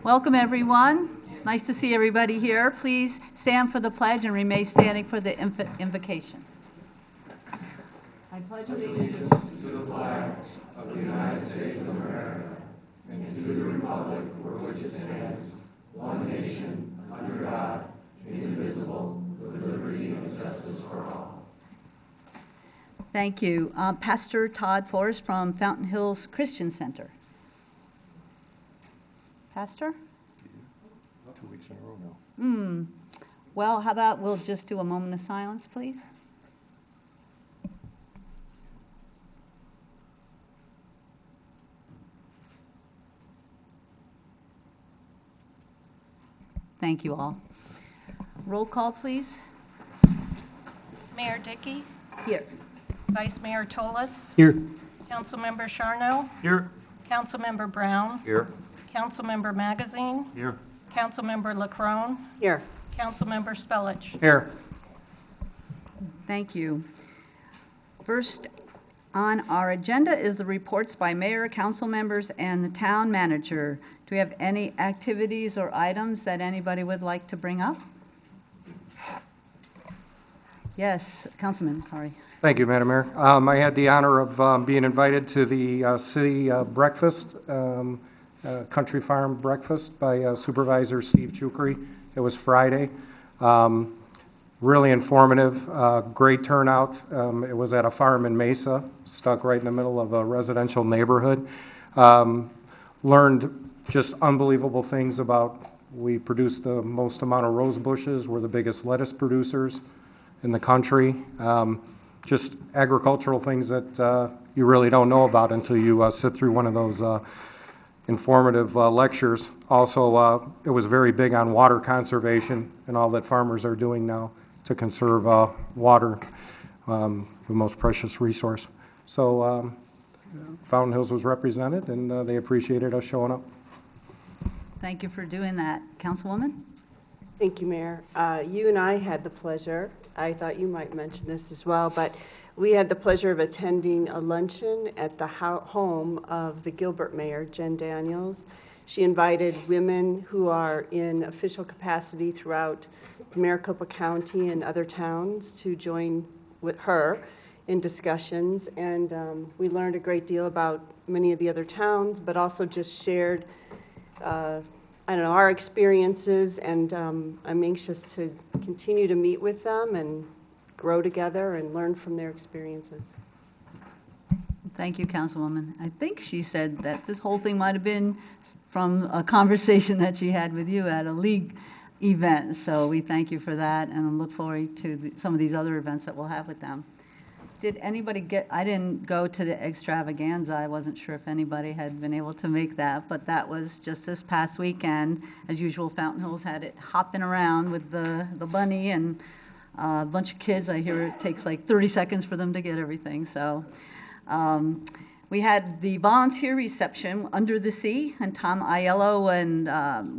Welcome, everyone. It's nice to see everybody here. Please stand for the pledge and remain standing for the invocation. I pledge allegiance to the flag of the United States of America and to the republic for which it stands, one nation, under God, indivisible, with liberty and justice for all. Thank you. Pastor Todd Forrest from Fountain Hills Christian Center. Pastor? 2 weeks in a row now. Well, how about we'll just do a moment of silence, please? Thank you all. Roll call, please. Mayor Dickey, Here. Vice Mayor Toles, Here. Councilmember Charno, Here. Councilmember Brown, Here. Councilmember Magazine, Here. Councilmember LaCrone, Here. Councilmember Spellich. Here. Thank you. First on our agenda is the reports by mayor, council members, and the town manager. Do we have any activities or items that anybody would like to bring up? Yes, Councilman, sorry. Thank you, Madam Mayor. I had the honor of being invited to the city breakfast, Country Farm breakfast by Supervisor Steve Chukri. It was Friday. Really informative, great turnout. It was at a farm in Mesa, stuck right in the middle of a residential neighborhood. Learned just unbelievable things about, we produce the most amount of rose bushes. We're the biggest lettuce producers in the country. Just agricultural things that you really don't know about until you sit through one of those informative lectures. Also, it was very big on water conservation and all that farmers are doing now to conserve water, the most precious resource. So Fountain Hills was represented, and they appreciated us showing up. Thank you for doing that. Councilwoman? Thank you, Mayor. You and I had the pleasure, I thought you might mention this as well, but we had the pleasure of attending a luncheon at the home of the Gilbert Mayor, Jen Daniels. She invited women who are in official capacity throughout Maricopa County and other towns to join with her in discussions, and we learned a great deal about many of the other towns, but also just shared our experiences, and I'm anxious to continue to meet with them and grow together and learn from their experiences. Thank you, Councilwoman. I think she said that this whole thing might have been from a conversation that she had with you at a league event, so we thank you for that, and look forward to some of these other events that we'll have with them. Did anybody I didn't go to the extravaganza. I wasn't sure if anybody had been able to make that, but that was just this past weekend. As usual, Fountain Hills had it hopping around with the bunny and a bunch of kids. I hear it takes like 30 seconds for them to get everything. So we had the volunteer reception Under the Sea, and Tom Aiello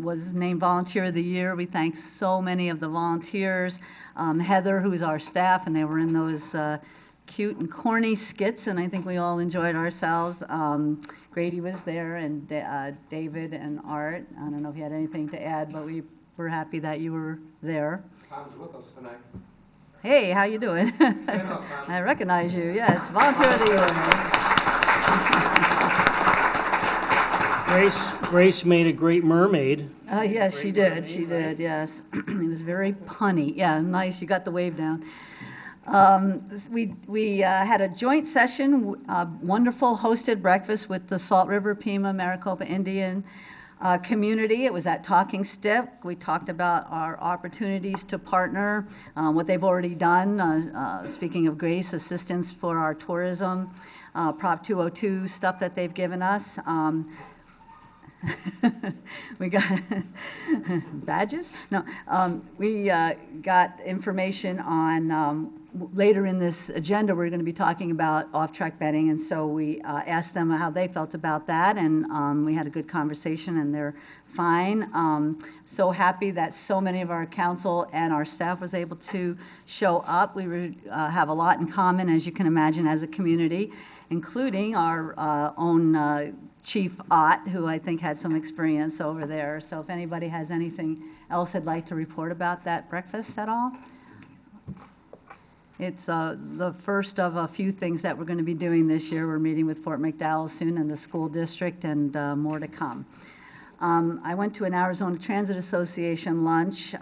was named Volunteer of the Year. We thank so many of the volunteers. Heather, who's our staff, and they were in those cute and corny skits, and I think we all enjoyed ourselves. Grady was there, and David and Art. I don't know if you had anything to add, but we were happy that you were there. Tom's with us tonight. Hey, how you doing? I recognize you, yes. Volunteer of the Year. Grace made a great mermaid. Yes, she did, yes. It was very punny. Yeah, nice, you got the wave down. We had a joint session, wonderful hosted breakfast with the Salt River Pima Maricopa Indian community. It was at Talking Stick. We talked about our opportunities to partner, what they've already done. Speaking of Grace, assistance for our tourism, Prop 202 stuff that they've given us. We got badges? No, we got information on, later in this agenda, we're going to be talking about off-track betting, and so we asked them how they felt about that, and we had a good conversation, and they're fine. So happy that so many of our council and our staff was able to show up. We have a lot in common, as you can imagine, as a community, including our own Chief Ott, who I think had some experience over there. So if anybody has anything else they'd like to report about that breakfast at all? It's the first of a few things that we're going to be doing this year. We're meeting with Fort McDowell soon and the school district, and more to come. I went to an Arizona Transit Association lunch, met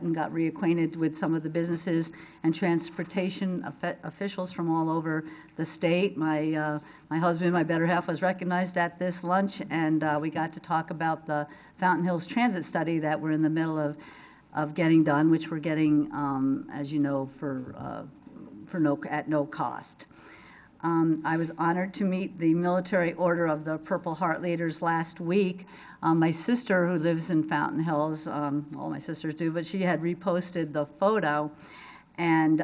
and got reacquainted with some of the businesses and transportation officials from all over the state. My husband, my better half, was recognized at this lunch, and we got to talk about the Fountain Hills Transit Study that we're in the middle of getting done, which we're getting, as you know, at no cost. I was honored to meet the Military Order of the Purple Heart leaders last week. My sister, who lives in Fountain Hills, all my sisters do, but she had reposted the photo, and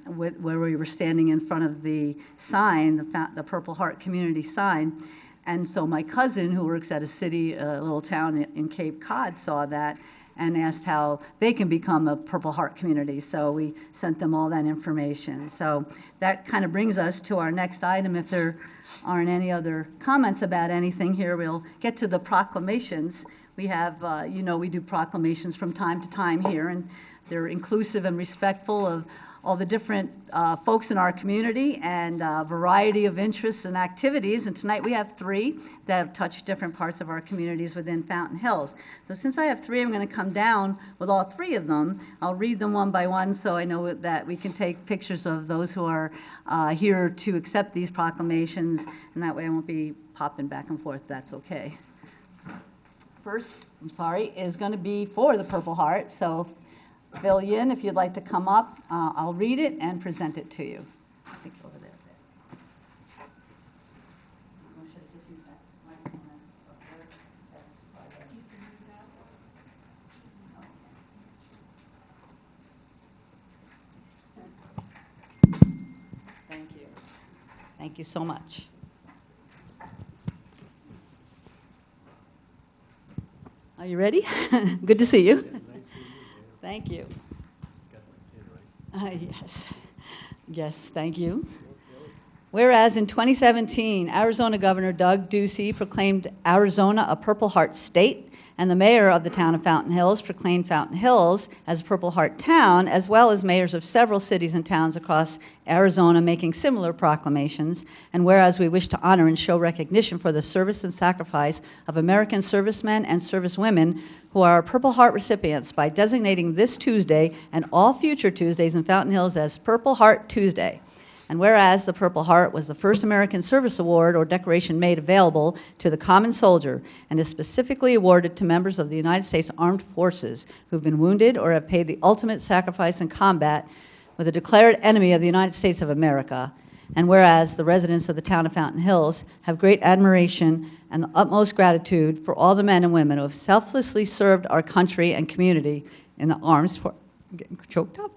where we were standing in front of the sign, the Purple Heart community sign. And so my cousin, who works at a little town in Cape Cod, saw that and asked how they can become a Purple Heart community. So we sent them all that information. So that kind of brings us to our next item. If there aren't any other comments about anything here, we'll get to the proclamations. We have, we do proclamations from time to time here, and they're inclusive and respectful of all the different folks in our community and a variety of interests and activities. And tonight we have 3 that touch different parts of our communities within Fountain Hills. So since I have 3, I'm going to come down with all 3 of them. I'll read them one by one so I know that we can take pictures of those who are here to accept these proclamations, and that way I won't be popping back and forth. That's okay. First, is going to be for the Purple Heart. So Phil Yin, if you'd like to come up, I'll read it and present it to you. I think over there. Or should I just use that microphone that's up there? That's right. You can use that. Okay. Thank you. Thank you so much. Are you ready? Good to see you. Thank you. Yes. Yes, thank you. Whereas in 2017, Arizona Governor Doug Ducey proclaimed Arizona a Purple Heart state, and the mayor of the town of Fountain Hills proclaimed Fountain Hills as a Purple Heart town, as well as mayors of several cities and towns across Arizona making similar proclamations. And whereas we wish to honor and show recognition for the service and sacrifice of American servicemen and servicewomen who are Purple Heart recipients by designating this Tuesday and all future Tuesdays in Fountain Hills as Purple Heart Tuesday. And whereas the Purple Heart was the first American Service Award or decoration made available to the common soldier and is specifically awarded to members of the United States Armed Forces who've been wounded or have paid the ultimate sacrifice in combat with a declared enemy of the United States of America. And whereas the residents of the town of Fountain Hills have great admiration and the utmost gratitude for all the men and women who have selflessly served our country and community in the arms for... I'm getting choked up.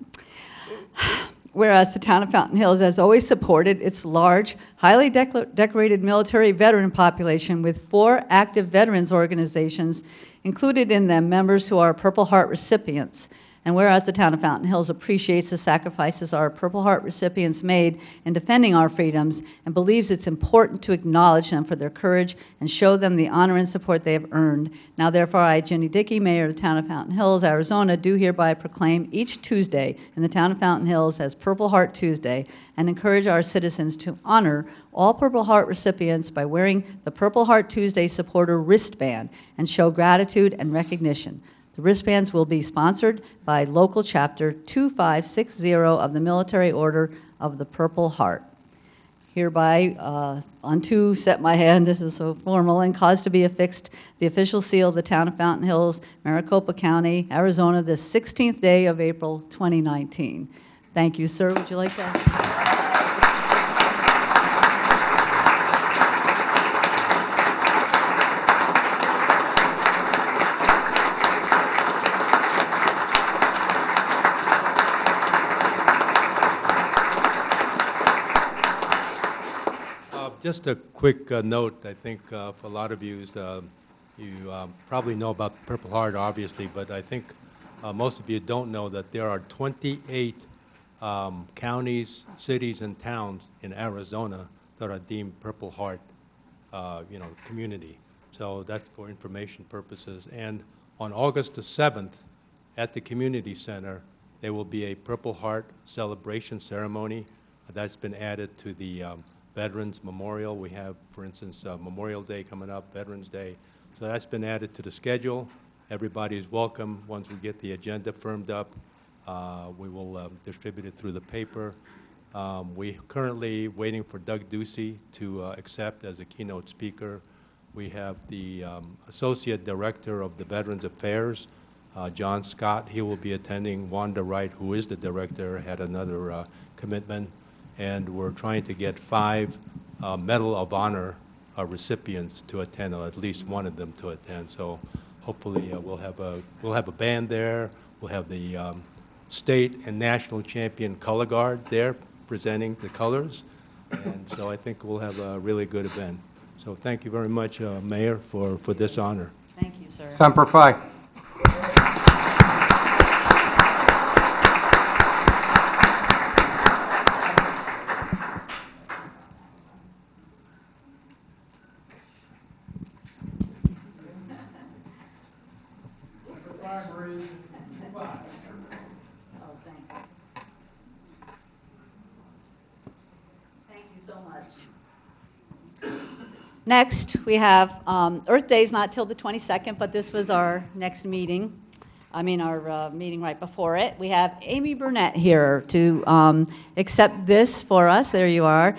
Whereas the town of Fountain Hills has always supported its large, highly decorated military veteran population with 4 active veterans organizations, included in them members who are Purple Heart recipients. And whereas the town of Fountain Hills appreciates the sacrifices our Purple Heart recipients made in defending our freedoms and believes it's important to acknowledge them for their courage and show them the honor and support they have earned. Now, therefore, I, Jenny Dickey, Mayor of the town of Fountain Hills, Arizona, do hereby proclaim each Tuesday in the town of Fountain Hills as Purple Heart Tuesday and encourage our citizens to honor all Purple Heart recipients by wearing the Purple Heart Tuesday supporter wristband and show gratitude and recognition. The wristbands will be sponsored by local chapter 2560 of the Military Order of the Purple Heart. Hereby, unto set my hand, this is so formal, and cause to be affixed the official seal of the town of Fountain Hills, Maricopa County, Arizona, this 16th day of April 2019. Thank you, sir. Would you like that? Just a quick note, I think for a lot of you, you probably know about the Purple Heart, obviously, but I think most of you don't know that there are 28 counties, cities, and towns in Arizona that are deemed Purple Heart community. So that's for information purposes. And on August the 7th, at the community center, there will be a Purple Heart celebration ceremony that's been added to the Veterans Memorial. We have, for instance, Memorial Day coming up, Veterans Day. So that's been added to the schedule. Everybody is welcome. Once we get the agenda firmed up, we will distribute it through the paper. We're currently waiting for Doug Ducey to accept as a keynote speaker. We have the Associate Director of the Veterans Affairs, John Scott. He will be attending. Wanda Wright, who is the director, had another commitment. And we're trying to get 5 Medal of Honor recipients to attend, or at least one of them to attend. So hopefully we'll have a band there. We'll have the state and national champion color guard there presenting the colors. And so I think we'll have a really good event. So thank you very much, Mayor, for this honor. Thank you, sir. Semper Fi. Oh, thank you so much. Next, we have Earth Day is not till the 22nd, but this was our next meeting. Our meeting right before it. We have Amy Burnett here to accept this for us. There you are.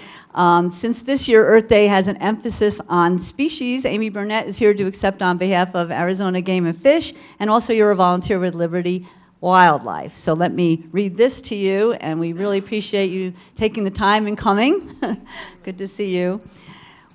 Since this year Earth Day has an emphasis on species, Amy Burnett is here to accept on behalf of Arizona Game and Fish, and also you're a volunteer with Liberty Wildlife. So let me read this to you, and we really appreciate you taking the time and coming. Good to see you.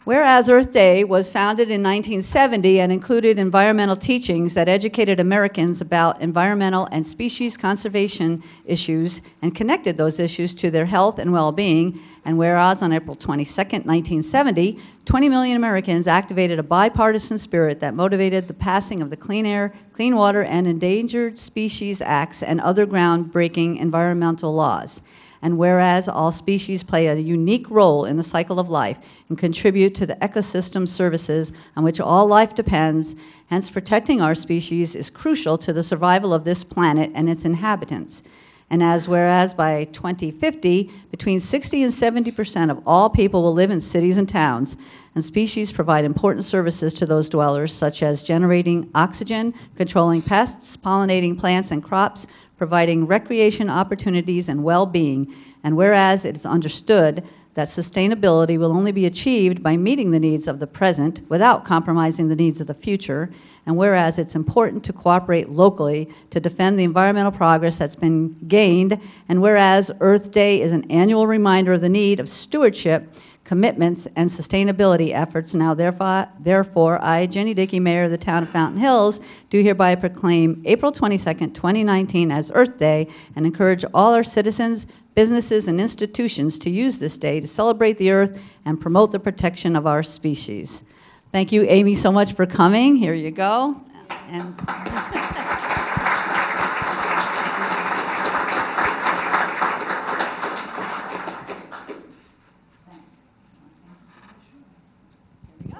Whereas Earth Day was founded in 1970 and included environmental teachings that educated Americans about environmental and species conservation issues and connected those issues to their health and well-being, and whereas on April 22nd, 1970, 20 million Americans activated a bipartisan spirit that motivated the passing of the Clean Air, Clean Water, and Endangered Species Acts and other groundbreaking environmental laws. And whereas all species play a unique role in the cycle of life and contribute to the ecosystem services on which all life depends, hence protecting our species is crucial to the survival of this planet and its inhabitants. And whereas by 2050, between 60 and 70% of all people will live in cities and towns, and species provide important services to those dwellers, such as generating oxygen, controlling pests, pollinating plants and crops, providing recreation opportunities and well-being, and whereas it is understood that sustainability will only be achieved by meeting the needs of the present without compromising the needs of the future, and whereas it's important to cooperate locally to defend the environmental progress that's been gained, and whereas Earth Day is an annual reminder of the need of stewardship, commitments, and sustainability efforts. Now, therefore, I, Jenny Dickey, Mayor of the Town of Fountain Hills, do hereby proclaim April 22nd, 2019 as Earth Day and encourage all our citizens, businesses, and institutions to use this day to celebrate the Earth and promote the protection of our species. Thank you, Amy, so much for coming. Here you go. And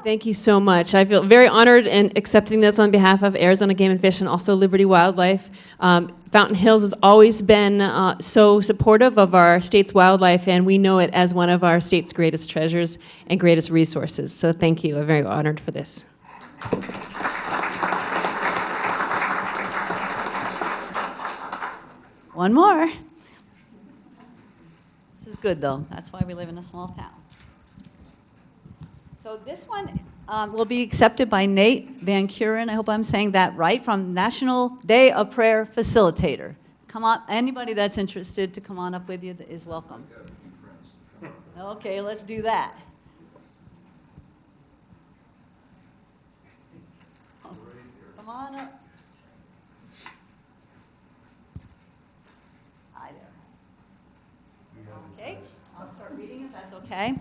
Thank you so much. I feel very honored in accepting this on behalf of Arizona Game and Fish and also Liberty Wildlife. Fountain Hills has always been so supportive of our state's wildlife, and we know it as one of our state's greatest treasures and greatest resources. So thank you. I'm very honored for this. one more. This is good, though. That's why we live in a small town. So this one will be accepted by Nate Van Kuren, I hope I'm saying that right, from National Day of Prayer Facilitator. Come on, anybody that's interested to come on up with you is welcome. Okay, let's do that. Come on up. Hi there. Okay, I'll start reading if that's okay.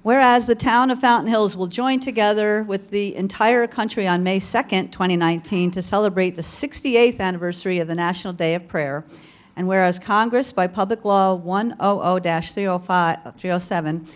Whereas the town of Fountain Hills will join together with the entire country on May 2nd, 2019 to celebrate the 68th anniversary of the National Day of Prayer, and whereas Congress, by Public Law 100-307,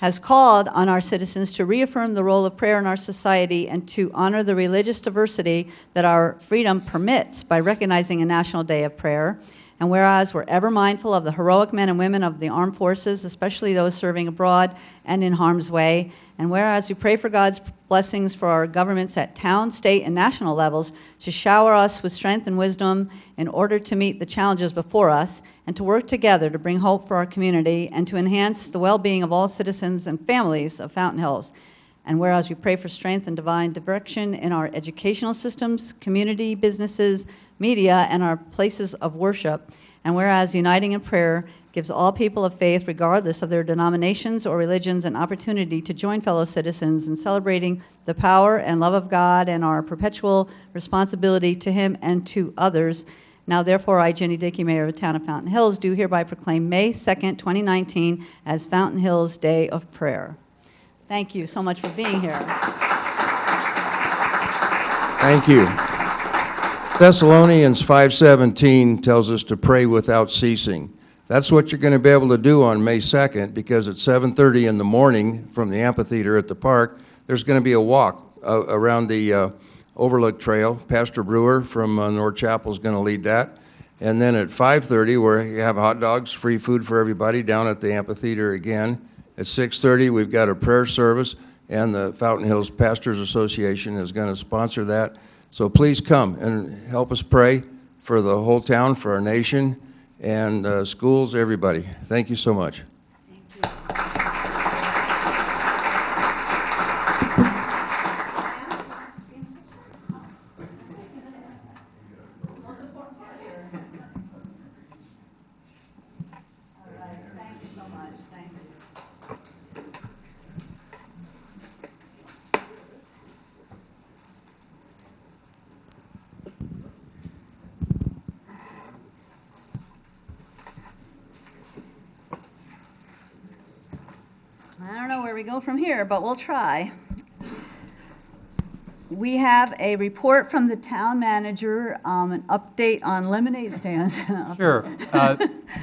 has called on our citizens to reaffirm the role of prayer in our society and to honor the religious diversity that our freedom permits by recognizing a National Day of Prayer. And whereas we're ever mindful of the heroic men and women of the armed forces, especially those serving abroad and in harm's way, and whereas we pray for God's blessings for our governments at town, state, and national levels to shower us with strength and wisdom in order to meet the challenges before us and to work together to bring hope for our community and to enhance the well-being of all citizens and families of Fountain Hills. And whereas we pray for strength and divine direction in our educational systems, community, businesses, media, and our places of worship, and whereas uniting in prayer gives all people of faith, regardless of their denominations or religions, an opportunity to join fellow citizens in celebrating the power and love of God and our perpetual responsibility to Him and to others. Now, therefore, I, Jenny Dickey, Mayor of the Town of Fountain Hills, do hereby proclaim May 2nd, 2019 as Fountain Hills Day of Prayer. Thank you so much for being here. Thank you. Thessalonians 5:17 tells us to pray without ceasing. That's what you're going to be able to do on May 2nd, because at 7:30 in the morning from the amphitheater at the park, there's going to be a walk around the Overlook Trail. Pastor Brewer from North Chapel is going to lead that. And then at 5:30, where you have hot dogs, free food for everybody down at the amphitheater again. At 6:30, we've got a prayer service, and the Fountain Hills Pastors Association is going to sponsor that. So please come and help us pray for the whole town, for our nation, and schools, everybody. Thank you so much. I don't know where we go from here, but we'll try. We have a report from the town manager, an update on lemonade stands. Sure.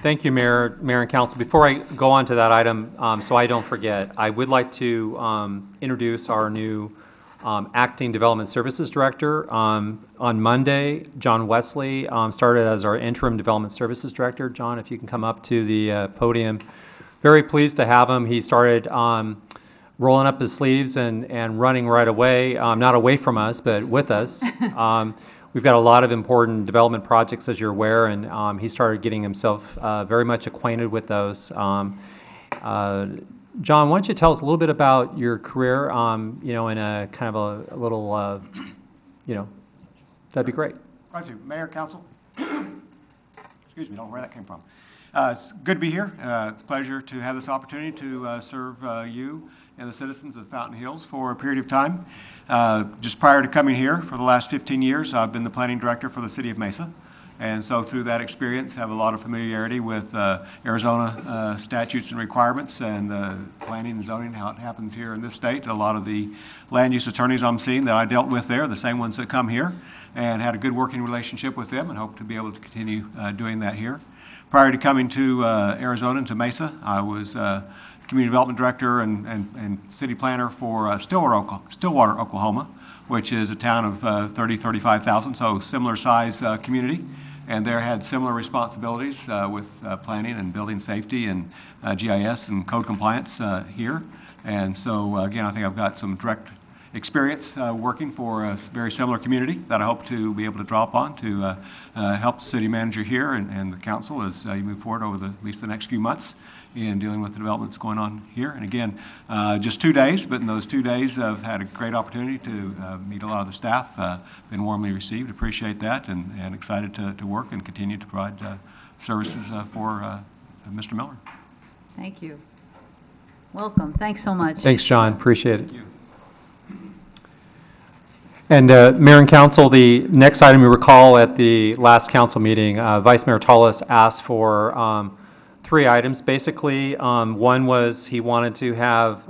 Thank you, Mayor and Council. Before I go on to that item, so I don't forget, I would like to introduce our new Acting Development Services Director. On Monday, John Wesley started as our Interim Development Services Director. John, if you can come up to the podium. Very pleased to have him. He started rolling up his sleeves and running right away, not away from us, but with us. We've got a lot of important development projects, as you're aware, and he started getting himself very much acquainted with those. John, why don't you tell us a little bit about your career, in a kind of a little, that'd be great. Glad to. Mayor, Council. Excuse me, don't know where that came from. It's good to be here. It's a pleasure to have this opportunity to serve you and the citizens of Fountain Hills for a period of time. Just prior to coming here, for the last 15 years, I've been the planning director for the city of Mesa. And so through that experience, I have a lot of familiarity with Arizona statutes and requirements and planning and zoning, how it happens here in this state. A lot of the land use attorneys I'm seeing that I dealt with there, the same ones that come here, and had a good working relationship with them and hope to be able to continue doing that here. Prior to coming to Arizona and to Mesa, I was Community Development Director and City Planner for Stillwater, Oklahoma, which is a town of 35,000, so similar size community. And there had similar responsibilities with planning and building safety and GIS and code compliance here. And so, again, I think I've got some direct experience working for a very similar community that I hope to be able to draw upon to help the city manager here and the council as you move forward over at least the next few months in dealing with the developments going on here. And again, just 2 days, but in those 2 days I've had a great opportunity to meet a lot of the staff, been warmly received, appreciate that, and excited to work and continue to provide services for Mr. Miller. Thank you. Welcome. Thanks so much. Thanks, John. Appreciate it. Thank you. And Mayor and Council, the next item you recall at the last council meeting, Vice Mayor Tullis asked for 3 items. Basically, one was he wanted to have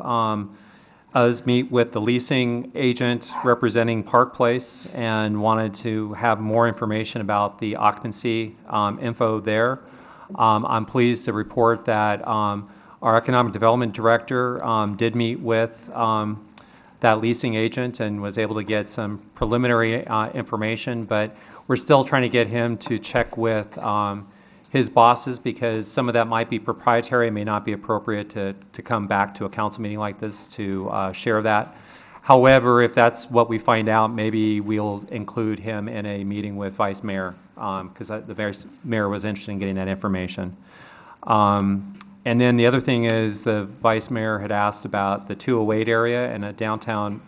us meet with the leasing agent representing Park Place and wanted to have more information about the occupancy info there. I'm pleased to report that Our Economic Development Director did meet with that leasing agent and was able to get some preliminary information, but we're still trying to get him to check with his bosses because some of that might be proprietary, may not be appropriate to come back to a council meeting like this to share that. However, if that's what we find out, maybe we'll include him in a meeting with Vice Mayor, because the Vice Mayor was interested in getting that information. And then the other thing is the Vice Mayor had asked about the 208 area and a downtown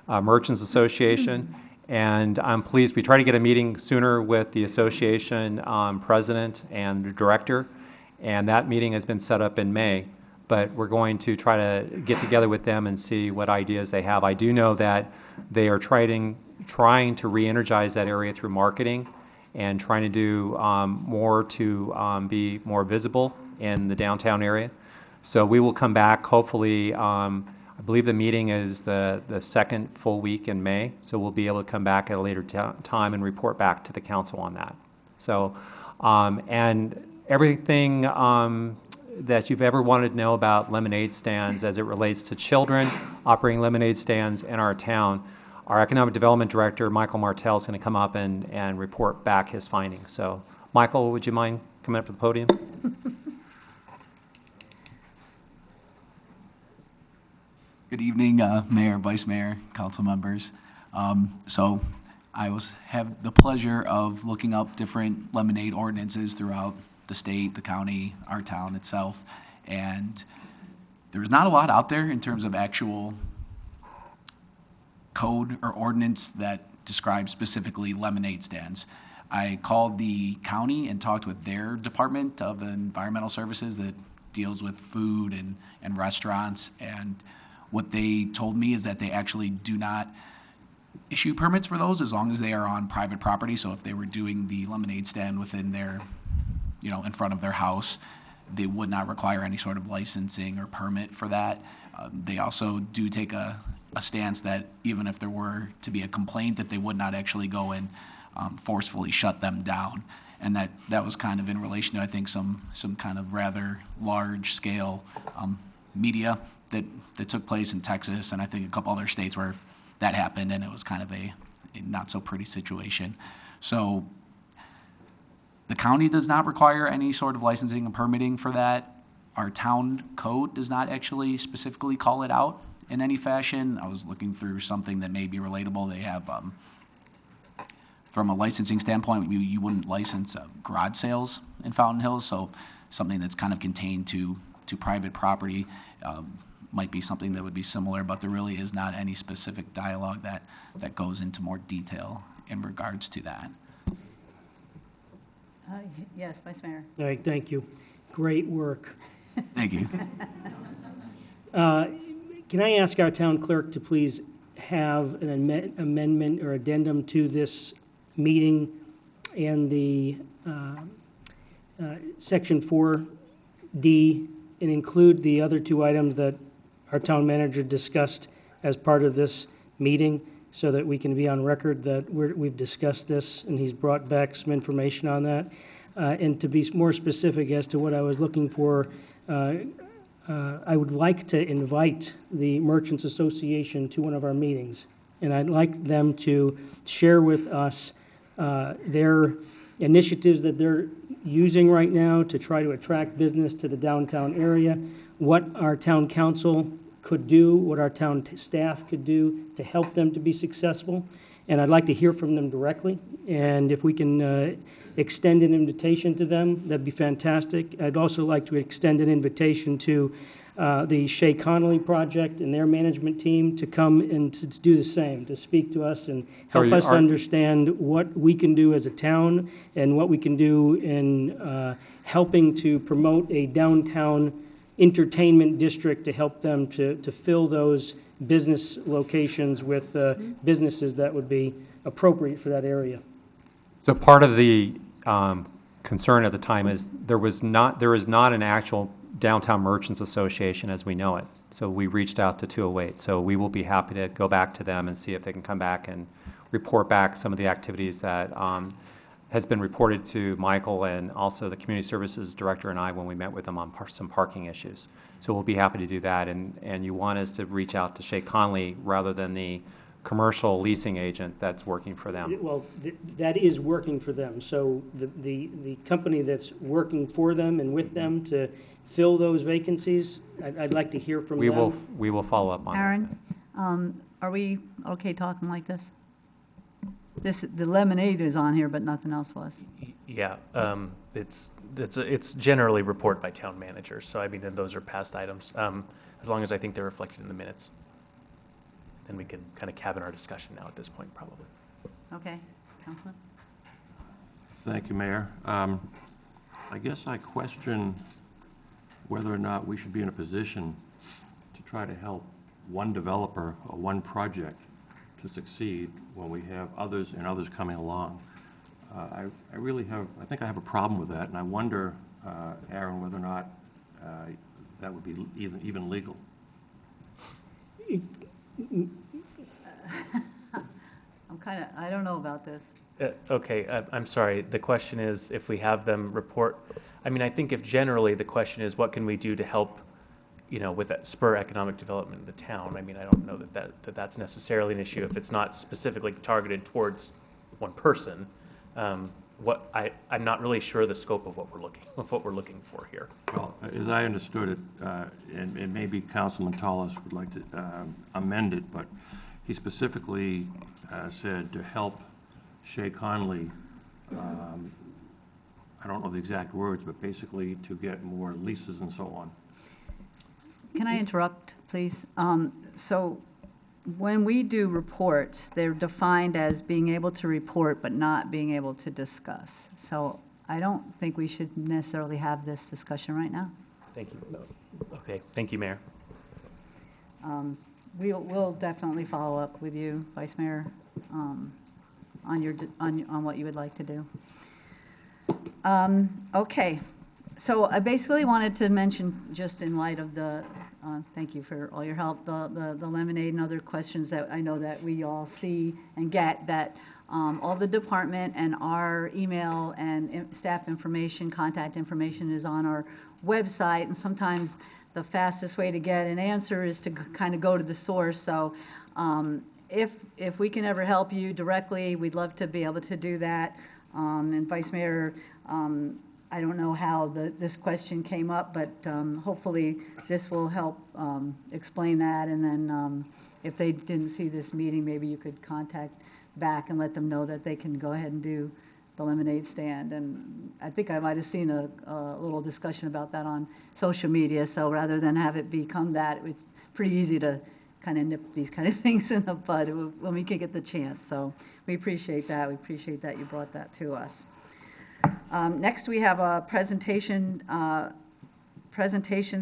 merchants association. And I'm pleased we try to get a meeting sooner with the association president and director. And that meeting has been set up in May. But we're going to try to get together with them and see what ideas they have. I do know that they are trying to re-energize that area through marketing and trying to do more to be more visible in the downtown area. So we will come back, hopefully, I believe the meeting is the second full week in May, so we'll be able to come back at a later time and report back to the council on that. So, and everything that you've ever wanted to know about lemonade stands as it relates to children operating lemonade stands in our town, our Economic Development Director, Michael Martell, is going to come up and report back his findings. So, Michael, would you mind coming up to the podium? Good evening, Mayor, Vice Mayor, council members. So I have the pleasure of looking up different lemonade ordinances throughout the state, the county, our town itself, and there's not a lot out there in terms of actual code or ordinance that describes specifically lemonade stands. I called the county and talked with their Department of Environmental Services that deals with food and restaurants, and what they told me is that they actually do not issue permits for those as long as they are on private property. So if they were doing the lemonade stand within their, in front of their house, they would not require any sort of licensing or permit for that. They also do take a stance that even if there were to be a complaint, that they would not actually go and forcefully shut them down. And that was kind of in relation to, I think, some kind of rather large scale media that took place in Texas, and I think a couple other states where that happened, and it was kind of a not so pretty situation. So the county does not require any sort of licensing and permitting for that. Our town code does not actually specifically call it out in any fashion. I was looking through something that may be relatable. They have, from a licensing standpoint, you wouldn't license garage sales in Fountain Hills, so something that's kind of contained to private property might be something that would be similar, but there really is not any specific dialogue that goes into more detail in regards to that. Yes, Vice Mayor. All right, thank you. Great work. Thank you. Can I ask our town clerk to please have an amendment or addendum to this meeting and the Section 4D and include the other two items that our town manager discussed as part of this meeting so that we can be on record that we've discussed this and he's brought back some information on that. And to be more specific as to what I was looking for, I would like to invite the Merchants Association to one of our meetings. And I'd like them to share with us their initiatives that they're using right now to try to attract business to the downtown area, what our town council could do, what our town staff could do to help them to be successful. And I'd like to hear from them directly. And if we can extend an invitation to them, that'd be fantastic. I'd also like to extend an invitation to the Shea Connolly Project and their management team to come and to do the same, to speak to us and help us understand what we can do as a town and what we can do in helping to promote a downtown entertainment district to help them to fill those business locations with businesses that would be appropriate for that area. So part of the concern at the time is there is not an actual Downtown Merchants Association as we know it. So we reached out to 208. So we will be happy to go back to them and see if they can come back and report back some of the activities that has been reported to Michael and also the Community Services Director and I when we met with them on some parking issues. So we'll be happy to do that, and you want us to reach out to Shay Conley rather than the commercial leasing agent that's working for them. Well, that is working for them. So the company that's working for them and with them to fill those vacancies, I'd like to hear from them. We will follow up on that. Aaron, are we okay talking like this? The lemonade is on here, but nothing else was. Yeah, it's generally report by town manager, so I mean, and those are past items, as long as I think they're reflected in the minutes. Then we can kind of cabin our discussion now at this point, probably. Okay, Councilman? Thank you, Mayor. I guess I question whether or not we should be in a position to try to help one developer or one project to succeed when we have others and others coming along. I think I have a problem with that, and I wonder, Aaron, whether or not that would be even legal. I don't know about this. Okay, I'm sorry. The question is if we have them report, I mean, I think if generally the question is what can we do to help, with that spur economic development in the town. I mean, I don't know that's necessarily an issue if it's not specifically targeted towards one person. I'm not really sure the scope of what we're looking for here. Well, as I understood it, and maybe Councilman Tallis would like to amend it, but he specifically said to help Shay Conley, I don't know the exact words, but basically to get more leases and so on. Can I interrupt, please? So when we do reports, they're defined as being able to report but not being able to discuss. So I don't think we should necessarily have this discussion right now. Thank you. Okay, thank you, Mayor. We'll definitely follow up with you, Vice Mayor, on what you would like to do. Okay, so I basically wanted to mention, just in light of the, thank you for all your help, the lemonade and other questions that I know that we all see and get, that all the department and our email and staff information, contact information is on our website, and sometimes the fastest way to get an answer is to kind of go to the source. So if we can ever help you directly, we'd love to be able to do that. And Vice Mayor, I don't know how this question came up, but hopefully this will help explain that. And then if they didn't see this meeting, maybe you could contact back and let them know that they can go ahead and do the lemonade stand. And I think I might have seen a little discussion about that on social media. So rather than have it become that, it's pretty easy to kind of nip these kind of things in the bud when we can get the chance. So we appreciate that. We appreciate that you brought that to us. Next, we have a presentations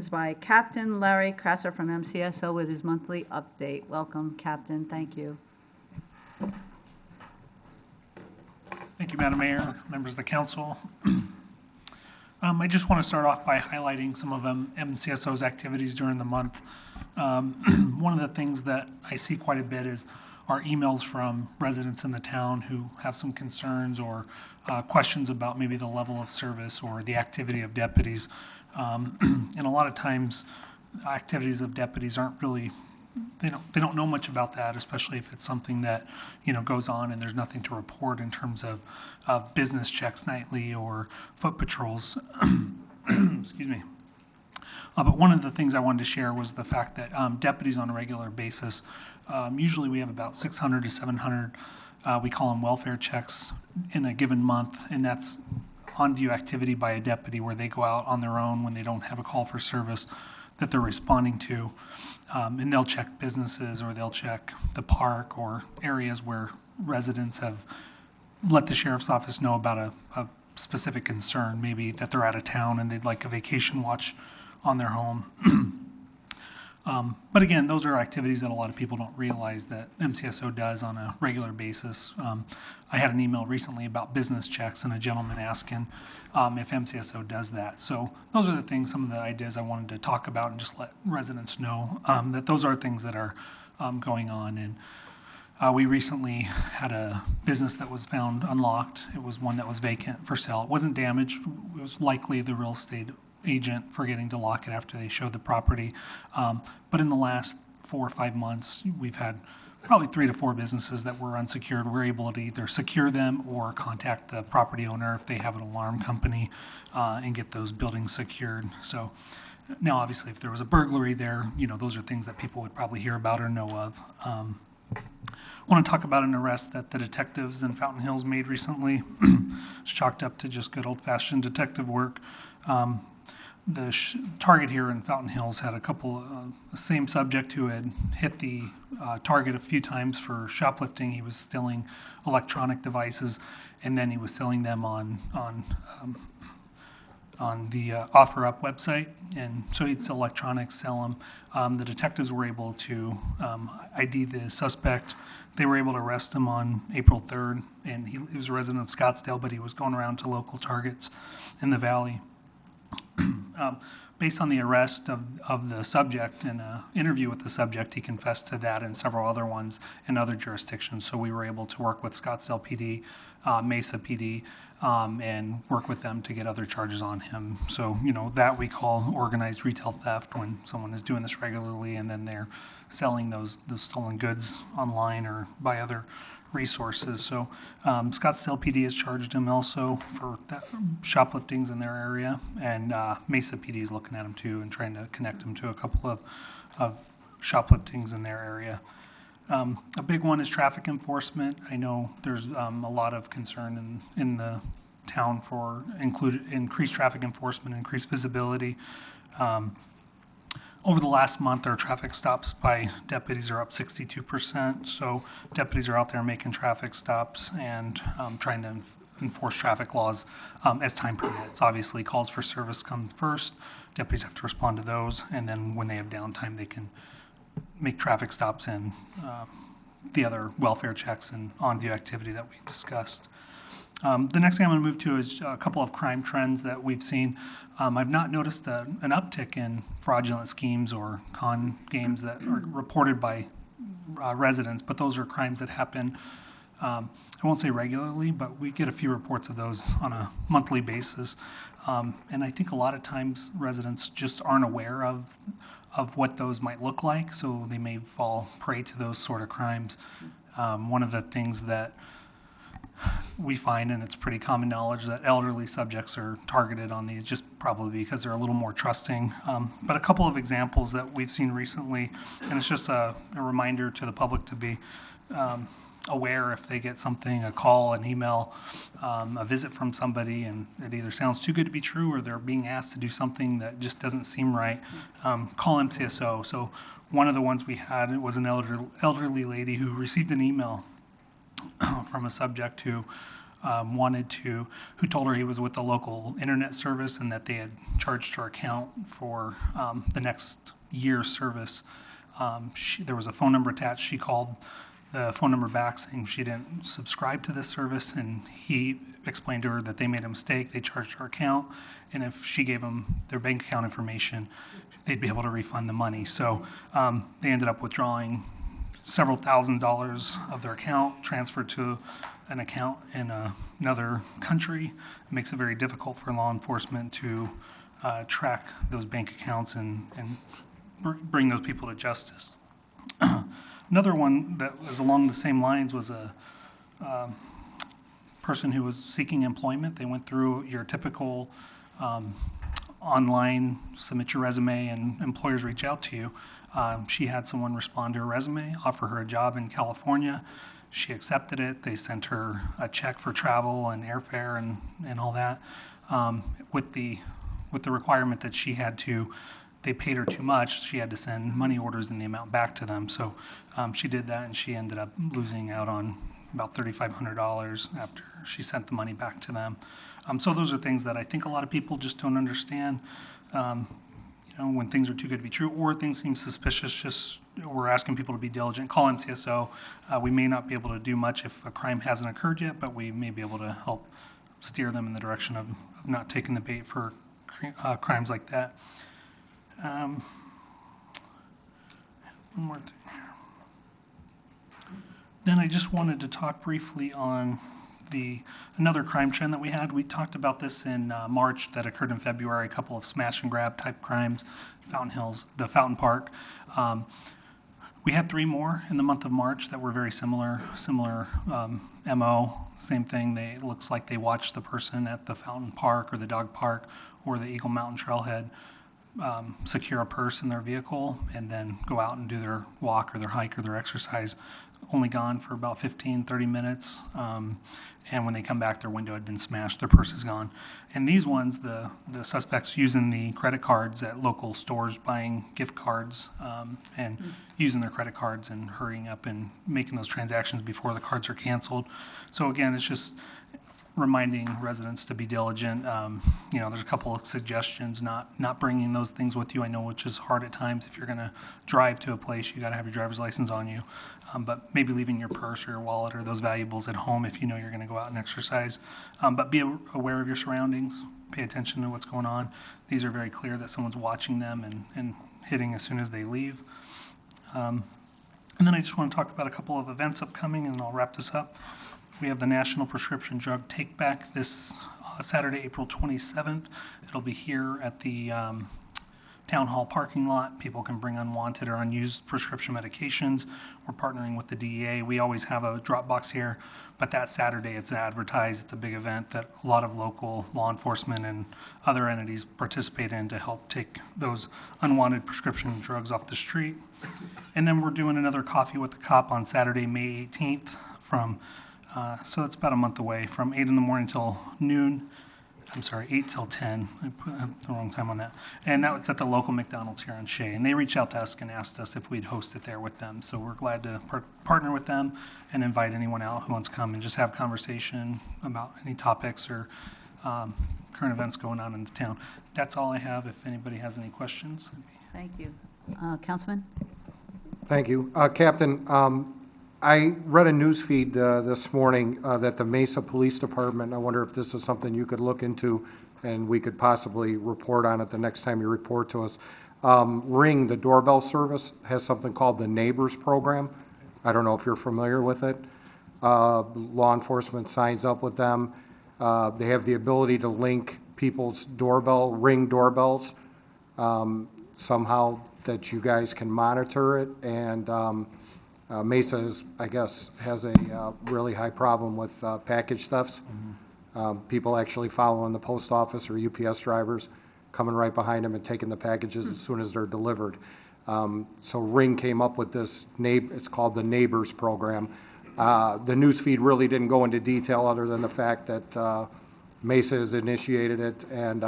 by Captain Larry Krasser from MCSO with his monthly update. Welcome, Captain. Thank you. Thank you, Madam Mayor, members of the council. I just want to start off by highlighting some of MCSO's activities during the month. One of the things that I see quite a bit is our emails from residents in the town who have some concerns or questions about maybe the level of service or the activity of deputies. And a lot of times, activities of deputies aren't really, they don't know much about that, especially if it's something that goes on and there's nothing to report in terms of business checks nightly or foot patrols. Excuse me. But one of the things I wanted to share was the fact that deputies on a regular basis, usually we have about 600 to 700, we call them welfare checks in a given month, and that's on-view activity by a deputy where they go out on their own when they don't have a call for service that they're responding to, and they'll check businesses or they'll check the park or areas where residents have let the sheriff's office know about a specific concern, maybe that they're out of town and they'd like a vacation watch on their home. But again, those are activities that a lot of people don't realize that MCSO does on a regular basis. I had an email recently about business checks and a gentleman asking if MCSO does that. So those are the things, some of the ideas I wanted to talk about and just let residents know that those are things that are going on. And We recently had a business that was found unlocked. It was one that was vacant for sale. It wasn't damaged. It was likely the real estate agent forgetting to lock it after they showed the property. But in the last 4 or 5 months, we've had probably 3 to 4 businesses that were unsecured. We're able to either secure them or contact the property owner if they have an alarm company and get those buildings secured. So now, obviously, if there was a burglary there, those are things that people would probably hear about or know of. I want to talk about an arrest that the detectives in Fountain Hills made recently. It's chalked up to just good old-fashioned detective work. The target here in Fountain Hills had a couple, same subject who had hit the target a few times for shoplifting. He was stealing electronic devices, and then he was selling them on the OfferUp website, and so he'd sell electronics, sell them. The detectives were able to ID the suspect. They were able to arrest him on April 3rd, and he was a resident of Scottsdale, but he was going around to local targets in the valley. Based on the arrest of the subject and an interview with the subject, he confessed to that and several other ones in other jurisdictions. So we were able to work with Scottsdale PD, Mesa PD, and work with them to get other charges on him. So, that we call organized retail theft, when someone is doing this regularly and then they're selling those stolen goods online or by other resources. So Scottsdale PD has charged him also for shopliftings in their area, and Mesa PD is looking at him too and trying to connect him to a couple of shopliftings in their area. A big one is traffic enforcement. I know there's a lot of concern in the town for increased traffic enforcement, increased visibility. Over the last month, our traffic stops by deputies are up 62%. So deputies are out there making traffic stops and trying to enforce traffic laws as time permits. Obviously, calls for service come first. Deputies have to respond to those, and then when they have downtime, they can make traffic stops and the other welfare checks and on-view activity that we discussed. The next thing I'm going to move to is a couple of crime trends that we've seen. I've not noticed an uptick in fraudulent schemes or con games that are reported by residents, but those are crimes that happen, I won't say regularly, but we get a few reports of those on a monthly basis. And I think a lot of times residents just aren't aware of what those might look like, so they may fall prey to those sort of crimes. One of the things that we find, and it's pretty common knowledge, that elderly subjects are targeted on these just probably because they're a little more trusting. But a couple of examples that we've seen recently, and it's just a reminder to the public to be aware if they get something, a call, an email, a visit from somebody, and it either sounds too good to be true or they're being asked to do something that just doesn't seem right, call MCSO. So one of the ones we had, it was an elderly lady who received an email from a subject who told her he was with the local internet service and that they had charged her account for the next year's service. There was a phone number attached. She called the phone number back saying she didn't subscribe to this service, and he explained to her that they made a mistake. They charged her account, and if she gave them their bank account information, they'd be able to refund the money. So they ended up withdrawing several $1,000s of their account, transferred to an account in another country. It makes it very difficult for law enforcement to track those bank accounts and bring those people to justice. Another one that was along the same lines was a person who was seeking employment. They went through your typical online, submit your resume, and employers reach out to you. She had someone respond to her resume, offer her a job in California. She accepted it. They sent her a check for travel and airfare and all that, with the requirement that they paid her too much. She had to send money orders and the amount back to them. So she did that, and she ended up losing out on about $3,500 after she sent the money back to them. So those are things that I think a lot of people just don't understand. When things are too good to be true or things seem suspicious, we're asking people to be diligent. Call MCSO. We may not be able to do much if a crime hasn't occurred yet, but we may be able to help steer them in the direction of not taking the bait for crimes like that. One more thing here. Then I just wanted to talk briefly on another crime trend that we had. We talked about this in March that occurred in February, a couple of smash and grab type crimes, Fountain Hills, the Fountain Park. We had 3 more in the month of March that were very similar MO, same thing. It looks like they watched the person at the Fountain Park or the dog park or the Eagle Mountain Trailhead secure a purse in their vehicle and then go out and do their walk or their hike or their exercise. Only gone for about 15, 30 minutes. And when they come back, their window had been smashed, their purse is gone. And these ones, the suspects using the credit cards at local stores, buying gift cards, and using their credit cards and hurrying up and making those transactions before the cards are canceled. So again, it's just reminding residents to be diligent. There's a couple of suggestions, not bringing those things with you. I know which is hard at times. If you're going to drive to a place, you got to have your driver's license on you. But maybe leaving your purse or your wallet or those valuables at home if you know you're going to go out and exercise. But be aware of your surroundings. Pay attention to what's going on. These are very clear that someone's watching them and hitting as soon as they leave. And then I just want to talk about a couple of events upcoming, and I'll wrap this up. We have the National Prescription Drug Take Back this Saturday, April 27th. It'll be here at the Town Hall parking lot. People can bring unwanted or unused prescription medications. We're partnering with the DEA. We always have a drop box here, but that Saturday it's advertised. It's a big event that a lot of local law enforcement and other entities participate in to help take those unwanted prescription drugs off the street. And then we're doing another Coffee with the Cop on Saturday, May 18th so it's about a month away, from 8 in the morning till noon. I'm sorry, 8 till 10. I put the wrong time on that. And that was at the local McDonald's here on Shea. And they reached out to us and asked us if we'd host it there with them. So we're glad to partner with them and invite anyone out who wants to come and just have conversation about any topics or current events going on in the town. That's all I have. If anybody has any questions. Thank you. Councilman? Thank you. Captain, I read a news feed this morning that the Mesa Police Department, I wonder if this is something you could look into and we could possibly report on it the next time you report to us. Ring, the doorbell service, has something called the Neighbors Program. I don't know if you're familiar with it. Law enforcement signs up with them. They have the ability to link people's Ring doorbells somehow that you guys can monitor it. And Mesa, I guess, has a really high problem with package thefts. People actually following the post office or UPS drivers, coming right behind them and taking the packages as soon as they're delivered. So Ring came up with this, it's called the Neighbors Program. The news feed really didn't go into detail other than the fact that Mesa has initiated it, and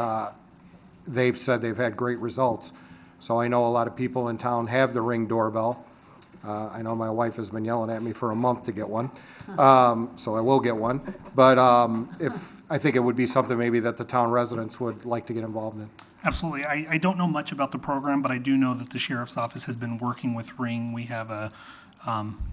they've said they've had great results. So I know a lot of people in town have the Ring doorbell. I know my wife has been yelling at me for a month to get one, so I will get one. But I think it would be something maybe that the town residents would like to get involved in. Absolutely. I don't know much about the program, but I do know that the Sheriff's Office has been working with Ring. We have a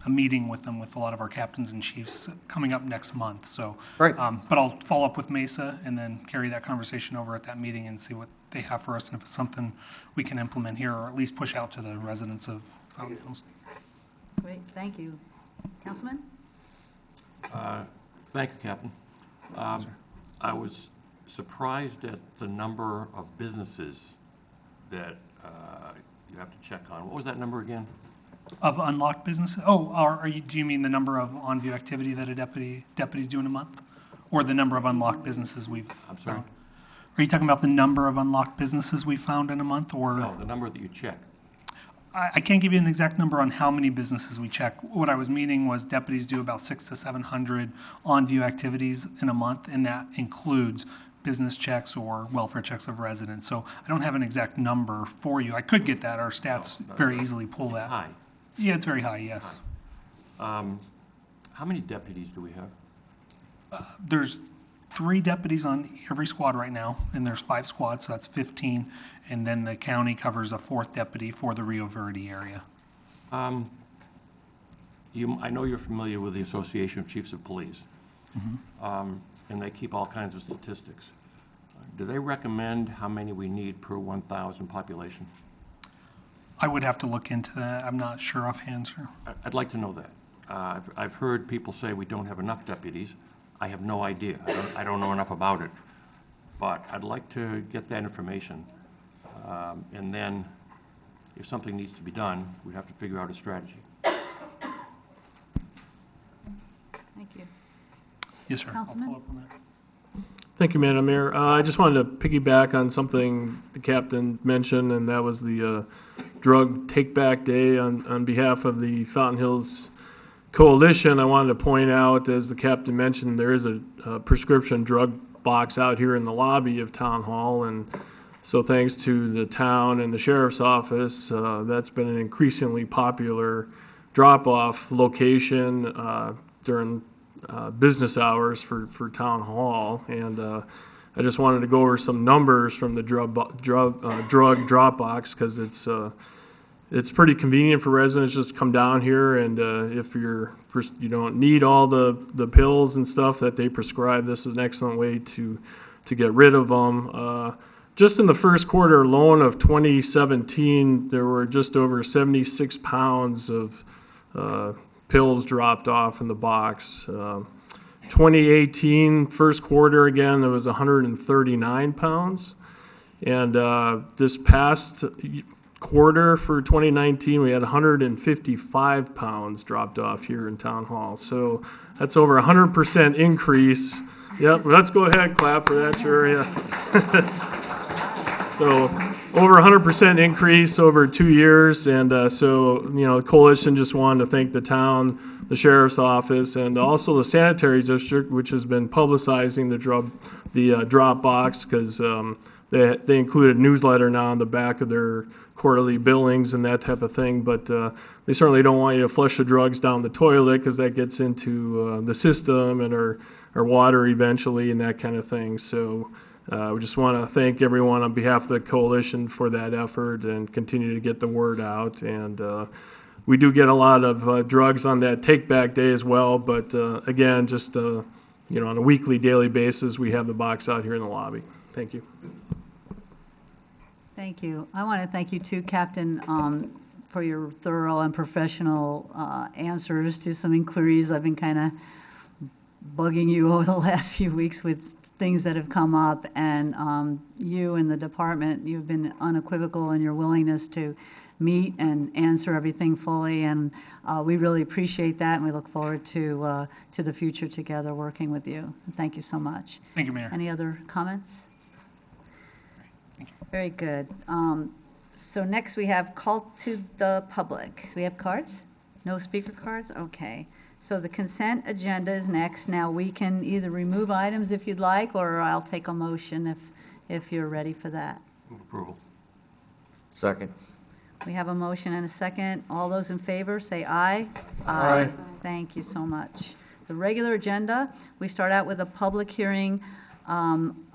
meeting with them, with a lot of our captains and chiefs coming up next month. So, Right. But I'll follow up with Mesa and then carry that conversation over at that meeting and see what they have for us and if it's something we can implement here or at least push out to the residents of Fountain Hills. Great, thank you. Councilman? Thank you, Captain. I was surprised at the number of businesses that you have to check on. What was that number again? Of unlocked businesses? Oh, do you mean the number of on-view activity that deputies do in a month? Or the number of unlocked businesses we've I'm sorry? found? Are you talking about the number of unlocked businesses we found in a month, or? No, the number that you check. I can't give you an exact number on how many businesses we check. What I was meaning was deputies do about 600 to 700 on-view activities in a month, and that includes business checks or welfare checks of residents. So I don't have an exact number for you. I could get that. Our stats very easily pull that. High. Yeah, it's very high, yes. How many deputies do we have? There's 3 deputies on every squad right now, and there's 5 squads, so that's 15. And then the county covers a 4th deputy for the Rio Verde area. I know you're familiar with the Association of Chiefs of Police, and they keep all kinds of statistics. Do they recommend how many we need per 1,000 population? I would have to look into that. I'm not sure offhand, sir. I'd like to know that, I've heard people say we don't have enough deputies. I have no idea. I don't know enough about it. But I'd like to get that information. And then, if something needs to be done, we'd have to figure out a strategy. Thank you. Yes, sir. I'll Councilman? follow up on that. Thank you, Madam Mayor. I just wanted to piggyback on something the captain mentioned, and that was the Drug Take Back Day on behalf of the Fountain Hills Coalition. I wanted to point out, as the captain mentioned, there is a prescription drug box out here in the lobby of Town Hall, and so thanks to the town and the sheriff's office, that's been an increasingly popular drop-off location during business hours for Town Hall. And I just wanted to go over some numbers from the drug drop box, because it's pretty convenient for residents just to come down here, and if you don't need all the pills and stuff that they prescribe, this is an excellent way to get rid of them. Just in the first quarter alone of 2017, there were just over 76 pounds of pills dropped off in the box. 2018, first quarter, again, there was 139 pounds. And this past quarter for 2019, we had 155 pounds dropped off here in Town Hall. So that's over 100% increase. Yep, let's go ahead, clap for that, sure, yeah. So over 100% increase over 2 years. And so, the coalition just wanted to thank the town, the sheriff's office, and also the sanitary district, which has been publicizing the drop box, because they include a newsletter now on the back of their quarterly billings and that type of thing. But they certainly don't want you to flush the drugs down the toilet, because that gets into the system and our water eventually and that kind of thing. So we just want to thank everyone on behalf of the coalition for that effort and continue to get the word out. And we do get a lot of drugs on that Take Back Day as well. But again, just on a weekly, daily basis, we have the box out here in the lobby. Thank you. Thank you. I want to thank you too, Captain, for your thorough and professional answers to some inquiries. I've been kind of bugging you over the last few weeks with things that have come up, and you and the department, you've been unequivocal in your willingness to meet and answer everything fully, and we really appreciate that, and we look forward to the future together working with you. Thank you so much. Thank you, Mayor. Any other comments? Thank you. Very good. So next we have call to the public. Do we have cards? No speaker cards? Okay. So the consent agenda is next. Now, we can either remove items if you'd like, or I'll take a motion if you're ready for that. Move approval. Second. We have a motion and a second. All those in favor, say aye. Aye. Thank you so much. The regular agenda, we start out with a public hearing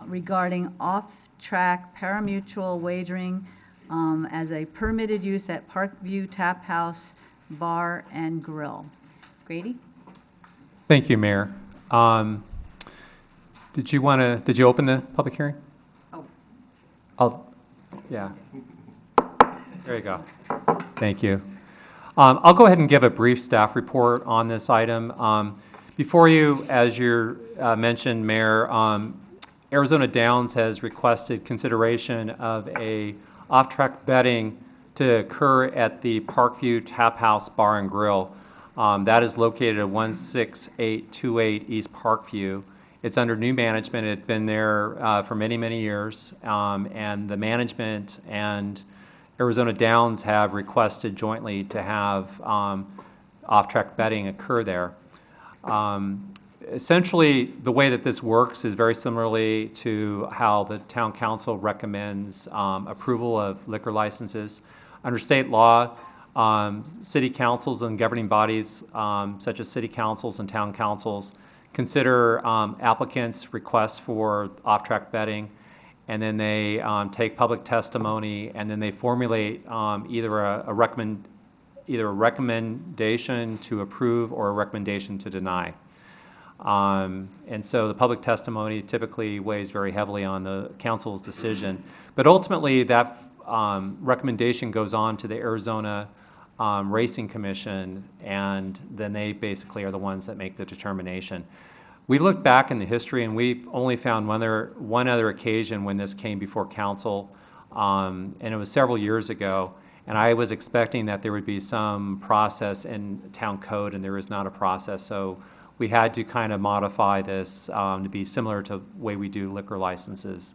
regarding off-track parimutuel wagering as a permitted use at Parkview Tap House Bar and Grill. Grady? Thank you, Mayor. Did you open the public hearing? Oh. Yeah. There you go. Thank you. I'll go ahead and give a brief staff report on this item. Before you, as you mentioned, Mayor, Arizona Downs has requested consideration of a off-track betting to occur at the Parkview Tap House Bar and Grill. That is located at 16828 East Parkview. It's under new management. It had been there for many, many years, and the management and Arizona Downs have requested jointly to have off-track betting occur there. Essentially, the way that this works is very similarly to how the town council recommends approval of liquor licenses. Under state law, city councils and governing bodies, such as city councils and town councils, consider applicants' requests for off-track betting, and then they take public testimony, and then they formulate either a recommendation to approve or a recommendation to deny. And so the public testimony typically weighs very heavily on the council's decision. But ultimately, that recommendation goes on to the Arizona Racing Commission, and then they basically are the ones that make the determination. We looked back in the history, and we only found one other occasion when this came before council, and it was several years ago. And I was expecting that there would be some process in town code, and there is not a process. So we had to kind of modify this to be similar to the way we do liquor licenses.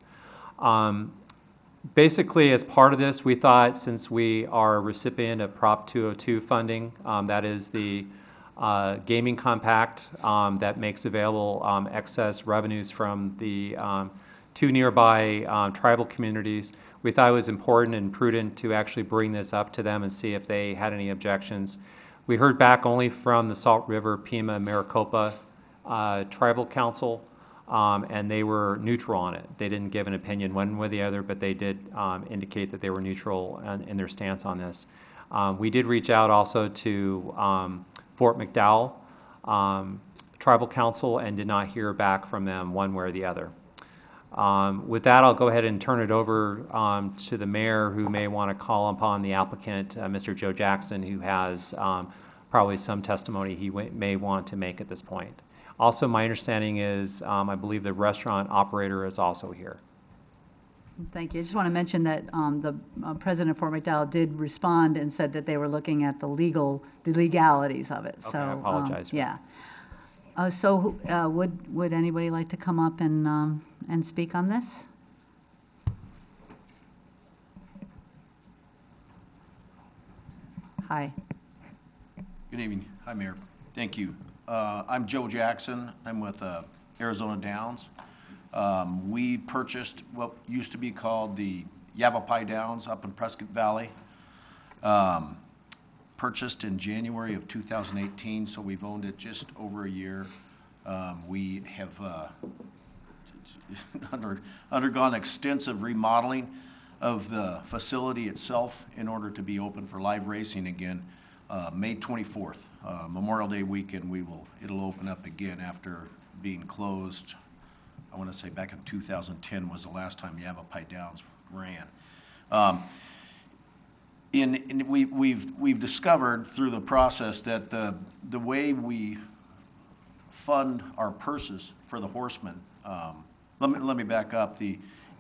Basically, as part of this, we thought, since we are a recipient of Prop 202 funding, that is the gaming compact that makes available excess revenues from the 2 nearby tribal communities, we thought it was important and prudent to actually bring this up to them and see if they had any objections. We heard back only from the Salt River, Pima, Maricopa Tribal Council, and they were neutral on it. They didn't give an opinion one way or the other, but they did indicate that they were neutral in their stance on this. We did reach out also to Fort McDowell Tribal Council and did not hear back from them one way or the other. With that, I'll go ahead and turn it over to the mayor, who may want to call upon the applicant, Mr. Joe Jackson, who has probably some testimony he may want to make at this point. Also, my understanding is, I believe the restaurant operator is also here. Thank you. I just want to mention that the president of Fort McDowell did respond and said that they were looking at the legalities of it. Okay, So, I apologize for yeah. Would anybody like to come up and speak on this? Hi. Good evening. Hi, Mayor. Thank you. I'm Joe Jackson. I'm with Arizona Downs. We purchased what used to be called the Yavapai Downs up in Prescott Valley. Purchased in January of 2018, so we've owned it just over a year. We have undergone extensive remodeling of the facility itself in order to be open for live racing again. May 24th, Memorial Day weekend, it'll open up again after being closed. I want to say back in 2010 was the last time Yavapai Downs ran. We've discovered through the process that the way we fund our purses for the horsemen, let me back up.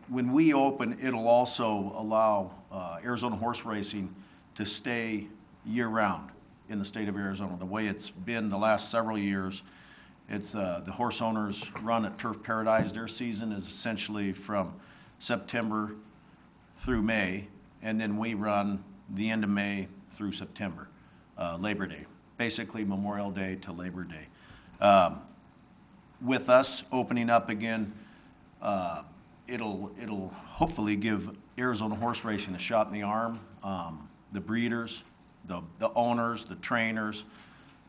When we open, it'll also allow Arizona horse racing to stay year-round in the state of Arizona. The way it's been the last several years, it's the horse owners run at Turf Paradise. Their season is essentially from September through May, and then we run the end of May through September, Labor Day, basically Memorial Day to Labor Day. With us opening up again, it'll hopefully give Arizona horse racing a shot in the arm. The breeders, the owners, the trainers,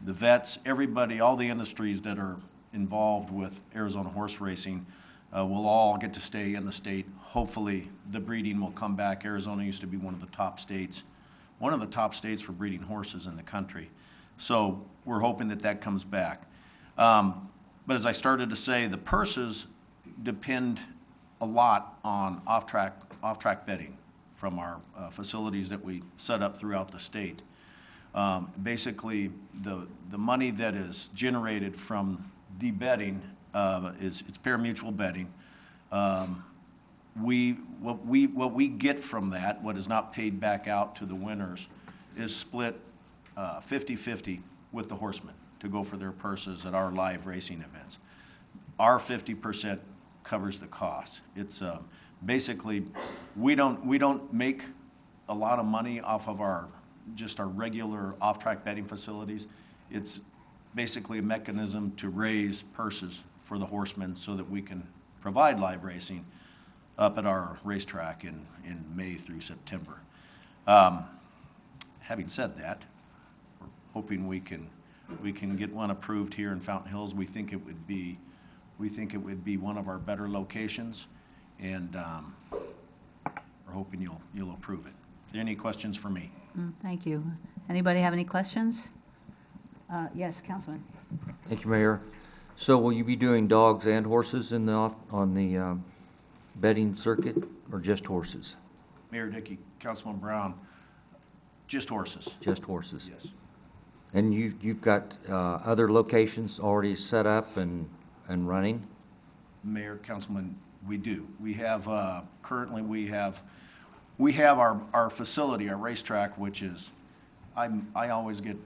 the vets, everybody, all the industries that are involved with Arizona horse racing will all get to stay in the state. Hopefully, the breeding will come back. Arizona used to be one of the top states for breeding horses in the country. So we're hoping that comes back. But as I started to say, the purses depend a lot on off-track betting from our facilities that we set up throughout the state. Basically, the money that is generated from the betting it's pari-mutuel betting. What we get from that, what is not paid back out to the winners, is split 50-50 with the horsemen to go for their purses at our live racing events. Our 50% covers the cost. It's basically we don't make a lot of money off of our regular off-track betting facilities. It's basically a mechanism to raise purses for the horsemen so that we can provide live racing up at our racetrack in May through September. Having said that, we're hoping we can get one approved here in Fountain Hills. We think it would be one of our better locations, and we're hoping you'll approve it. Are there any questions for me? Thank you. Anybody have any questions? Yes, Councilman. Thank you, Mayor. So will you be doing dogs and horses on the betting circuit, or just horses? Mayor Dickey, Councilman Brown, Just horses. Just horses? Yes. And you've got other locations already set up and running? Mayor, Councilman, we do. We have, currently, we have our facility, our racetrack, which is, I always get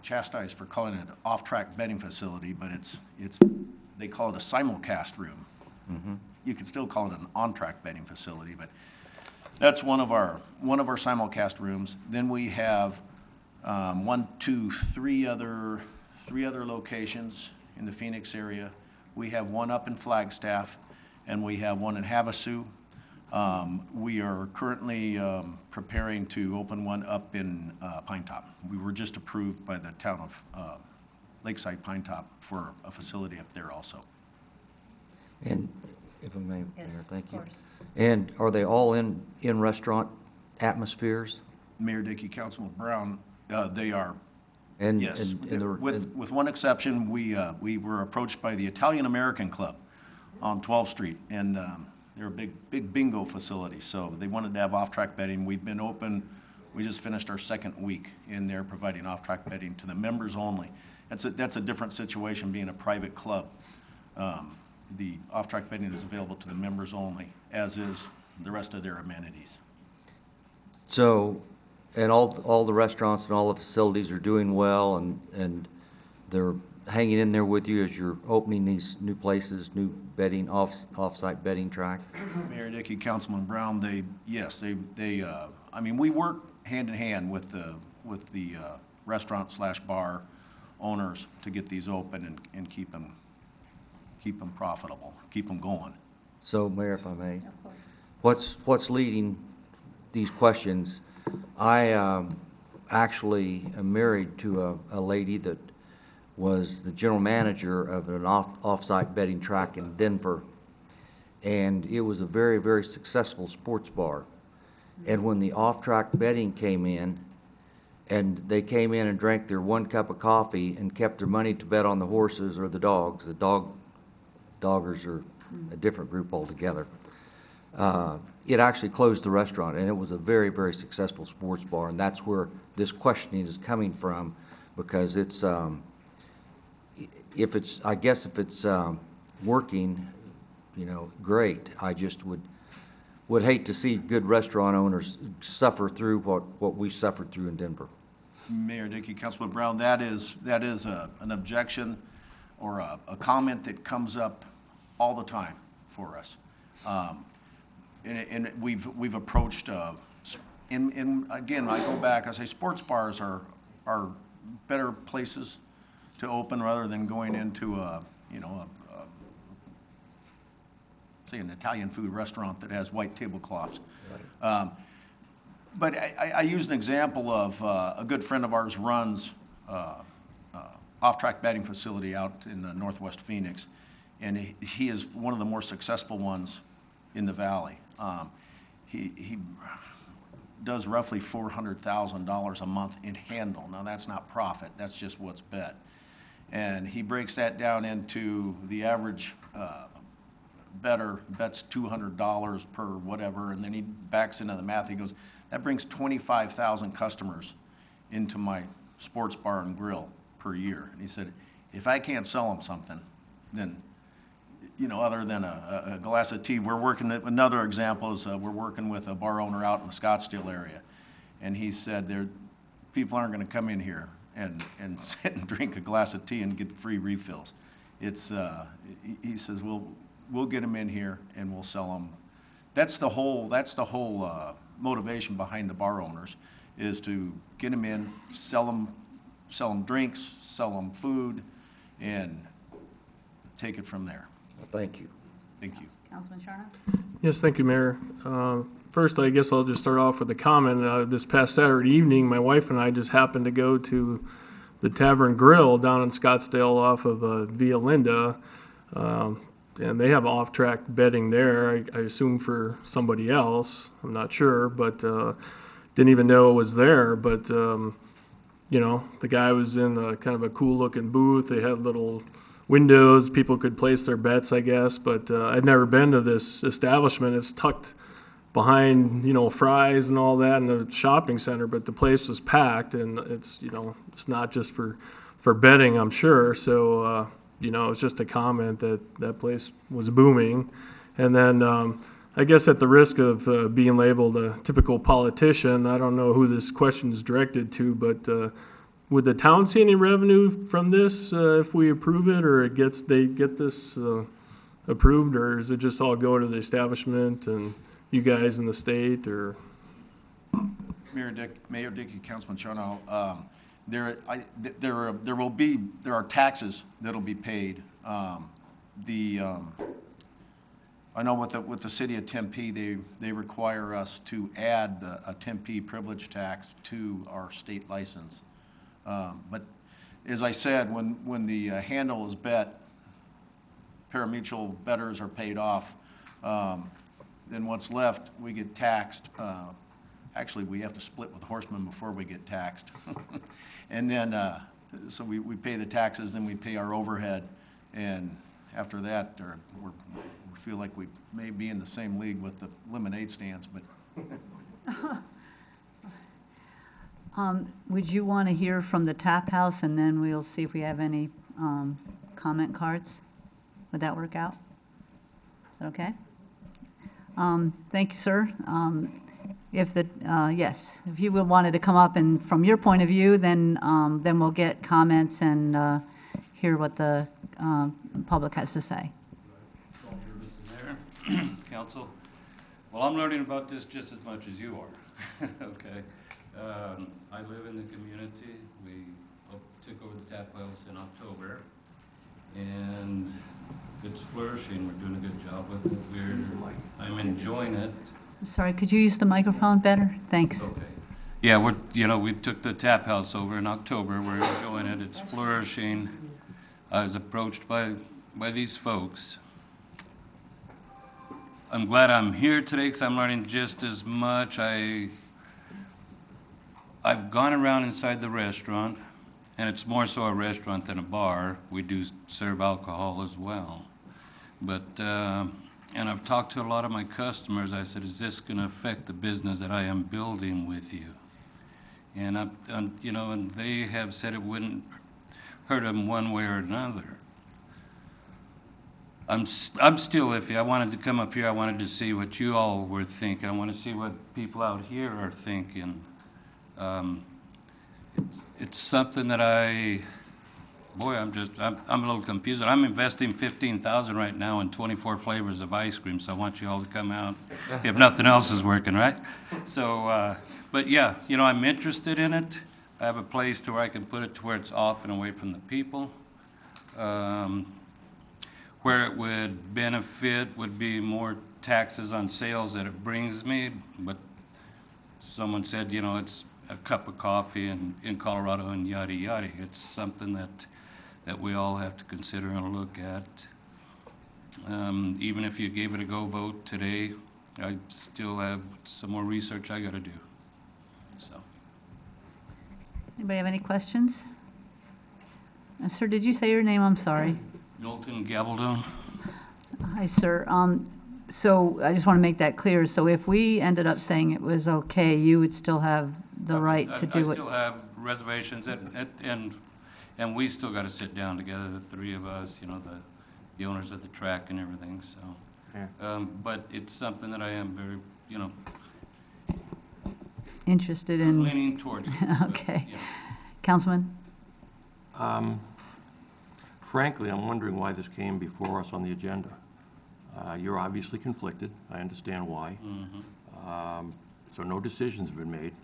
chastised for calling it an off-track betting facility, but they call it a simulcast room. You could still call it an on-track betting facility, but that's one of our simulcast rooms. Then we have three other locations in the Phoenix area. We have one up in Flagstaff, and we have one in Havasu. We are currently preparing to open one up in Pine Top. We were just approved by the town of Lakeside Pine Top for a facility up there also. And if I may, Mayor, Yes, thank you. of course. And are they all in restaurant atmospheres? Mayor Dickey, Councilman Brown, they are. And Yes, and the- with one exception, we were approached by the Italian-American Club on 12th Street, and they're a big bingo facility, so they wanted to have off-track betting. We've been open, we just finished our second week in there providing off-track betting to the members only. That's a different situation being a private club. The off-track betting is available to the members only, as is the rest of their amenities. So, and all the restaurants and all the facilities are doing well, and they're hanging in there with you as you're opening these new places, new betting, off-site betting track? Mayor Dickey, Councilman Brown, I mean, we work hand in hand with the restaurant/bar owners to get these open and keep them profitable, keep them going. So, Mayor, if I may, what's leading these questions? I actually am married to a lady that was the general manager of an off-site betting track in Denver, and it was a very, very successful sports bar. And when the off-track betting came in, and they came in and drank their 1 cup of coffee and kept their money to bet on the horses or the dogs, doggers are a different group altogether. It actually closed the restaurant, and it was a very, very successful sports bar, and that's where this questioning is coming from, because it's, if it's working, great. I just would hate to see good restaurant owners suffer through what we suffered through in Denver. Mayor Dickey, Councilman Brown, that is an objection or a comment that comes up all the time for us. And we've approached, and again, I go back, I say sports bars are better places to open rather than going into say an Italian food restaurant that has white tablecloths. Right. But I use an example of a good friend of ours runs off-track betting facility out in Northwest Phoenix, and he is one of the more successful ones in the valley. He does roughly $400,000 a month in handle. Now, that's not profit, that's just what's bet. And he breaks that down into the average bettor bets $200 per whatever, and then he backs into the math. He goes, that brings 25,000 customers into my sports bar and grill per year. And he said, if I can't sell them something, then, other than a glass of tea, another example is we're working with a bar owner out in the Scottsdale area. And he said, people aren't going to come in here and sit and drink a glass of tea and get free refills. He says, we'll get them in here and we'll sell them. That's the whole motivation behind the bar owners, is to get them in, sell them drinks, sell them food, and take it from there. Well, thank you. Thank you. Councilman Sharna? Yes, thank you, Mayor. First, I guess I'll just start off with a comment. This past Saturday evening, my wife and I just happened to go to the Tavern Grill down in Scottsdale off of Via Linda, and they have off-track betting there, I assume for somebody else. I'm not sure, but didn't even know it was there. But, the guy was in kind of a cool-looking booth. They had little windows. People could place their bets, I guess. But I'd never been to this establishment. It's tucked behind, Fry's and all that in the shopping center, but the place was packed, and it's, it's not just for betting, I'm sure. So, it's just a comment that that place was booming. And then, I guess at the risk of being labeled a typical politician, I don't know who this question is directed to, but would the town see any revenue from this if we approve it, or they get this approved, or does it just all go to the establishment and you guys in the state, or? Mayor Dickey, Councilman Charno, there are taxes that'll be paid. I know with the city of Tempe, they require us to add a Tempe privilege tax to our state license. But as I said, when the handle is bet, parimutuel bettors are paid off, then what's left, we get taxed. Actually, we have to split with Horseman before we get taxed. And then, so we pay the taxes, then we pay our overhead, and after that, we feel like we may be in the same league with the lemonade stands, but. Would you want to hear from the Tap House, and then we'll see if we have any comment cards? Would that work out? Is that okay? Thank you, sir. Yes, if you wanted to come up and from your point of view, then we'll get comments and hear what the public has to say. Mr. Mayor, Council, well, I'm learning about this just as much as you are. Okay. I live in the community. We took over the Tap House in October, and it's flourishing. We're doing a good job with it. I'm enjoying it. I'm sorry, could you use the microphone better? Thanks. Okay. Yeah, we took the Tap House over in October. We're enjoying it. It's flourishing. I was approached by these folks. I'm glad I'm here today because I'm learning just as much. I've gone around inside the restaurant, and it's more so a restaurant than a bar. We do serve alcohol as well. But, and I've talked to a lot of my customers. I said, is this going to affect the business that I am building with you? And, and they have said it wouldn't hurt them one way or another. I'm still iffy. I wanted to come up here. I wanted to see what you all were thinking. I want to see what people out here are thinking. It's something that I'm a little confused. I'm investing $15,000 right now in 24 flavors of ice cream, so I want you all to come out if nothing else is working, right? So, but yeah, I'm interested in it. I have a place to where I can put it to where it's off and away from the people. Where it would benefit would be more taxes on sales that it brings me, but someone said, it's a cup of coffee in Colorado and yada yada. It's something that we all have to consider and look at. Even if you gave it a go vote today, I still have some more research I got to do. So. Anybody have any questions? Sir, did you say your name? I'm sorry. Knowlton Gabaldon. Hi, sir. So I just want to make that clear. So if we ended up saying it was okay, you would still have the right to do it? I still have reservations, and we still got to sit down together, the three of us, the owners of the track and everything, so. Yeah. But it's something that I am very, Interested in? leaning towards. Okay. Councilman? Frankly, I'm wondering why this came before us on the agenda. You're obviously conflicted. I understand why. Mm-hmm. So no decisions have been made.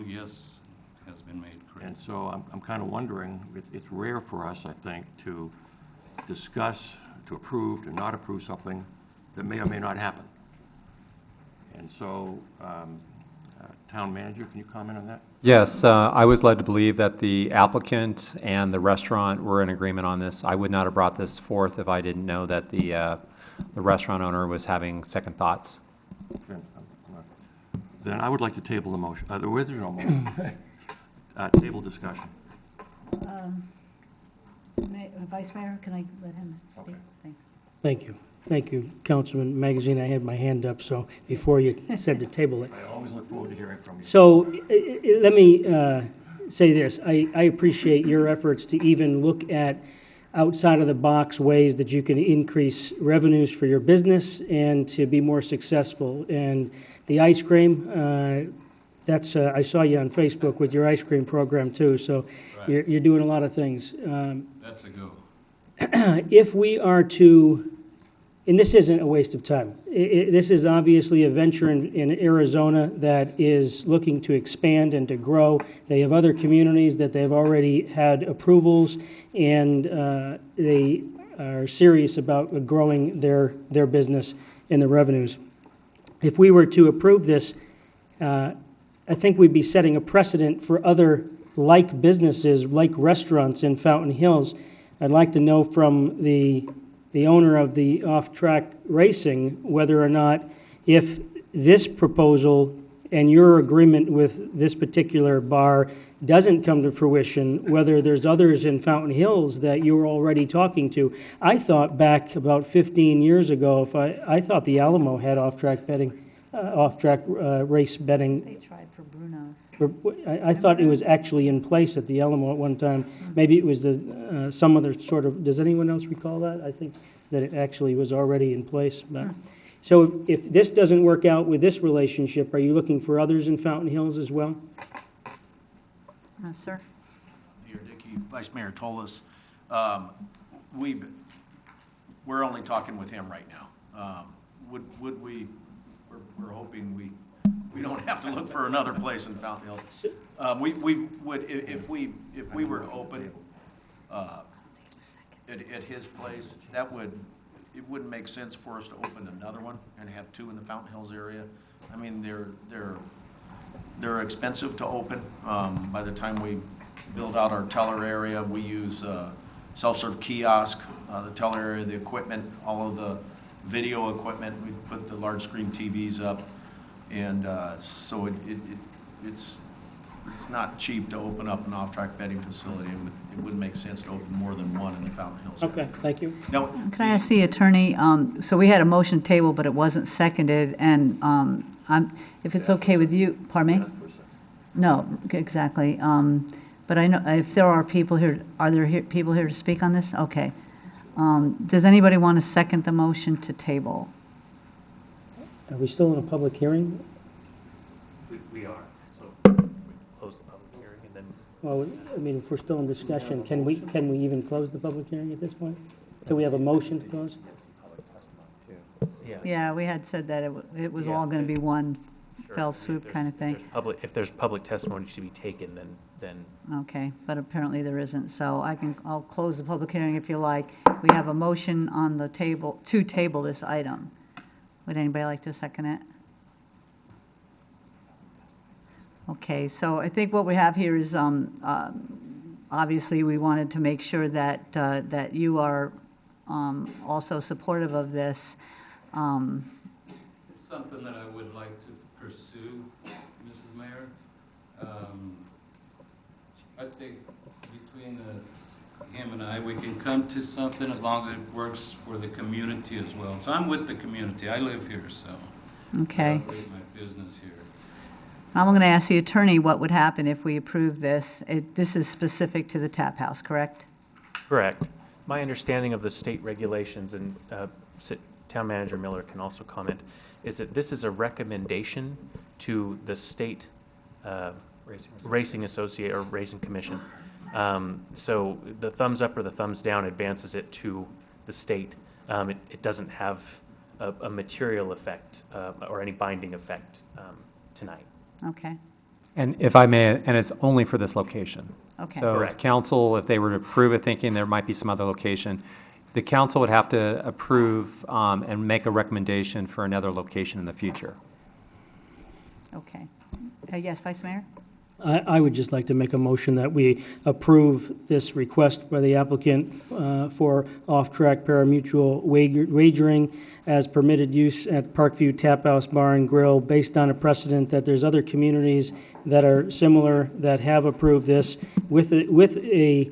Yes, has been made, correct. And so I'm kind of wondering, it's rare for us, I think, to discuss, to approve, to not approve something that may or may not happen. And so, Town Manager, can you comment on that? Yes, I was led to believe that the applicant and the restaurant were in agreement on this. I would not have brought this forth if I didn't know that the restaurant owner was having second thoughts. Okay. Then I would like to table the motion, the original motion. Table discussion. Vice Mayor, can I let him speak? Okay. Thanks. Thank you. Thank you, Councilman Magazine. I had my hand up, so before you said to table it. I always look forward to hearing from you. So let me say this. I appreciate your efforts to even look at outside of the box ways that you can increase revenues for your business and to be more successful. And the ice cream, I saw you on Facebook with your ice cream program too, so Right. you're doing a lot of things. That's a go. If we are to, and this isn't a waste of time, this is obviously a venture in Arizona that is looking to expand and to grow. They have other communities that they've already had approvals, and they are serious about growing their business and the revenues. If we were to approve this, I think we'd be setting a precedent for other like businesses, like restaurants in Fountain Hills. I'd like to know from the owner of the off-track racing whether or not, if this proposal and your agreement with this particular bar doesn't come to fruition, whether there's others in Fountain Hills that you're already talking to. I thought back about 15 years ago, I thought the Alamo had off-track betting, race betting. They tried for Bruno's. I thought it was actually in place at the Alamo at one time. Maybe it was some other sort of, does anyone else recall that? I think that it actually was already in place. But, so if this doesn't work out with this relationship, are you looking for others in Fountain Hills as well? Sir? Mayor Dickey, Vice Mayor Tolis, we're only talking with him right now. Would we, we're hoping we don't have to look for another place in Fountain Hills. We would, if we were open at his place, it wouldn't make sense for us to open another one and have two in the Fountain Hills area. I mean, they're expensive to open. By the time we build out our teller area, we use self-serve kiosk, the teller area, the equipment, all of the video equipment. We put the large screen TVs up, and so it's not cheap to open up an off-track betting facility. It wouldn't make sense to open more than one in the Fountain Hills area. Okay, thank you. Now, Can I ask the attorney, so we had a motion table, but it wasn't seconded, and if it's okay with you, pardon me? No, exactly. But I know, if there are people here, are there people here to speak on this? Okay. Does anybody want to second the motion to table? Are we still in a public hearing? We are, so we close the public hearing and then. Well, I mean, if we're still in discussion, can we even close the public hearing at this point? So we have a motion to close? Yeah. Yeah, we had said that it was all going to be one fell swoop kind of thing. If there's public testimony to be taken, then. Okay, but apparently there isn't, so I'll close the public hearing if you like. We have a motion on the table, to table this item. Would anybody like to second it? Okay, so I think what we have here is, obviously, we wanted to make sure that, that you are also supportive of this. It's something that I would like to pursue, Mrs. Mayor. I think between him and I, we can come to something as long as it works for the community as well. So I'm with the community. I live here, so. Okay. I operate my business here. I'm going to ask the attorney what would happen if we approve this. This is specific to the tap house, correct? Correct. My understanding of the state regulations, and Town Manager Miller can also comment, is that this is a recommendation to the state Racing Associate or Racing Commission. So the thumbs up or the thumbs down advances it to the state. It doesn't have a material effect or any binding effect tonight. Okay. And if I may, and it's only for this location. Okay. So Correct. council, if they were to approve it thinking there might be some other location, the council would have to approve and make a recommendation for another location in the future. Okay. Yes, Vice Mayor? I would just like to make a motion that we approve this request by the applicant for off-track parimutuel wagering as permitted use at Parkview Tap House Bar and Grill, based on a precedent that there's other communities that are similar that have approved this, with a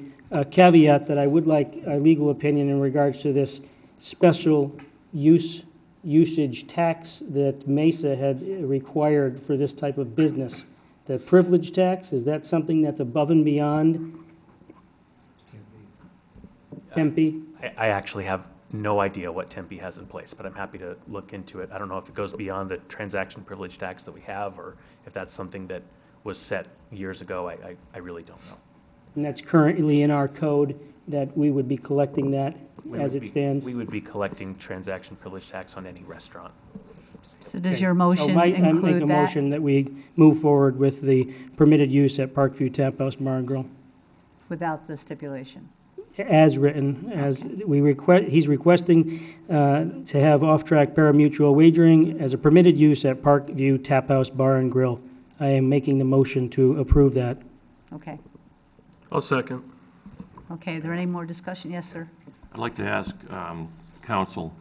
caveat that I would like a legal opinion in regards to this special usage tax that Mesa had required for this type of business. The privilege tax, is that something that's above and beyond Tempe? I actually have no idea what Tempe has in place, but I'm happy to look into it. I don't know if it goes beyond the transaction privilege tax that we have, or if that's something that was set years ago. I really don't know. And that's currently in our code, that we would be collecting that We as would it be- stands? We would be collecting transaction privilege tax on any restaurant. So does Okay. your So motion I make include a that? motion that we move forward with the permitted use at Parkview Tap House Bar and Grill, Without the stipulation? as written, as we request, he's requesting to have off-track pari-mutuel wagering as a permitted use at Parkview Tap House Bar and Grill. I am making the motion to approve that. Okay. I'll second. Okay, is there any more discussion? Yes, sir. I'd like to ask council,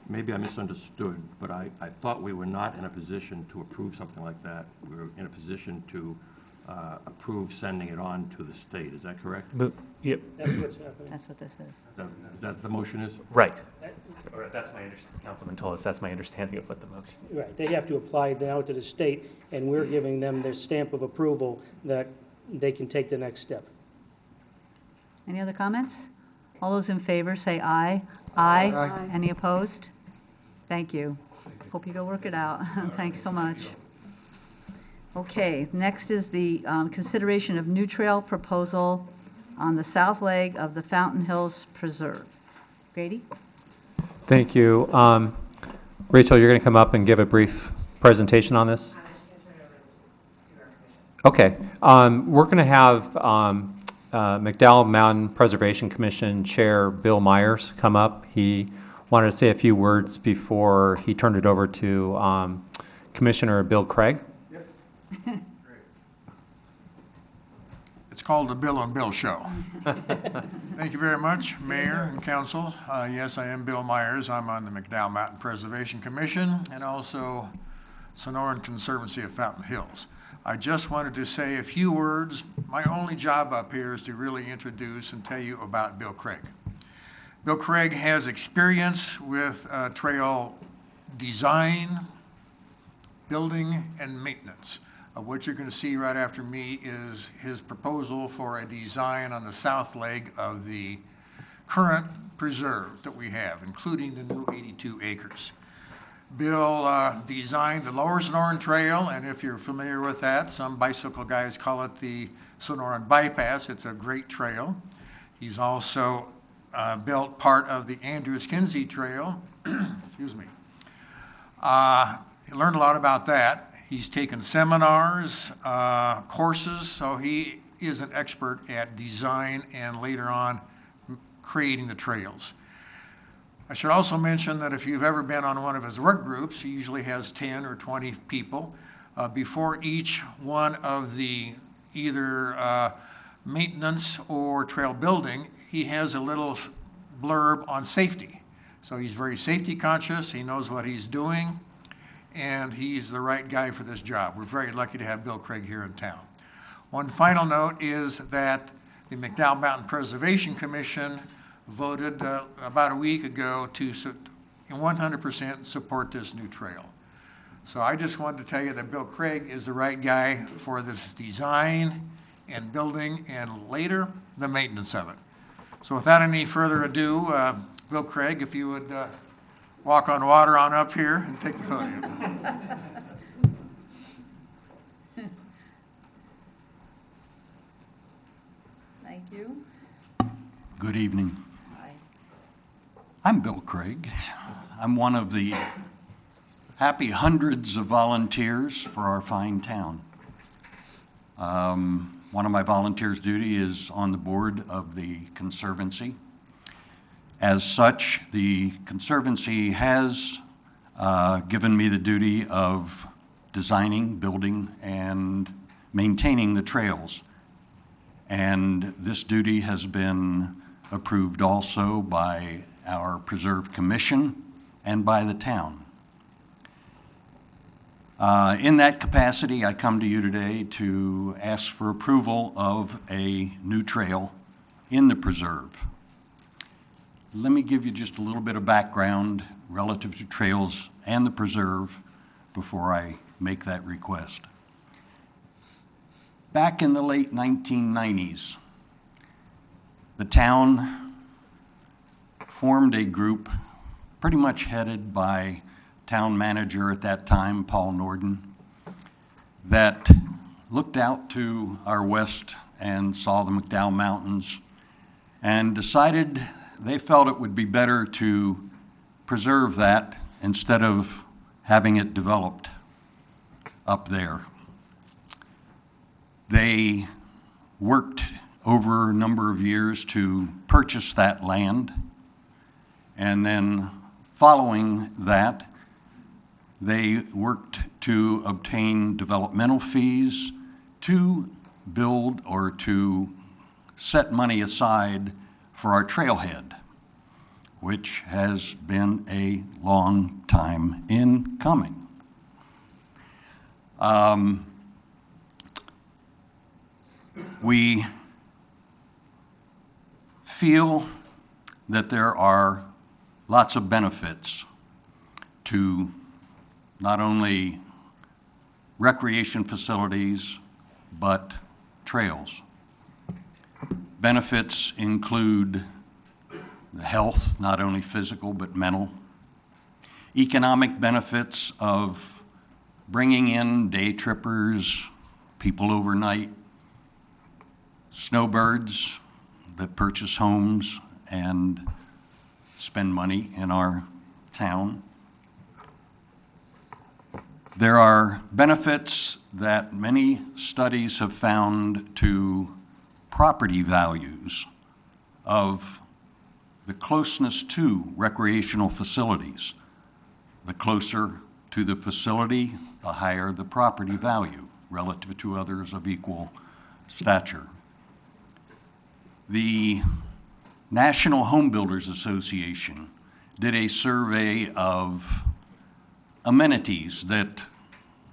maybe I misunderstood, but I thought we were not in a position to approve something like that. We were in a position to approve sending it on to the state. Is that correct? Yep. That's what's happening. That's what this is. Is that the motion is? Right. Or that's my understanding, Councilman Tullis, that's my understanding of what the motion. Right, they have to apply now to the state, and we're giving them their stamp of approval that they can take the next step. Any other comments? All those in favor, say aye. Aye. Aye. Any opposed? Thank you. Hope you go work it out. Thanks so much. Okay, next is the consideration of new trail proposal on the south leg of the Fountain Hills Preserve. Grady? Thank you. Rachel, you're going to come up and give a brief presentation on this? Okay. We're going to have McDowell Mountain Preservation Commission Chair Bill Myers come up. He wanted to say a few words before he turned it over to Commissioner Bill Craig. It's called the Bill and Bill Show. Thank you very much, Mayor and Council. Yes, I am Bill Myers. I'm on the McDowell Mountain Preservation Commission and also Sonoran Conservancy of Fountain Hills. I just wanted to say a few words. My only job up here is to really introduce and tell you about Bill Craig. Bill Craig has experience with trail design, building, and maintenance. What you're going to see right after me is his proposal for a design on the south leg of the current preserve that we have, including the new 82 acres. Bill designed the Lower Sonoran Trail, and if you're familiar with that, some bicycle guys call it the Sonoran Bypass. It's a great trail. He's also built part of the Andrews Kinsey Trail. Excuse me. He learned a lot about that. He's taken seminars, courses, so he is an expert at design and later on creating the trails. I should also mention that if you've ever been on one of his work groups, he usually has 10 or 20 people. Before each one of the either maintenance or trail building, he has a little blurb on safety. So he's very safety conscious, he knows what he's doing, and he's the right guy for this job. We're very lucky to have Bill Craig here in town. One final note is that the McDowell Mountain Preservation Commission voted about a week ago to 100% support this new trail. So I just wanted to tell you that Bill Craig is the right guy for this design and building and later the maintenance of it. So without any further ado, Bill Craig, if you would walk on water on up here and take the podium. Thank you. Good evening. I'm Bill Craig. I'm one of the happy hundreds of volunteers for our fine town. One of my volunteers' duty is on the board of the Conservancy. As such, the Conservancy has given me the duty of designing, building, and maintaining the trails. And this duty has been approved also by our Preserve Commission and by the town. In that capacity, I come to you today to ask for approval of a new trail in the preserve. let me give you just a little bit of background relative to trails and the preserve before I make that request. Back in the late 1990s, the town formed a group pretty much headed by town manager at that time, Paul Norden, that looked out to our west and saw the McDowell Mountains and decided they felt it would be better to preserve that instead of having it developed up there. They worked over a number of years to purchase that land, and then following that, they worked to obtain developmental fees to build or to set money aside for our trailhead, which has been a long time in coming. We feel that there are lots of benefits to not only recreation facilities, but trails. Benefits include the health, not only physical, but mental. Economic benefits of bringing in day trippers, people overnight, snowbirds that purchase homes and spend money in our town. There are benefits that many studies have found to property values of the closeness to recreational facilities. The closer to the facility, the higher the property value relative to others of equal stature. The National Home Builders Association did a survey of amenities that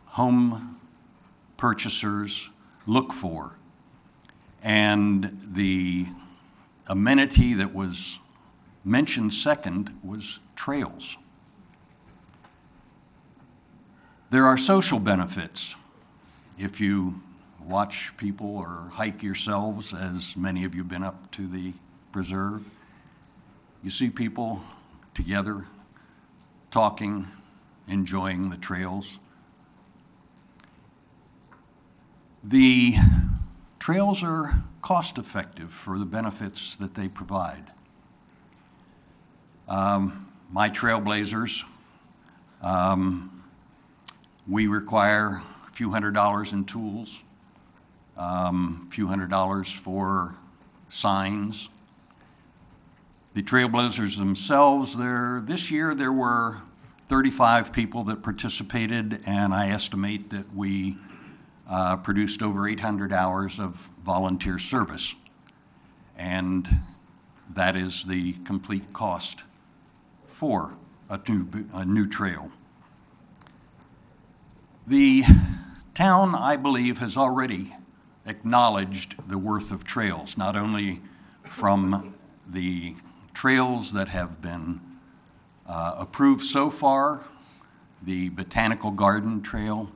home purchasers look for. And the amenity that was mentioned second was trails. There are social benefits. If you watch people or hike yourselves, as many of you have been up to the preserve, you see people together talking, enjoying the trails. The trails are cost-effective for the benefits that they provide. My Trailblazers, we require a few $100s in tools, a few $100s for signs. The Trailblazers themselves, this year there were 35 people that participated, and I estimate that we produced over 800 hours of volunteer service. And that is the complete cost for a new trail. The town, I believe, has already acknowledged the worth of trails, not only from the trails that have been approved so far, the Botanical Garden Trail,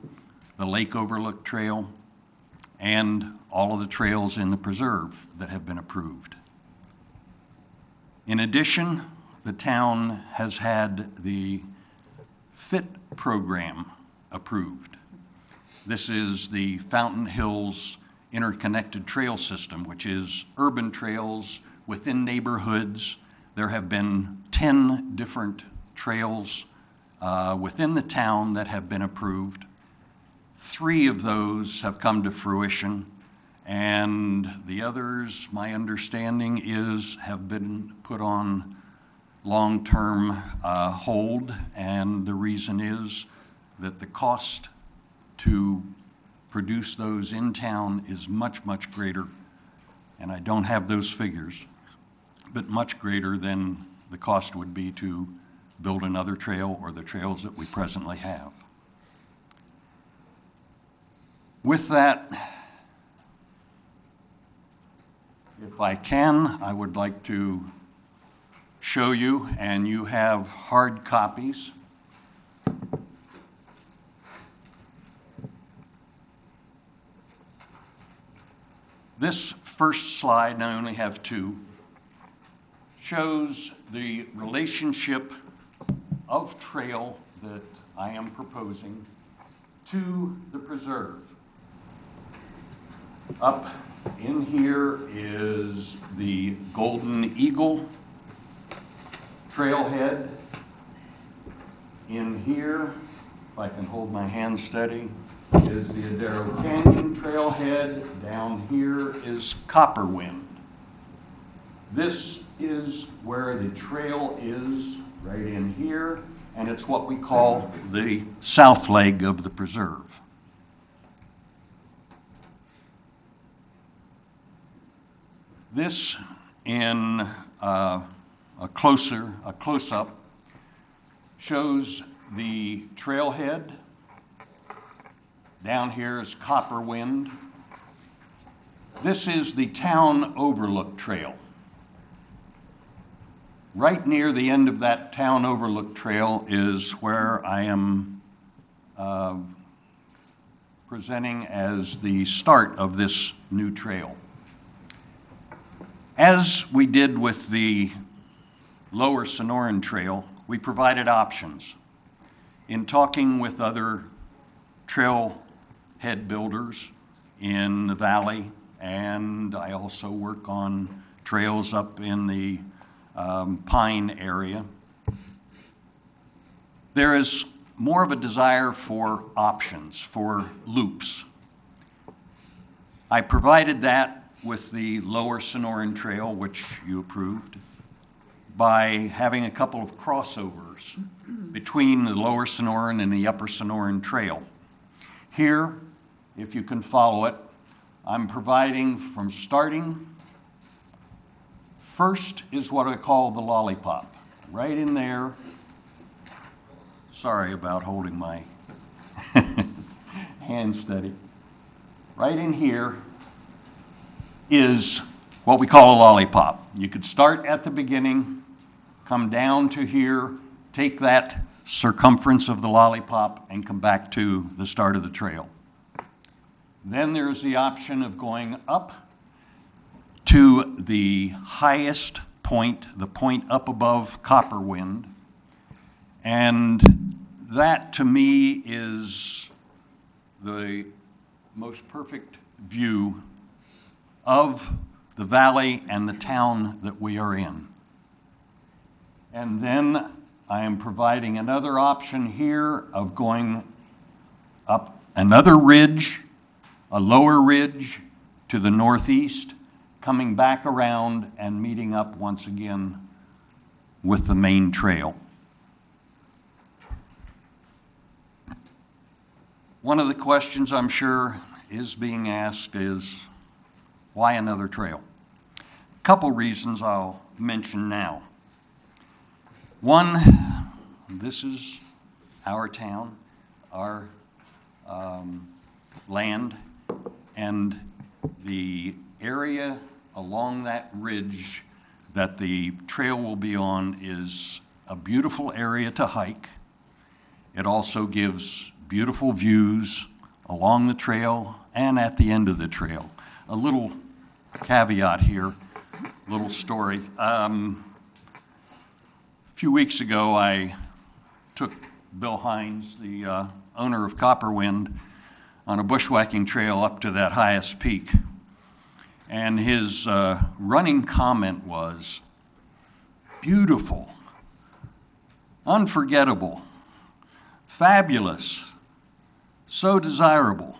the Lake Overlook Trail, and all of the trails in the preserve that have been approved. In addition, the town has had the FIT program approved. This is the Fountain Hills Interconnected Trail System, which is urban trails within neighborhoods. There have been 10 different trails within the town that have been approved. 3 of those have come to fruition, and the others, my understanding is, have been put on long-term hold, and the reason is that the cost to produce those in town is much, much greater, and I don't have those figures, but much greater than the cost would be to build another trail or the trails that we presently have. With that, if I can, I would like to show you, and you have hard copies. This first slide, and I only have two, shows the relationship of trail that I am proposing to the preserve. Up in here is the Golden Eagle trailhead. In here, if I can hold my hand steady, is the Adero Canyon trailhead. Down here is Copperwind. This is where the trail is, right in here, and it's what we call the south leg of the preserve. This, in a close-up, shows the trailhead. Down here is Copperwind. This is the Town Overlook Trail. Right near the end of that Town Overlook Trail is where I am presenting as the start of this new trail. As we did with the Lower Sonoran Trail, we provided options. In talking with other trailhead builders in the valley, and I also work on trails up in the Pine area, there is more of a desire for options, for loops. I provided that with the Lower Sonoran Trail, which you approved, by having a couple of crossovers between the Lower Sonoran and the Upper Sonoran Trail. Here, if you can follow it, I'm providing from starting. First is what I call the lollipop. Right in there. Sorry about holding my hand steady. Right in here is what we call a lollipop. You could start at the beginning, come down to here, take that circumference of the lollipop, and come back to the start of the trail. Then there's the option of going up to the highest point, the point up above Copperwind, and that to me is the most perfect view of the valley and the town that we are in. And then I am providing another option here of going up another ridge, a lower ridge to the northeast, coming back around and meeting up once again with the main trail. One of the questions I'm sure is being asked is, why another trail? A couple reasons I'll mention now. One, this is our town, our land, and the area along that ridge that the trail will be on is a beautiful area to hike. It also gives beautiful views along the trail and at the end of the trail. A little caveat here, little story. A few weeks ago, I took Bill Hines, the owner of Copperwind, on a bushwhacking trail up to that highest peak. And his running comment was, beautiful, unforgettable, fabulous, so desirable.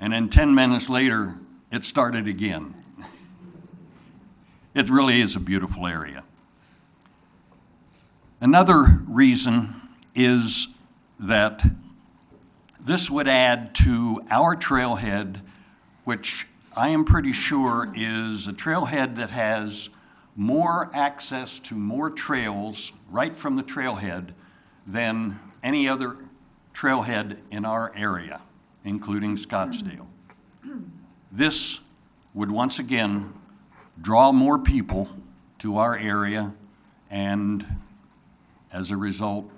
And then 10 minutes later, it started again. It really is a beautiful area. Another reason is that this would add to our trailhead, which I am pretty sure is a trailhead that has more access to more trails right from the trailhead than any other trailhead in our area, including Scottsdale. This would once again draw more people to our area, and as a result,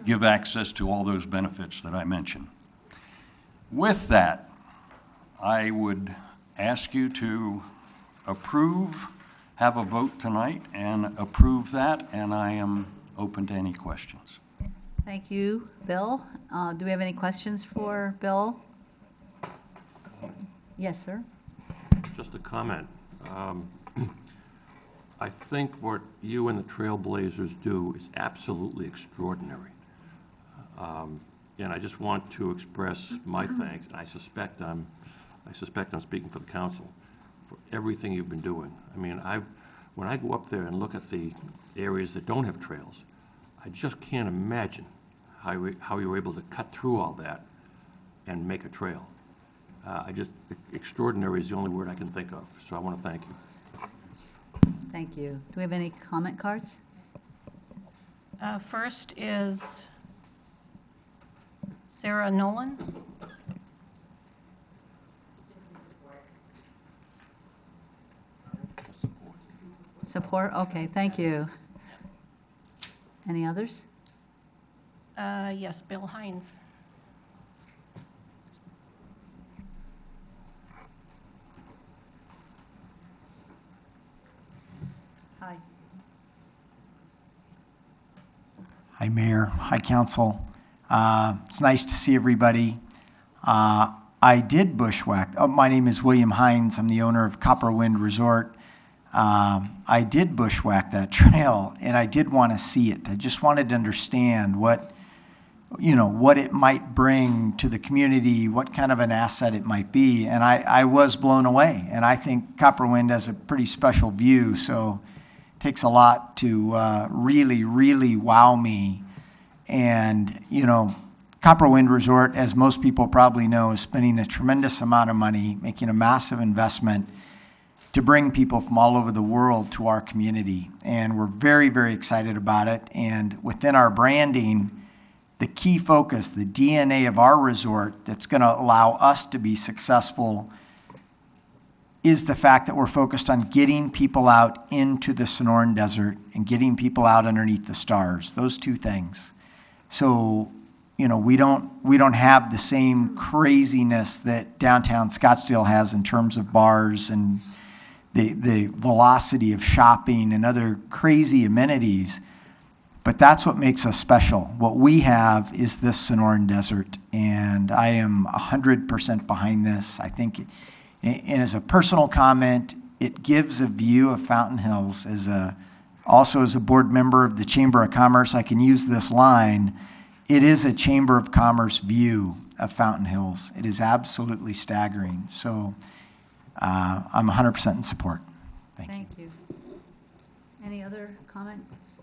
give access to all those benefits that I mentioned. With that, I would ask you to approve, have a vote tonight, and approve that, and I am open to any questions. Thank you, Bill. Do we have any questions for Bill? Yes, sir. Just a comment. I think what you and the Trailblazers do is absolutely extraordinary. And I just want to express my thanks, and I suspect I'm speaking for the council, for everything you've been doing. I mean, when I go up there and look at the areas that don't have trails, I just can't imagine how you were able to cut through all that and make a trail. Extraordinary is the only word I can think of, so I want to thank you. Thank you. Do we have any comment cards? First is Sarah Nolan. Support? Okay, thank you. Any others? Yes, Bill Hines. Hi. Hi, Mayor. Hi, Council. It's nice to see everybody. I did bushwhack. My name is William Hines. I'm the owner of Copperwind Resort. I did bushwhack that trail, and I did want to see it. I just wanted to understand what it might bring to the community, what kind of an asset it might be, and I was blown away. And I think Copperwind has a pretty special view, so it takes a lot to really, really wow me. And, Copperwind Resort, as most people probably know, is spending a tremendous amount of money, making a massive investment to bring people from all over the world to our community. And we're very, very excited about it. And within our branding, the key focus, the DNA of our resort that's going to allow us to be successful is the fact that we're focused on getting people out into the Sonoran Desert and getting people out underneath the stars, those two things. So, we don't have the same craziness that downtown Scottsdale has in terms of bars and the velocity of shopping and other crazy amenities, but that's what makes us special. What we have is this Sonoran Desert, and I am 100% behind this. I think, and as a personal comment, it gives a view of Fountain Hills. Also as a board member of the Chamber of Commerce, I can use this line. It is a Chamber of Commerce view of Fountain Hills. It is absolutely staggering. So I'm 100% in support. Thank you. Any other comments?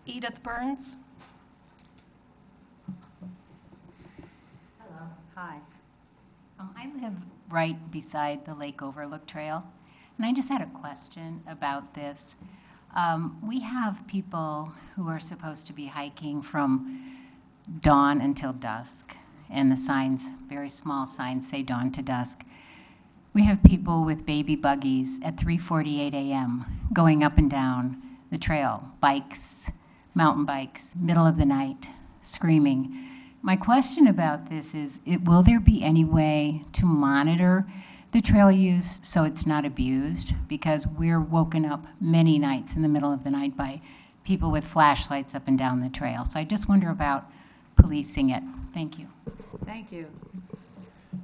Edith Burns. Hello. Hi. I live right beside the Lake Overlook Trail, and I just had a question about this. We have people who are supposed to be hiking from dawn until dusk, and the signs, very small signs, say dawn to dusk. We have people with baby buggies at 3:48 a.m. going up and down the trail, bikes, mountain bikes, middle of the night, screaming. My question about this is, will there be any way to monitor the trail use so it's not abused? Because we're woken up many nights in the middle of the night by people with flashlights up and down the trail. So I just wonder about policing it. Thank you. Thank you.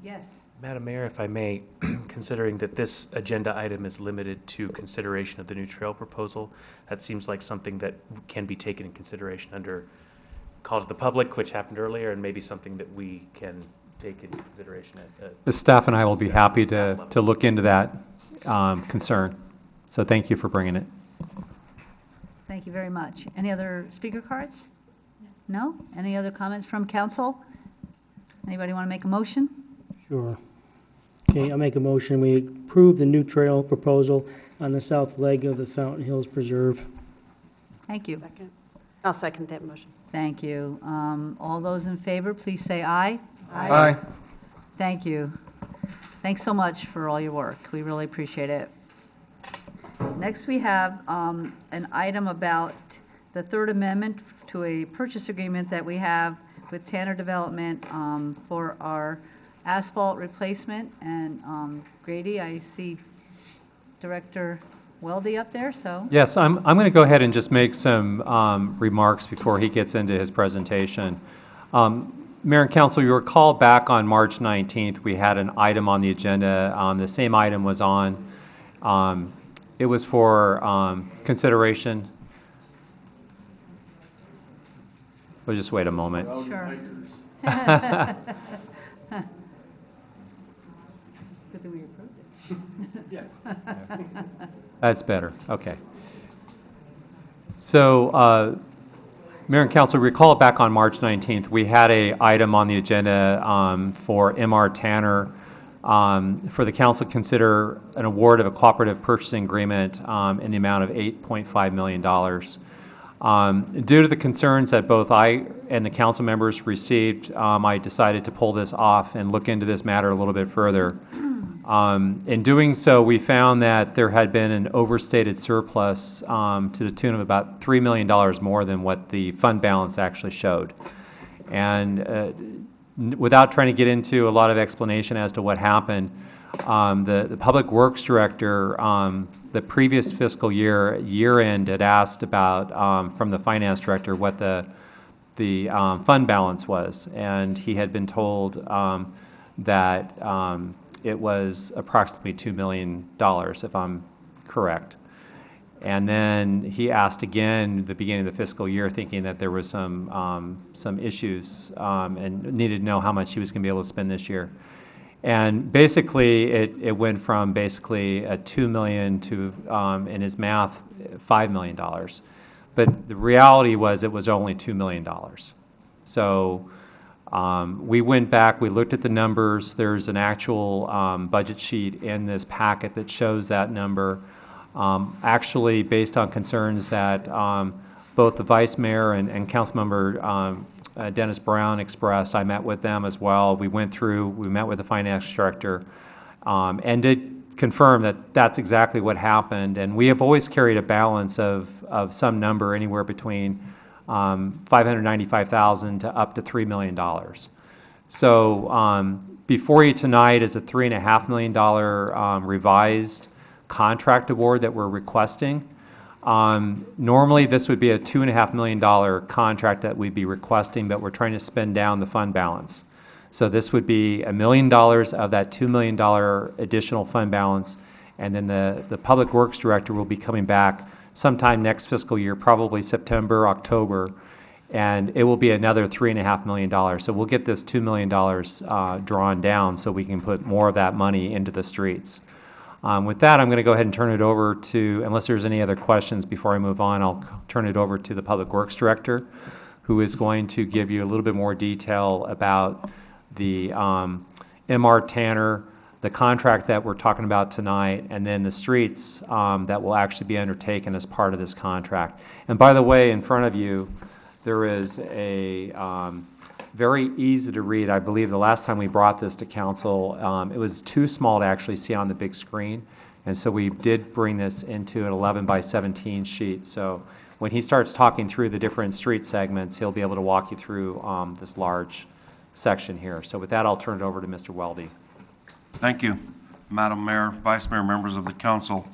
Yes. Madam Mayor, if I may, considering that this agenda item is limited to consideration of the new trail proposal, that seems like something that can be taken in consideration under call to the public, which happened earlier, and maybe something that we can take into consideration at The staff and I will be happy to look into that concern. So thank you for bringing it. Thank you very much. Any other speaker cards? No? Any other comments from council? Anybody want to make a motion? Sure. Okay, I'll make a motion. We approve the new trail proposal on the south leg of the Fountain Hills Preserve. Thank you. I'll second that motion. Thank you. All those in favor, please say aye. Aye. Thank you. Thanks so much for all your work. We really appreciate it. Next, we have an item about the Third Amendment to a purchase agreement that we have with Tanner Development for our asphalt replacement. And Grady, I see Director Weldy up there, so. Yes, I'm going to go ahead and just make some remarks before he gets into his presentation. Mayor and Council, you recall back on March 19th, we had an item on the agenda. The same item was on. It was for consideration. We'll just wait a moment. Sure. Good thing we approved it. That's better, okay. So, Mayor and Council, recall back on March 19th, we had an item on the agenda for MR Tanner for the council to consider an award of a cooperative purchasing agreement in the amount of $8.5 million. Due to the concerns that both I and the council members received, I decided to pull this off and look into this matter a little bit further. In doing so, we found that there had been an overstated surplus to the tune of about $3 million more than what the fund balance actually showed. And without trying to get into a lot of explanation as to what happened, the Public Works Director, the previous fiscal year-end, had asked about, from the Finance Director, what the fund balance was. And he had been told that it was approximately $2 million, if I'm correct. And then he asked again at the beginning of the fiscal year, thinking that there was some issues and needed to know how much he was going to be able to spend this year. And basically, it went from basically a $2 million to, in his math, $5 million. But the reality was it was only $2 million. So we went back, we looked at the numbers. There's an actual budget sheet in this packet that shows that number. Actually, based on concerns that both the Vice Mayor and Councilmember Dennis Brown expressed, I met with them as well. We met with the Finance Director and did confirm that that's exactly what happened. And we have always carried a balance of some number anywhere between $595,000 to up to $3 million. So before you tonight is a $3.5 million revised contract award that we're requesting. Normally, this would be a $2.5 million contract that we'd be requesting, but we're trying to spend down the fund balance. So this would be $1 million of that $2 million additional fund balance, and then the Public Works Director will be coming back sometime next fiscal year, probably September, October, and it will be another $3.5 million. So we'll get this $2 million drawn down so we can put more of that money into the streets. With that, I'm going to go ahead and turn it over to, unless there's any other questions before I move on, I'll turn it over to the Public Works Director, who is going to give you a little bit more detail about the MR Tanner, the contract that we're talking about tonight, and then the streets that will actually be undertaken as part of this contract. And by the way, in front of you, there is a very easy to read. I believe the last time we brought this to council, it was too small to actually see on the big screen. And so we did bring this into an 11 by 17 sheet. So when he starts talking through the different street segments, he'll be able to walk you through this large section here. So with that, I'll turn it over to Mr. Weldy. Thank you, Madam Mayor, Vice Mayor, members of the council.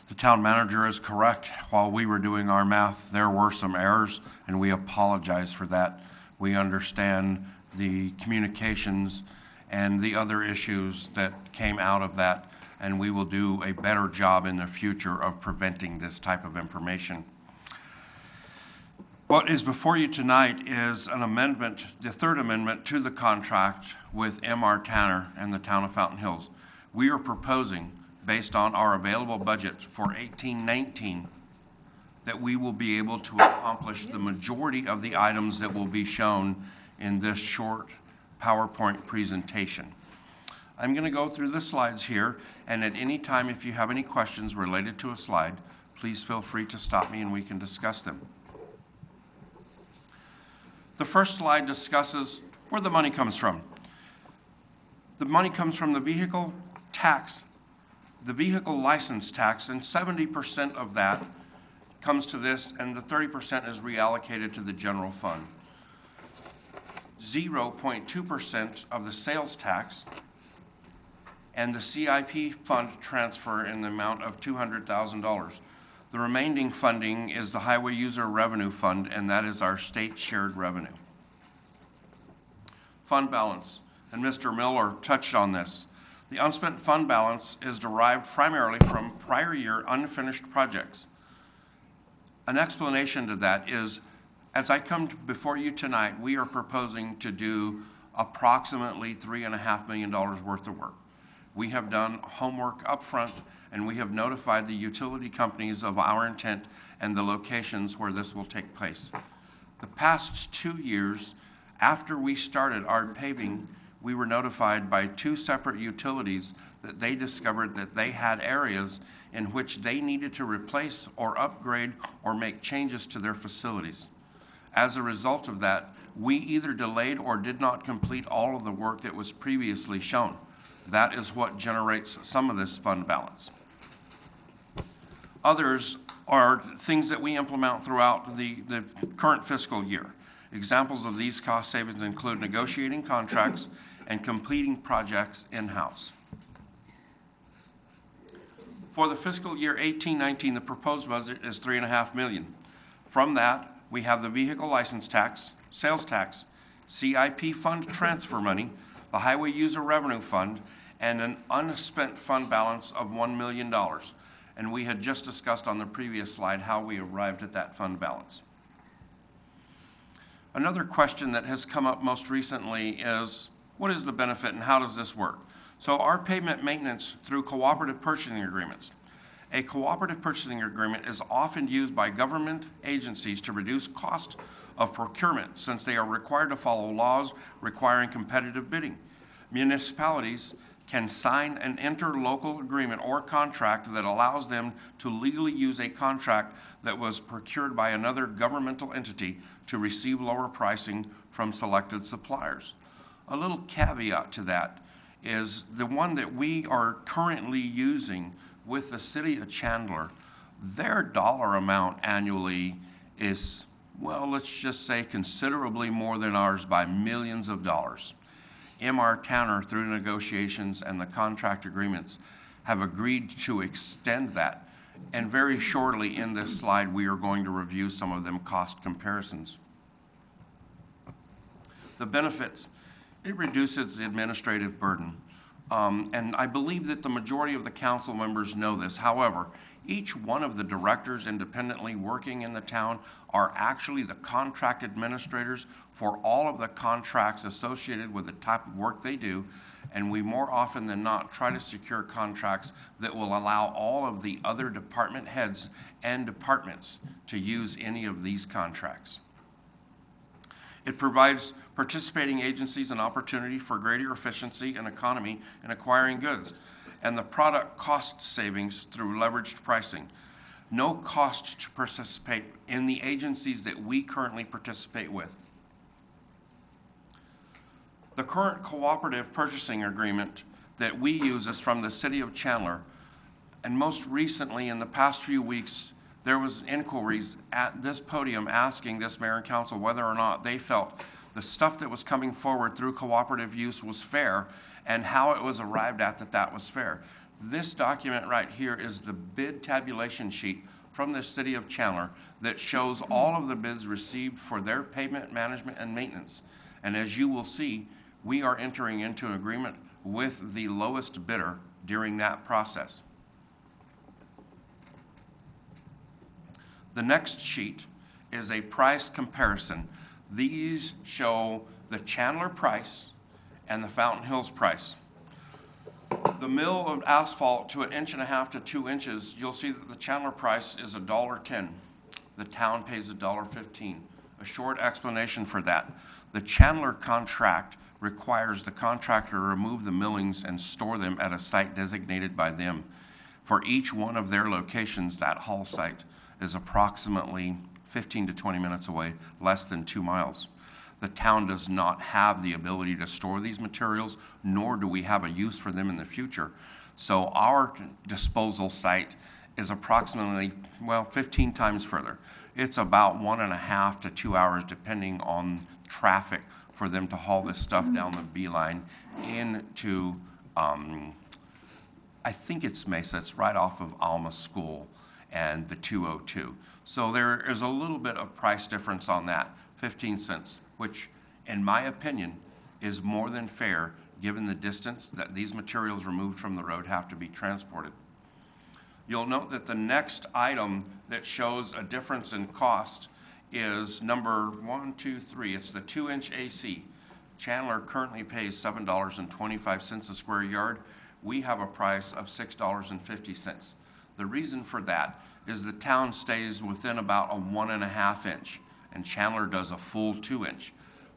The town manager is correct. While we were doing our math, there were some errors, and we apologize for that. We understand the communications and the other issues that came out of that, and we will do a better job in the future of preventing this type of information. What is before you tonight is an amendment, the third amendment to the contract with MR Tanner and the town of Fountain Hills. We are proposing, based on our available budget for 18-19, that we will be able to accomplish the majority of the items that will be shown in this short PowerPoint presentation. I'm going to go through the slides here, and at any time, if you have any questions related to a slide, please feel free to stop me and we can discuss them. The first slide discusses where the money comes from. The money comes from the vehicle tax the vehicle license tax, and 70% of that comes to this, and the 30% is reallocated to the general fund. 0.2% of the sales tax and the CIP fund transfer in the amount of $200,000. The remaining funding is the Highway User Revenue Fund, and that is our state shared revenue. Fund balance, and Mr. Miller touched on this. The unspent fund balance is derived primarily from prior year unfinished projects. An explanation to that is, as I come before you tonight, we are proposing to do approximately $3.5 million worth of work. We have done homework up front, and we have notified the utility companies of our intent and the locations where this will take place. The past 2 years, after we started our paving, we were notified by 2 separate utilities that they discovered that they had areas in which they needed to replace or upgrade or make changes to their facilities. As a result of that, we either delayed or did not complete all of the work that was previously shown. That is what generates some of this fund balance. Others are things that we implement throughout the current fiscal year. Examples of these cost savings include negotiating contracts and completing projects in-house. For the fiscal year 18-19, the proposed budget is $3.5 million. From that, we have the vehicle license tax, sales tax, CIP fund transfer money, the Highway User Revenue Fund, and an unspent fund balance of $1 million. And we had just discussed on the previous slide how we arrived at that fund balance. Another question that has come up most recently is, what is the benefit and how does this work? So our pavement maintenance through cooperative purchasing agreements. A cooperative purchasing agreement is often used by government agencies to reduce cost of procurement since they are required to follow laws requiring competitive bidding. Municipalities can sign an interlocal agreement or contract that allows them to legally use a contract that was procured by another governmental entity to receive lower pricing from selected suppliers. A little caveat to that is the one that we are currently using with the city of Chandler, their dollar amount annually is, well, let's just say considerably more than ours by millions of dollars. M.R. Tanner, through negotiations and the contract agreements, have agreed to extend that. And very shortly in this slide, we are going to review some of them cost comparisons. The benefits, it reduces the administrative burden. And I believe that the majority of the council members know this. However, each one of the directors independently working in the town are actually the contract administrators for all of the contracts associated with the type of work they do. And we more often than not try to secure contracts that will allow all of the other department heads and departments to use any of these contracts. It provides participating agencies an opportunity for greater efficiency and economy in acquiring goods, and the product cost savings through leveraged pricing. No cost to participate in the agencies that we currently participate with. The current cooperative purchasing agreement that we use is from the city of Chandler, and most recently in the past few weeks, there was inquiries at this podium asking this mayor and council whether or not they felt the stuff that was coming forward through cooperative use was fair and how it was arrived at that was fair. This document right here is the bid tabulation sheet from the city of Chandler that shows all of the bids received for their pavement management and maintenance. And as you will see, we are entering into an agreement with the lowest bidder during that process. The next sheet is a price comparison. These show the Chandler price and the Fountain Hills price. The mill of asphalt to 1.5 inches to 2 inches, you'll see that the Chandler price is $1.10. The town pays $1.15. A short explanation for that. The Chandler contract requires the contractor to remove the millings and store them at a site designated by them. For each one of their locations, that haul site is approximately 15 to 20 minutes away, less than 2 miles. The town does not have the ability to store these materials, nor do we have a use for them in the future. So our disposal site is approximately, 15 times further. It's about 1.5 to 2 hours, depending on traffic, for them to haul this stuff down the beeline into, I think it's Mesa. It's right off of Alma School and the 202. So there is a little bit of price difference on that, 15 cents, which, in my opinion, is more than fair, given the distance that these materials removed from the road have to be transported. You'll note that the next item that shows a difference in cost is number 1, 2, 3. It's the 2-inch AC. Chandler currently pays $7.25 a square yard. We have a price of $6.50. The reason for that is the town stays within about a 1.5 inch, and Chandler does a full 2-inch.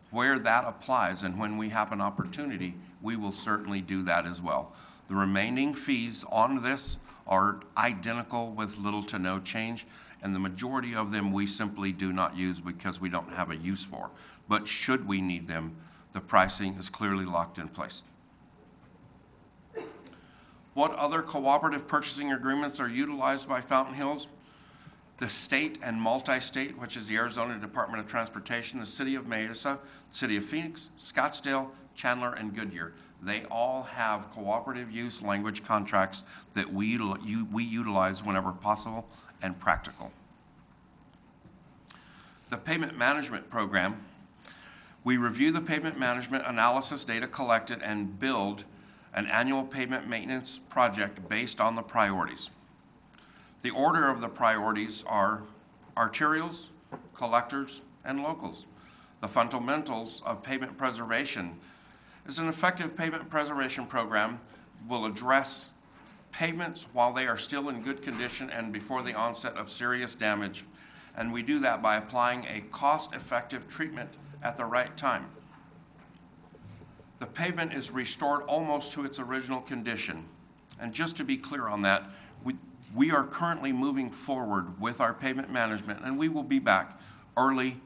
Where that applies and when we have an opportunity, we will certainly do that as well. The remaining fees on this are identical with little to no change, and the majority of them we simply do not use because we don't have a use for. But should we need them, the pricing is clearly locked in place. What other cooperative purchasing agreements are utilized by Fountain Hills? The state and multi-state, which is the Arizona Department of Transportation, the City of Mesa, City of Phoenix, Scottsdale, Chandler, and Goodyear. They all have cooperative use language contracts that we utilize whenever possible and practical. The payment management program, we review the payment management analysis data collected and build an annual payment maintenance project based on the priorities. The order of the priorities are arterials, collectors, and locals. The fundamentals of payment preservation is an effective payment preservation program will address payments while they are still in good condition and before the onset of serious damage. And we do that by applying a cost-effective treatment at the right time. The pavement is restored almost to its original condition. And just to be clear on that, we are currently moving forward with our pavement management, and we will be back early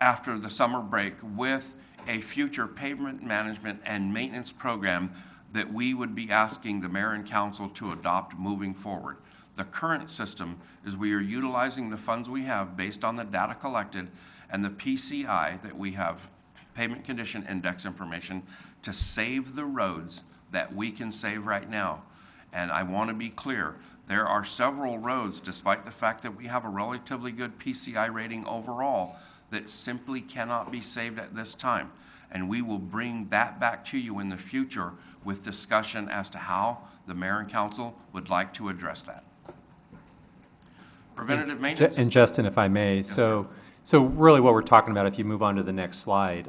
after the summer break with a future pavement management and maintenance program that we would be asking the mayor and council to adopt moving forward. The current system is we are utilizing the funds we have based on the data collected and the PCI that we have, pavement condition index information, to save the roads that we can save right now. And I want to be clear, there are several roads, despite the fact that we have a relatively good PCI rating overall, that simply cannot be saved at this time. And we will bring that back to you in the future with discussion as to how the mayor and council would like to address that. Preventative maintenance. And Justin, if I may, Yes, so really what we're talking about, if you move on to the next slide,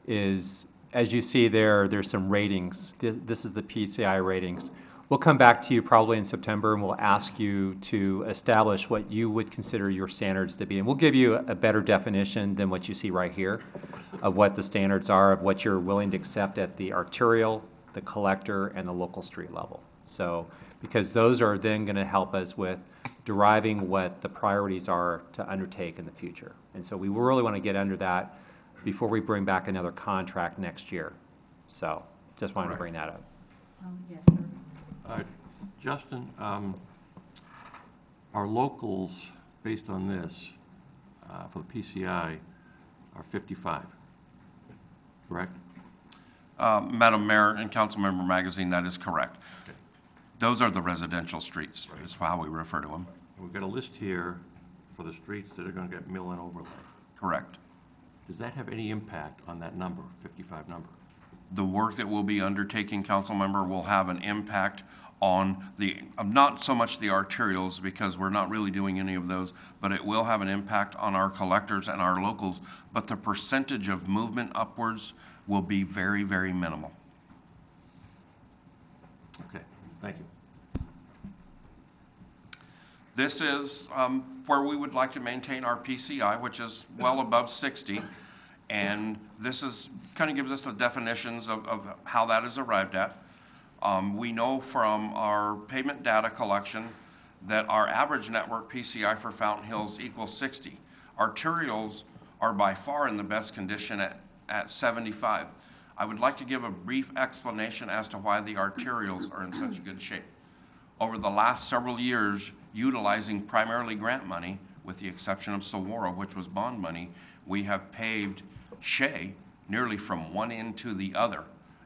is, as you see there's some ratings. This is the PCI ratings. We'll come back to you probably in September, and we'll ask you to establish what you would consider your standards to be. And we'll give you a better definition than what you see right here of what the standards are, of what you're willing to accept at the arterial, the collector, and the local street level. So, because those are then going to help us with deriving what the priorities are to undertake in the future. And so we really want to get under that before we bring back another contract next year. So, just wanted to bring that up. Yes, sir. Justin, our locals, based on this, for the PCI, are 55, correct? Madam Mayor and Councilmember Magazine, that is correct. Okay. Those are the residential streets, is how we refer to them. We've got a list here for the streets that are going to get mill and overlay. Correct. Does that have any impact on that number, 55 number? The work that we'll be undertaking, Councilmember, will have an impact on the, not so much the arterials, because we're not really doing any of those, but it will have an impact on our collectors and our locals. But the percentage of movement upwards will be very, very minimal. Okay, thank you. This is where we would like to maintain our PCI, which is well above 60. And this is kind of gives us the definitions of how that is arrived at. We know from our pavement data collection that our average network PCI for Fountain Hills equals 60. Arterials are by far in the best condition at 75. I would like to give a brief explanation as to why the arterials are in such good shape. Over the last several years, utilizing primarily grant money, with the exception of Saguaro, which was bond money, we have paved Shea nearly from one end to the other.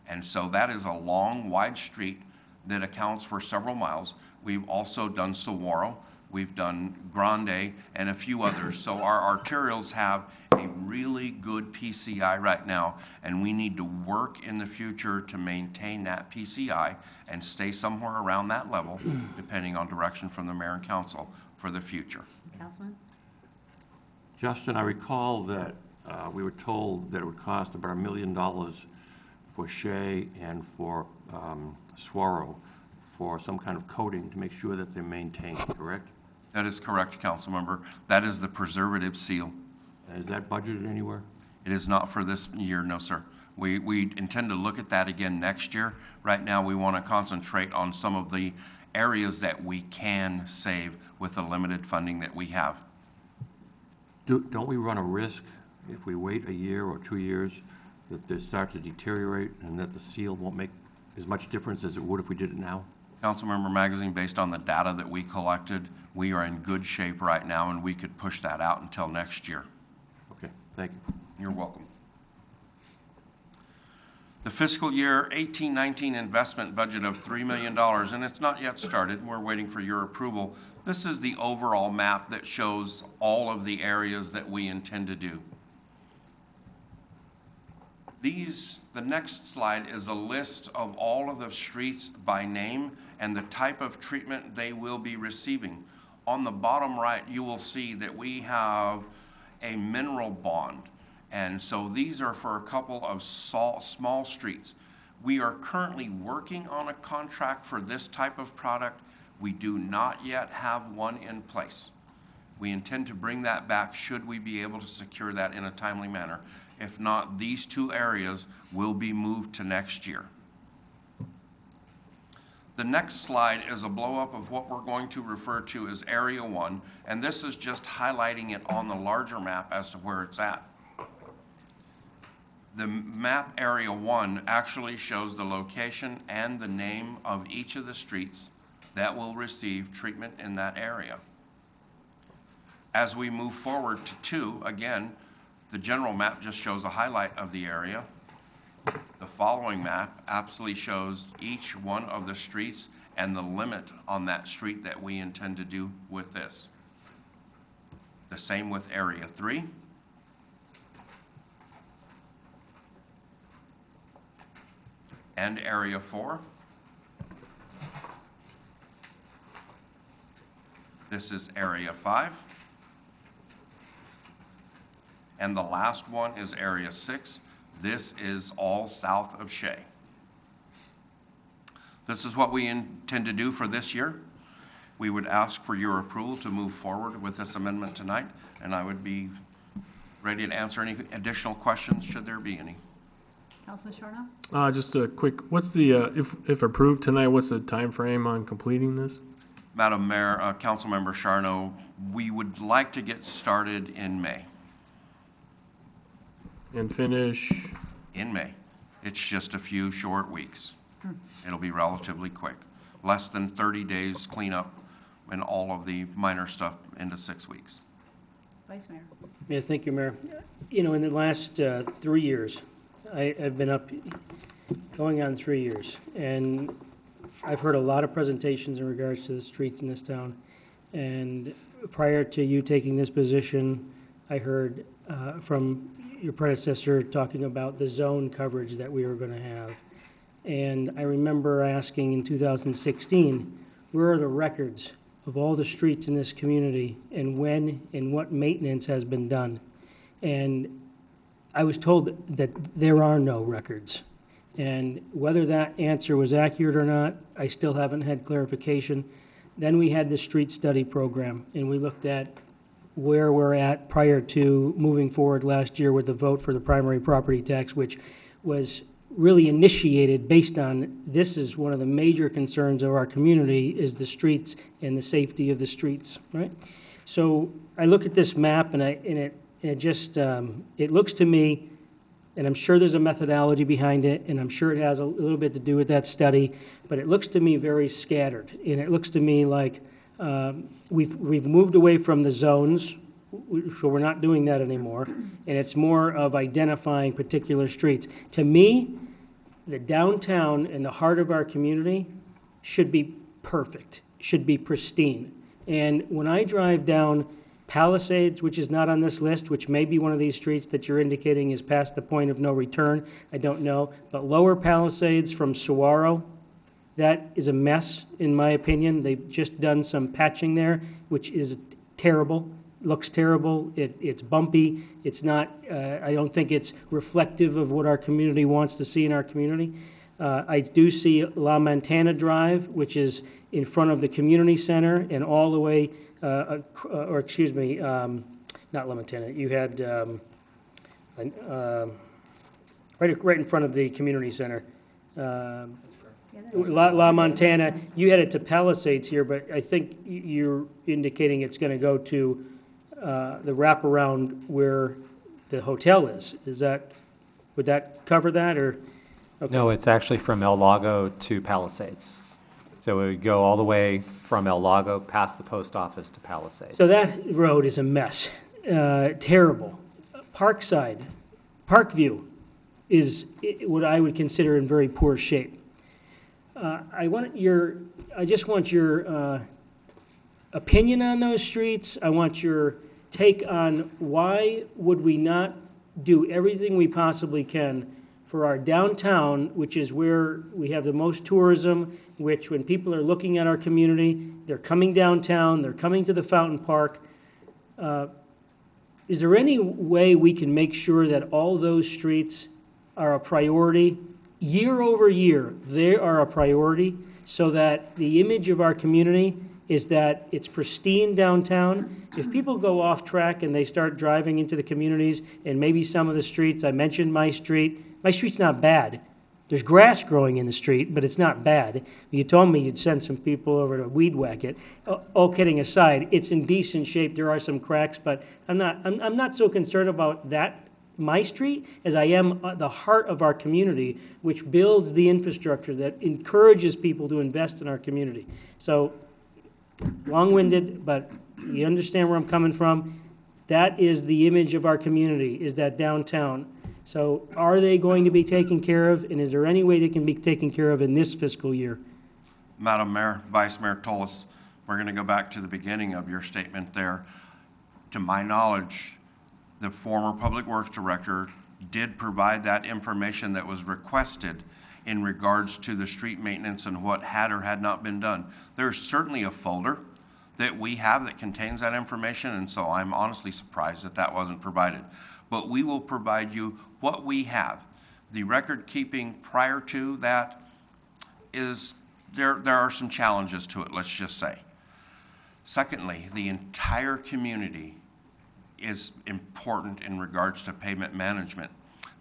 And so that is a long, wide street that accounts for several miles. We've also done Saguaro, we've done Grande, and a few others. So our arterials have a really good PCI right now, and we need to work in the future to maintain that PCI and stay somewhere around that level, depending on direction from the mayor and council for the future. Councilman? Justin, I recall that we were told that it would cost about $1 million for Shea and for Saguaro for some kind of coating to make sure that they're maintained, correct? That is correct, council member. That is the preservative seal. Is that budgeted anywhere? It is not for this year, no, sir. We intend to look at that again next year. Right now, we want to concentrate on some of the areas that we can save with the limited funding that we have. Don't we run a risk if we wait a year or 2 years that they start to deteriorate and that the seal won't make as much difference as it would if we did it now? Councilmember Magazine, based on the data that we collected, we are in good shape right now, and we could push that out until next year. Okay, thank you. You're welcome. The fiscal year 18-19 investment budget of $3 million, and it's not yet started. We're waiting for your approval. This is the overall map that shows all of the areas that we intend to do. The next slide is a list of all of the streets by name and the type of treatment they will be receiving. On the bottom right, you will see that we have a mineral bond. And so these are for a couple of small streets. We are currently working on a contract for this type of product. We do not yet have one in place. We intend to bring that back should we be able to secure that in a timely manner. If not, these two areas will be moved to next year. The next slide is a blow-up of what we're going to refer to as Area 1, and this is just highlighting it on the larger map as to where it's at. The map Area 1 actually shows the location and the name of each of the streets that will receive treatment in that area. As we move forward to 2, again, the general map just shows a highlight of the area. The following map absolutely shows each one of the streets and the limit on that street that we intend to do with this. The same with Area 3. And Area 4. This is Area 5. And the last one is Area 6. This is all south of Shea. This is what we intend to do for this year. We would ask for your approval to move forward with this amendment tonight, and I would be ready to answer any additional questions, should there be any. Councilman Sharno? Just a quick, what's the, if approved tonight, what's the time frame on completing this? Madam Mayor, Councilmember Sharno, we would like to get started in May. And finish? In May. It's just a few short weeks. It'll be relatively quick. Less than 30 days cleanup and all of the minor stuff into 6 weeks. Vice Mayor? Yeah, thank you, Mayor. You know, in the last 3 years, I've been up, going on 3 years, and I've heard a lot of presentations in regards to the streets in this town. And prior to you taking this position, I heard from your predecessor talking about the zone coverage that we were going to have. And I remember asking in 2016, where are the records of all the streets in this community and when and what maintenance has been done? And I was told that there are no records. And whether that answer was accurate or not, I still haven't had clarification. Then we had the street study program, and we looked at where we're at prior to moving forward last year with the vote for the primary property tax, which was really initiated based on, this is one of the major concerns of our community, is the streets and the safety of the streets, right? So I look at this map, and it And it just, it looks to me, and I'm sure there's a methodology behind it, and I'm sure it has a little bit to do with that study, but it looks to me very scattered. And it looks to me like we've moved away from the zones, so we're not doing that anymore. And it's more of identifying particular streets. To me, the downtown and the heart of our community should be perfect, should be pristine. And when I drive down Palisades, which is not on this list, which may be one of these streets that you're indicating is past the point of no return, I don't know, but Lower Palisades from Saguaro, that is a mess, in my opinion. They've just done some patching there, which is terrible, looks terrible, it's bumpy, it's not, I don't think it's reflective of what our community wants to see in our community. I do see La Montana Drive, which is in front of the community center and all the way, or excuse me, not La Montana, you had, right in front of the community center. La Montana, you had it to Palisades here, but I think you're indicating it's going to go to the wraparound where the hotel is. Is that, would that cover that, or? Okay. No, it's actually from El Lago to Palisades. So it would go all the way from El Lago past the post office to Palisades. So that road is a mess, terrible. Parkside, Parkview is what I would consider in very poor shape. I just want your opinion on those streets. I want your take on why would we not do everything we possibly can for our downtown, which is where we have the most tourism, which when people are looking at our community, they're coming downtown, they're coming to the Fountain Park. Is there any way we can make sure that all those streets are a priority? Year over year, they are a priority so that the image of our community is that it's pristine downtown. If people go off track and they start driving into the communities and maybe some of the streets, I mentioned my street's not bad. There's grass growing in the street, but it's not bad. You told me you'd send some people over to weed whack it. All kidding aside, it's in decent shape. There are some cracks, but I'm not so concerned about that, my street, as I am the heart of our community, which builds the infrastructure that encourages people to invest in our community. So, long-winded, but you understand where I'm coming from. That is the image of our community, is that downtown. So are they going to be taken care of, and is there any way they can be taken care of in this fiscal year? Madam Mayor, Vice Mayor Toles, we're going to go back to the beginning of your statement there. To my knowledge, the former Public Works Director did provide that information that was requested in regards to the street maintenance and what had or had not been done. There's certainly a folder that we have that contains that information, and so I'm honestly surprised that that wasn't provided. But we will provide you what we have. The record keeping prior to that is, there are some challenges to it, let's just say. Secondly, the entire community is important in regards to pavement management.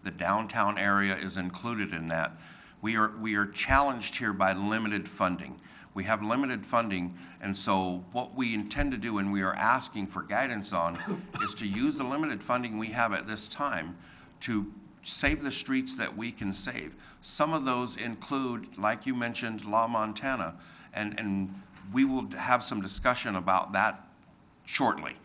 The downtown area is included in that. We are challenged here by limited funding. We have limited funding, and so what we intend to do and we are asking for guidance on is to use the limited funding we have at this time to save the streets that we can save. Some of those include, like you mentioned, La Montana, and we will have some discussion about that shortly.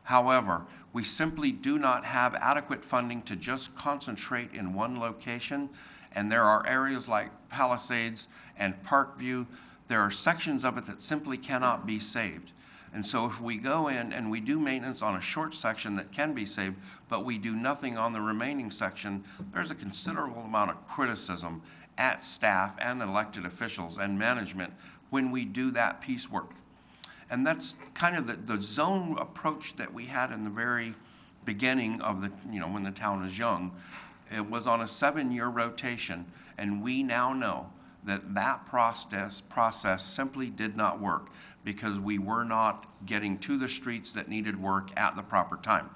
However, we simply do not have adequate funding to just concentrate in one location, and there are areas like Palisades and Parkview. There are sections of it that simply cannot be saved. And so if we go in and we do maintenance on a short section that can be saved, but we do nothing on the remaining section, there's a considerable amount of criticism at staff and elected officials and management when we do that piecework. And that's kind of the zone approach that we had in the very beginning of the, when the town was young. It was on a 7-year rotation, and we now know that that process simply did not work because we were not getting to the streets that needed work at the proper time.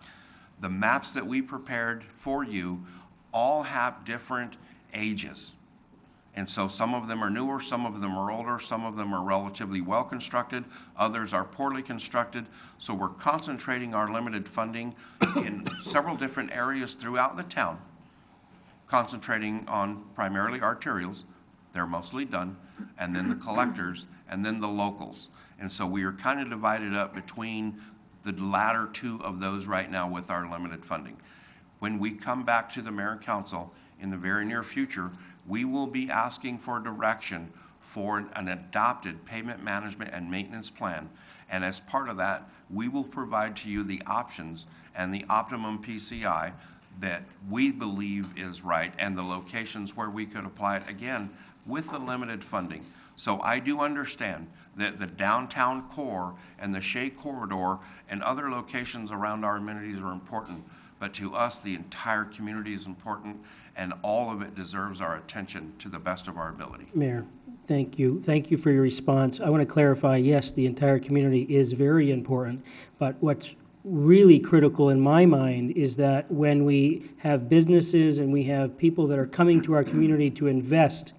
The maps that we prepared for you all have different ages. And so some of them are newer, some of them are older, some of them are relatively well-constructed, others are poorly constructed. So we're concentrating our limited funding in several different areas throughout the town, concentrating on primarily arterials, they're mostly done, and then the collectors, and then the locals. And so we are kind of divided up between the latter two of those right now with our limited funding. When we come back to the mayor and council in the very near future, we will be asking for direction for an adopted pavement management and maintenance plan. And as part of that, we will provide to you the options and the optimum PCI that we believe is right and the locations where we could apply it, again, with the limited funding. So I do understand that the downtown core and the Shea Corridor and other locations around our amenities are important, but to us, the entire community is important, and all of it deserves our attention to the best of our ability. Mayor, thank you. Thank you for your response. I want to clarify, yes, the entire community is very important, but what's really critical in my mind is that when we have businesses and we have people that are coming to our community to invest,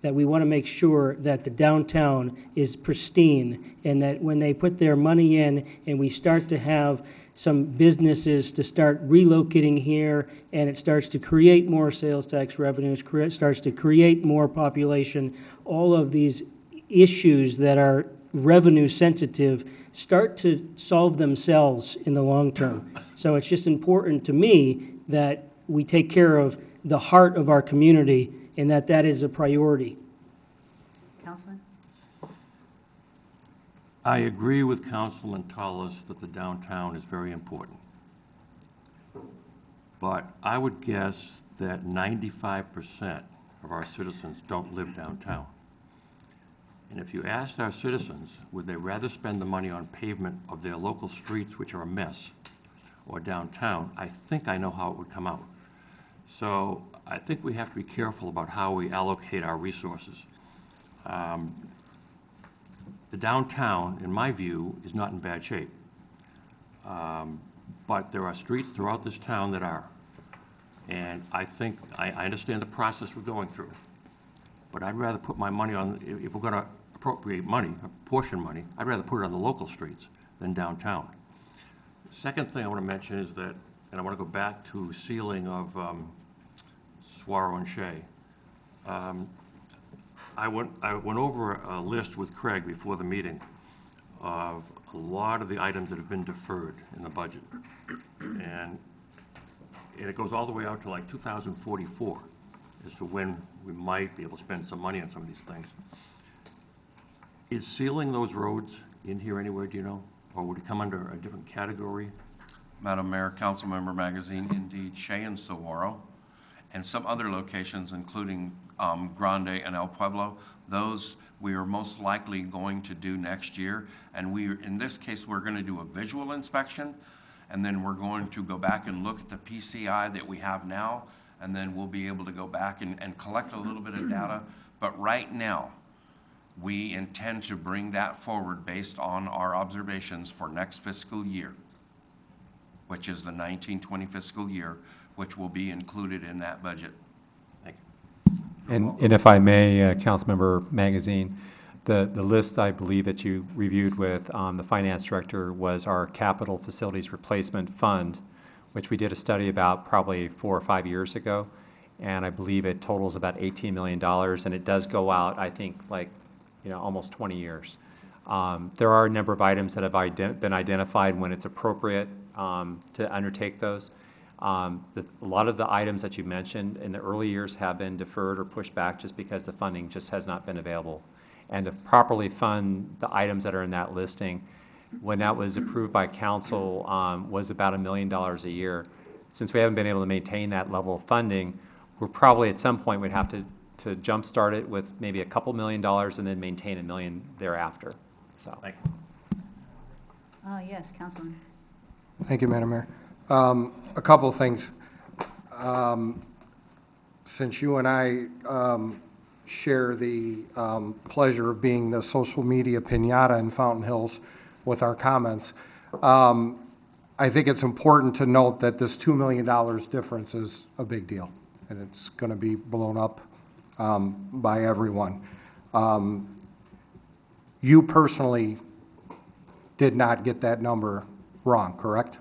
that we want to make sure that the downtown is pristine and that when they put their money in and we start to have some businesses to start relocating here and it starts to create more sales tax revenues, starts to create more population, all of these issues that are revenue sensitive start to solve themselves in the long term. So it's just important to me that we take care of the heart of our community and that is a priority. Councilman? I agree with Councilman Tullis that the downtown is very important. But I would guess that 95% of our citizens don't live downtown. And if you asked our citizens, would they rather spend the money on pavement of their local streets, which are a mess, or downtown, I think I know how it would come out. So I think we have to be careful about how we allocate our resources. The downtown, in my view, is not in bad shape. But there are streets throughout this town that are. And I think, I understand the process we're going through. But I'd rather put my money on, if we're gonna appropriate money, apportion money, I'd rather put it on the local streets than downtown. The second thing I want to mention is that, and I want to go back to sealing of Saguaro and Shea. I went over a list with Craig before the meeting of a lot of the items that have been deferred in the budget. And it goes all the way out to like 2044 as to when we might be able to spend some money on some of these things. Is sealing those roads in here anywhere, do you know? Or would it come under a different category? Madam Mayor, Councilmember Magazine, indeed, Shea and Saguaro, and some other locations, including Grande and El Pueblo, those we are most likely going to do next year. And in this case, we're going to do a visual inspection, and then we're going to go back and look at the PCI that we have now, and then we'll be able to go back and collect a little bit of data. But right now, we intend to bring that forward based on our observations for next fiscal year, which is the 19-20 fiscal year, which will be included in that budget. Thank you. And if I may, Councilmember Magazine, the list I believe that you reviewed with the finance director was our capital facilities replacement fund, which we did a study about probably 4 or 5 years ago. And I believe it totals about $18 million, and it does go out, I think, like, almost 20 years. There are a number of items that have been identified when it's appropriate to undertake those. A lot of the items that you mentioned in the early years have been deferred or pushed back just because the funding just has not been available. And to properly fund the items that are in that listing, when that was approved by council, was about $1 million a year. Since we haven't been able to maintain that level of funding, we're probably at some point we'd have to jumpstart it with maybe a couple $1 million and then maintain $1 million thereafter. So. Thank you. Yes, Councilman. Thank you, Madam Mayor. A couple of things. Since you and I share the pleasure of being the social media piñata in Fountain Hills with our comments, I think it's important to note that this $2 million difference is a big deal, and it's going to be blown up by everyone. You personally did not get that number wrong, correct?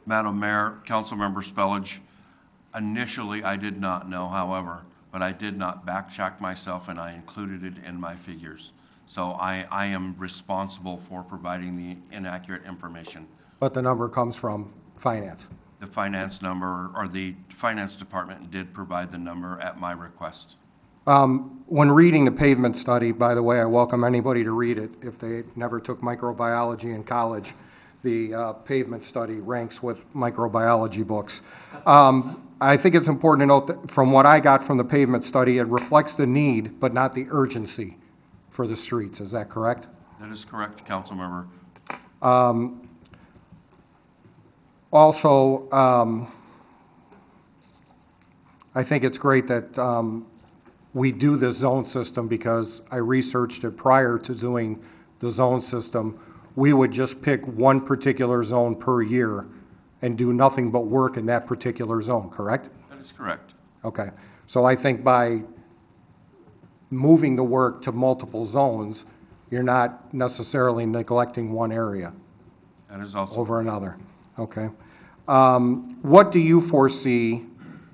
Madam Mayor, Councilmember Spellage, initially I did not know, however, but I did not backtrack myself and I included it in my figures. So I am responsible for providing the inaccurate information. But the number comes from finance. The finance number, or the finance department did provide the number at my request. When reading the pavement study, by the way, I welcome anybody to read it if they never took microbiology in college. The pavement study ranks with microbiology books. I think it's important to note that from what I got from the pavement study, it reflects the need, but not the urgency for the streets. Is that correct? That is correct, Councilmember. Also, I think it's great that we do this zone system because I researched it prior to doing the zone system. We would just pick one particular zone per year and do nothing but work in that particular zone, correct? That is correct. Okay. So I think by moving the work to multiple zones, you're not necessarily neglecting one area That is also over another. Okay. What do you foresee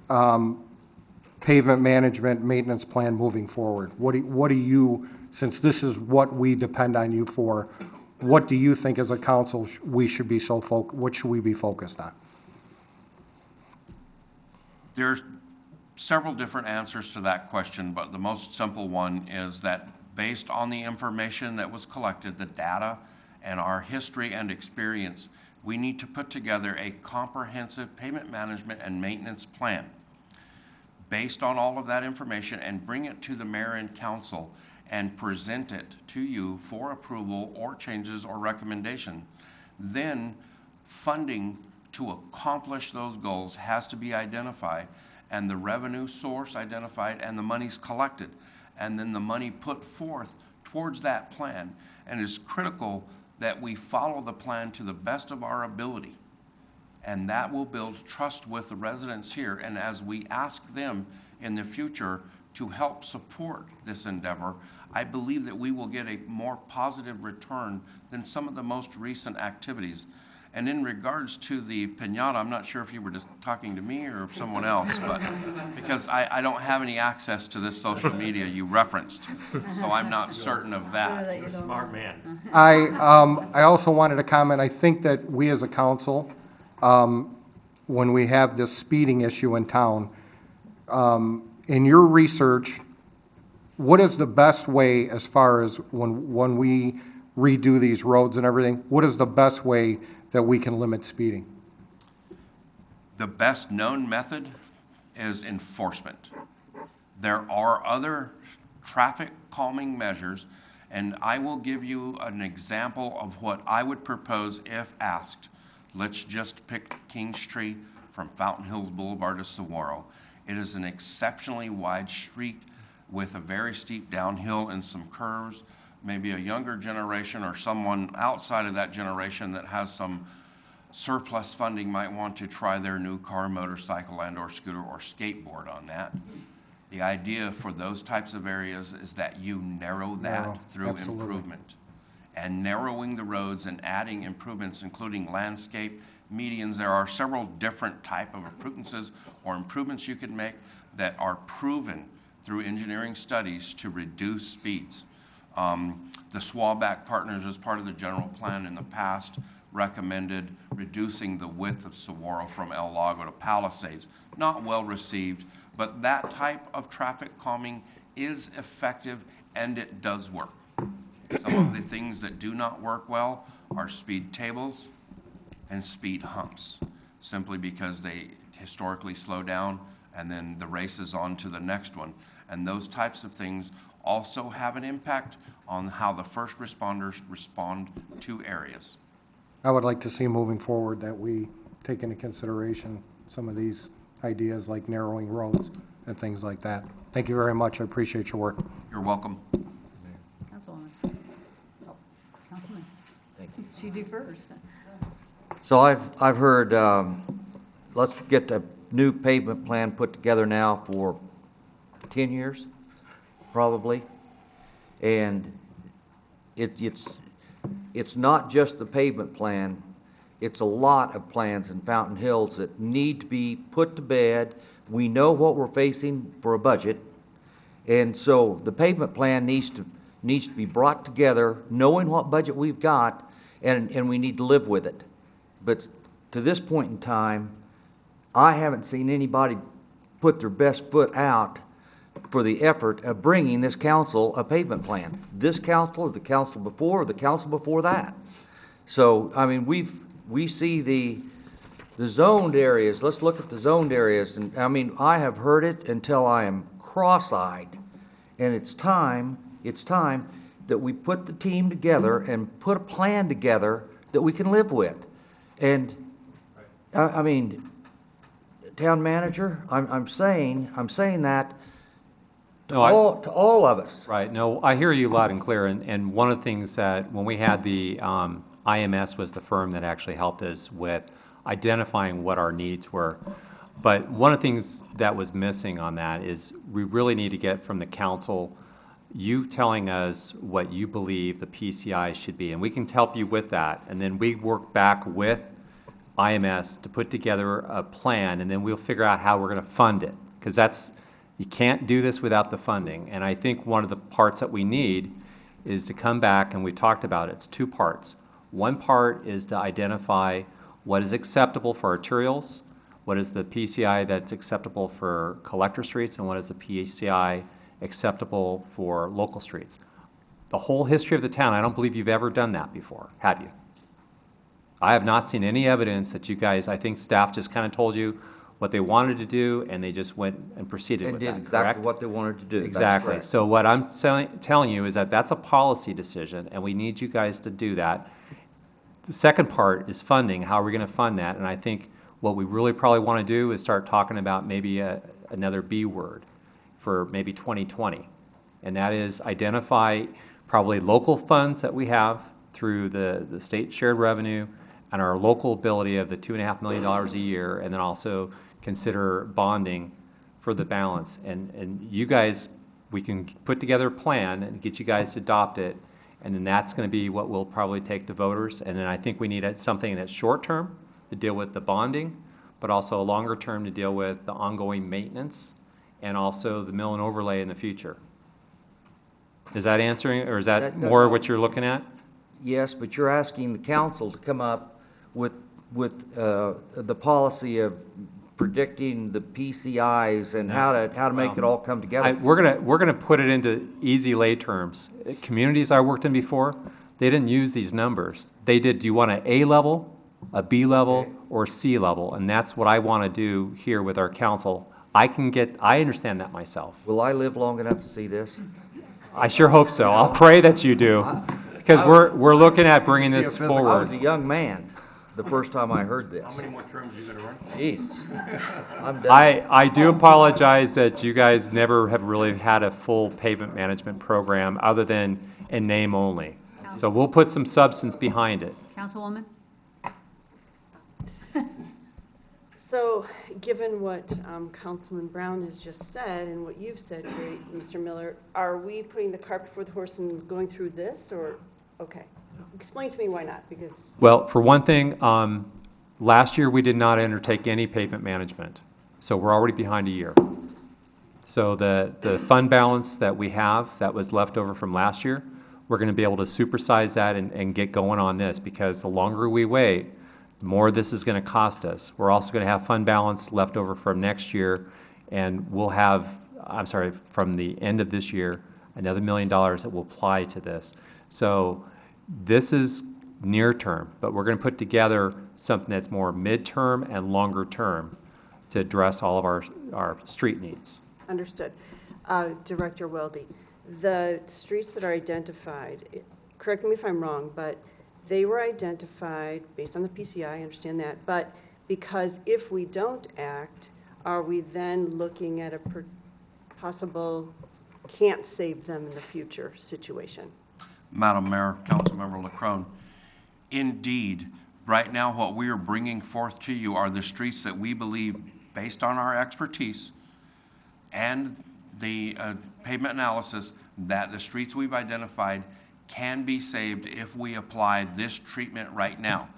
pavement management maintenance plan moving forward? What do you, since this is what we depend on you for, what do you think as a council we should be what should we be focused on? There's several different answers to that question, but the most simple one is that based on the information that was collected, the data, and our history and experience, we need to put together a comprehensive pavement management and maintenance plan based on all of that information and bring it to the mayor and council and present it to you for approval or changes or recommendation. Then funding to accomplish those goals has to be identified and the revenue source identified and the monies collected and then the money put forth towards that plan. And it's critical that we follow the plan to the best of our ability. And that will build trust with the residents here. And as we ask them in the future to help support this endeavor, I believe that we will get a more positive return than some of the most recent activities. And in regards to the piñata, I'm not sure if you were just talking to me or someone else, but because I don't have any access to this social media you referenced, so I'm not certain of that. You're a smart man. I also wanted to comment, I think that we as a council, when we have this speeding issue in town, in your research, what is the best way as far as when we redo these roads and everything, what is the best way that we can limit speeding? The best known method is enforcement. There are other traffic calming measures, and I will give you an example of what I would propose if asked. Let's just pick King Street from Fountain Hills Boulevard to Saguaro. It is an exceptionally wide street with a very steep downhill and some curves. Maybe a younger generation or someone outside of that generation that has some surplus funding might want to try their new car, motorcycle, and or scooter or skateboard on that. The idea for those types of areas is that you narrow that through improvement. And narrowing the roads and adding improvements, including landscape, medians. There are several different type of improvements or improvements you could make that are proven through engineering studies to reduce speeds. The Swaback Partners, as part of the general plan in the past, recommended reducing the width of Saguaro from El Lago to Palisades. Not well received, but that type of traffic calming is effective and it does work. Some of the things that do not work well are speed tables and speed humps, simply because they historically slow down and then the race is on to the next one. And those types of things also have an impact on how the first responders respond to areas. I would like to see moving forward that we take into consideration some of these ideas like narrowing roads and things like that. Thank you very much. I appreciate your work. You're welcome. Councilwoman. Oh, Councilman. Thank you. She defers. So I've heard, let's get a new pavement plan put together now for 10 years, probably. And it's not just the pavement plan, it's a lot of plans in Fountain Hills that need to be put to bed. We know what we're facing for a budget, and so the pavement plan needs to be brought together, knowing what budget we've got, and we need to live with it. But to this point in time, I haven't seen anybody put their best foot out for the effort of bringing this council a pavement plan. This council, or the council before, or the council before that. So, I mean, we see the zoned areas. Let's look at the zoned areas. And I mean, I have heard it until I am cross-eyed. And it's time that we put the team together and put a plan together that we can live with. And, I mean, town manager, I'm saying that to all of us. Right, no, I hear you loud and clear, and one of the things that, when we had the, IMS was the firm that actually helped us with identifying what our needs were. But one of the things that was missing on that is we really need to get from the council, you telling us what you believe the PCI should be, and we can help you with that. And then we work back with IMS to put together a plan, and then we'll figure out how we're gonna fund it. Because you can't do this without the funding. And I think one of the parts that we need is to come back, and we talked about it, it's two parts. One part is to identify what is acceptable for arterials, what is the PCI that's acceptable for collector streets, and what is the PCI acceptable for local streets. The whole history of the town, I don't believe you've ever done that before, have you? I have not seen any evidence that you guys, I think staff just kind of told you what they wanted to do, and they just went and proceeded with that, correct? And did exactly what they wanted to do. That's Exactly. correct. So what I'm telling you is that that's a policy decision, and we need you guys to do that. The second part is funding. How are we going to fund that? And I think what we really probably want to do is start talking about maybe another B word for maybe 2020. And that is identify probably local funds that we have through the state shared revenue and our local ability of the $2.5 million a year, and then also consider bonding for the balance. And you guys, we can put together a plan and get you guys to adopt it, and then that's going to be what we'll probably take to voters. And then I think we need something that's short-term to deal with the bonding, but also a longer term to deal with the ongoing maintenance and also the mill and overlay in the future. Is that answering, or is that more what you're looking at? Yes, but you're asking the council to come up with the policy of predicting the PCIs and how to make it all come together. We're gonna put it into easy lay terms. Communities I worked in before, they didn't use these numbers. They did, do you want an A level, a B level, or a C level? And that's what I want to do here with our council. I understand that myself. Will I live long enough to see this? I sure hope so. I'll pray that you do, because we're looking at bringing this I forward. was a young man the first time I heard this. How many more terms are you gonna run? Jesus. I'm done. I do apologize that you guys never have really had a full pavement management program other than in name only. So we'll put some substance behind it. Councilwoman? So, given what Councilman Brown has just said and what you've said, Mr. Miller, are we putting the cart before the horse and going through this, or, okay. Explain to me why not, because. Well, for one thing, last year we did not undertake any pavement management, so we're already behind a year. So the fund balance that we have that was left over from last year, we're going to be able to supersize that and get going on this, because the longer we wait, the more this is going to cost us. We're also going to have fund balance left over from next year, and we'll have, from the end of this year, another $1 million that will apply to this. So this is near term, but we're going to put together something that's more midterm and longer term to address all of our street needs. Understood. Director Weldy, the streets that are identified, correct me if I'm wrong, but they were identified based on the PCI, I understand that, but because if we don't act, are we then looking at a possible can't save them in the future situation? Madam Mayor, Councilmember LaCrone, indeed, right now what we are bringing forth to you are the streets that we believe, based on our expertise and the pavement analysis that the streets we've identified can be saved if we apply this treatment right now.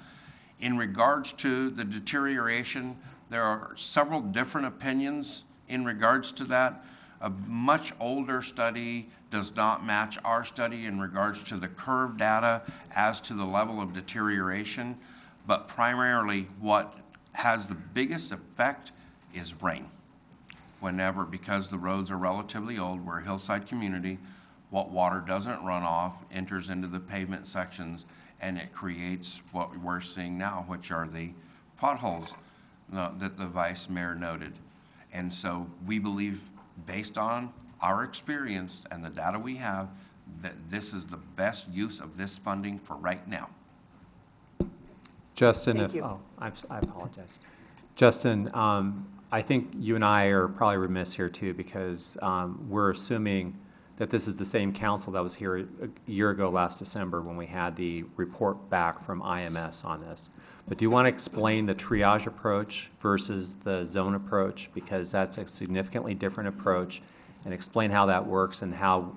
In regards to the deterioration, there are several different opinions in regards to that. A much older study does not match our study in regards to the curve data as to the level of deterioration, but primarily what has the biggest effect is rain. Whenever, because the roads are relatively old, we're a hillside community, what water doesn't run off enters into the pavement sections, and it creates what we're seeing now, which are the potholes that the Vice Mayor noted. And so we believe, based on our experience and the data we have, that this is the best use of this funding for right now. Justin, Thank you. I apologize. Justin, I think you and I are probably remiss here too, because we're assuming that this is the same council that was here a year ago last December when we had the report back from IMS on this. But do you want to explain the triage approach versus the zone approach? Because that's a significantly different approach, and explain how that works and how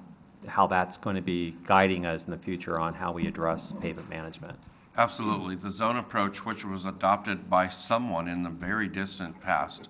that's going to be guiding us in the future on how we address pavement management. Absolutely. The zone approach, which was adopted by someone in the very distant past,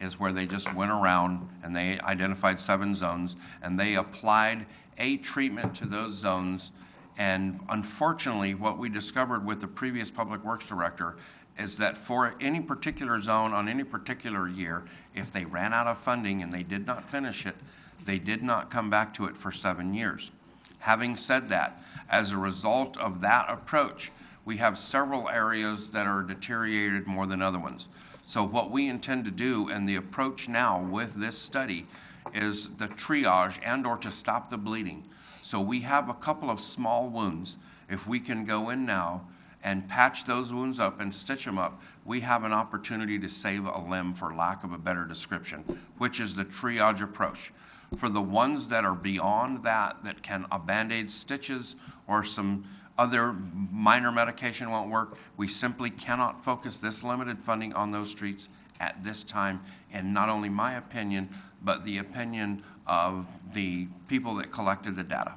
is where they just went around and they identified 7 zones and they applied a treatment to those zones. And unfortunately, what we discovered with the previous Public Works Director is that for any particular zone on any particular year, if they ran out of funding and they did not finish it, they did not come back to it for 7 years. Having said that, as a result of that approach, we have several areas that are deteriorated more than other ones. So what we intend to do, and the approach now with this study, is the triage and or to stop the bleeding. So we have a couple of small wounds. If we can go in now and patch those wounds up and stitch them up, we have an opportunity to save a limb, for lack of a better description, which is the triage approach. For the ones that are beyond that can a Band-Aid stitches or some other minor medication won't work, we simply cannot focus this limited funding on those streets at this time, and not only my opinion, but the opinion of the people that collected the data.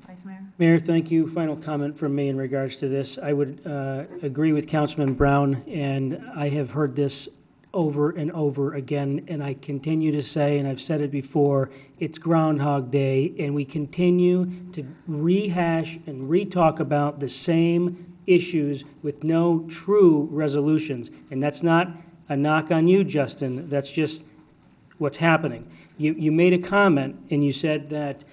Vice Mayor? Mayor, thank you. Final comment from me in regards to this. I would agree with Councilman Brown, and I have heard this over and over again, and I continue to say, and I've said it before, it's Groundhog Day, and we continue to rehash and re-talk about the same issues with no true resolutions. And that's not a knock on you, Justin. That's just what's happening. You made a comment, and you said that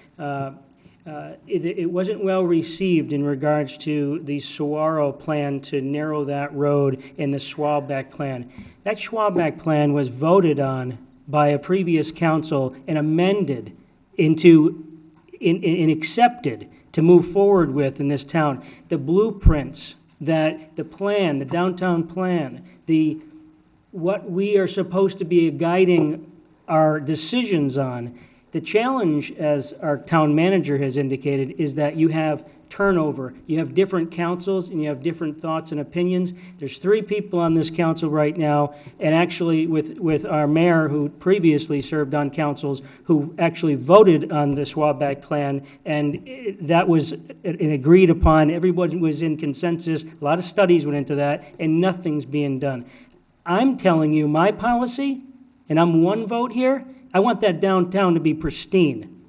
it wasn't well received in regards to the Saguaro plan to narrow that road and the Schwalbach plan. That Schwalbach plan was voted on by a previous council and amended and accepted to move forward with in this town. The blueprints, that the plan, the downtown plan, what we are supposed to be guiding our decisions on. The challenge, as our town manager has indicated, is that you have turnover. You have different councils and you have different thoughts and opinions. There's 3 people on this council right now, and actually with our mayor, who previously served on councils, who actually voted on the Schwalbach plan, and that was an agreed upon. Everybody was in consensus. A lot of studies went into that, and nothing's being done. I'm telling you my policy, and I'm one vote here. I want that downtown to be pristine.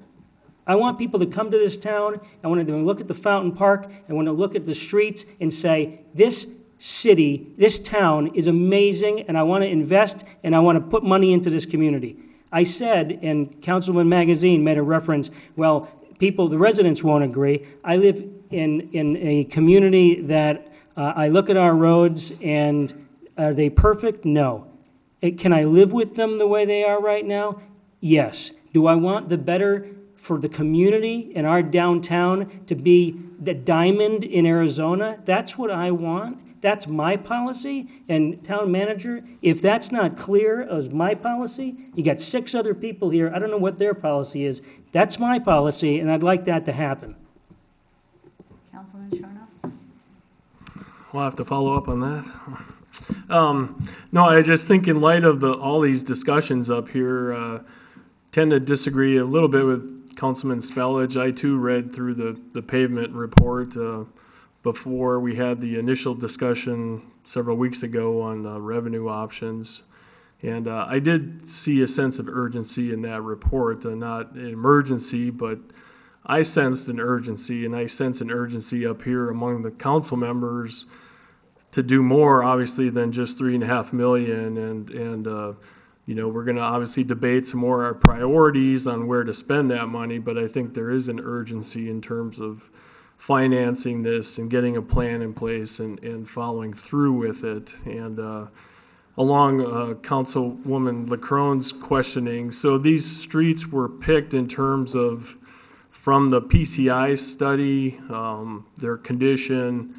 I want people to come to this town. I want them to look at the Fountain Park. I want to look at the streets and say, this city, this town is amazing, and I want to invest, and I want to put money into this community. I said, and Councilman Magazine made a reference, well, the residents won't agree. I live in a community that I look at our roads, and are they perfect? No. Can I live with them the way they are right now? Yes. Do I want the better for the community and our downtown to be the diamond in Arizona? That's what I want. That's my policy. And town manager, if that's not clear as my policy, you got 6 other people here. I don't know what their policy is. That's my policy, and I'd like that to happen. Councilman Sharnoff? We'll have to follow up on that. No, I just think in light of all these discussions up here, tend to disagree a little bit with Councilman Spellage. I too read through the pavement report before we had the initial discussion several weeks ago on revenue options. And I did see a sense of urgency in that report, not an emergency, but I sensed an urgency, and I sense an urgency up here among the council members to do more, obviously, than just $3.5 million. And you know, we're going to obviously debate some more our priorities on where to spend that money, but I think there is an urgency in terms of financing this and getting a plan in place and following through with it. And along Councilwoman LaCrone's questioning, so these streets were picked in terms of from the PCI study, their condition,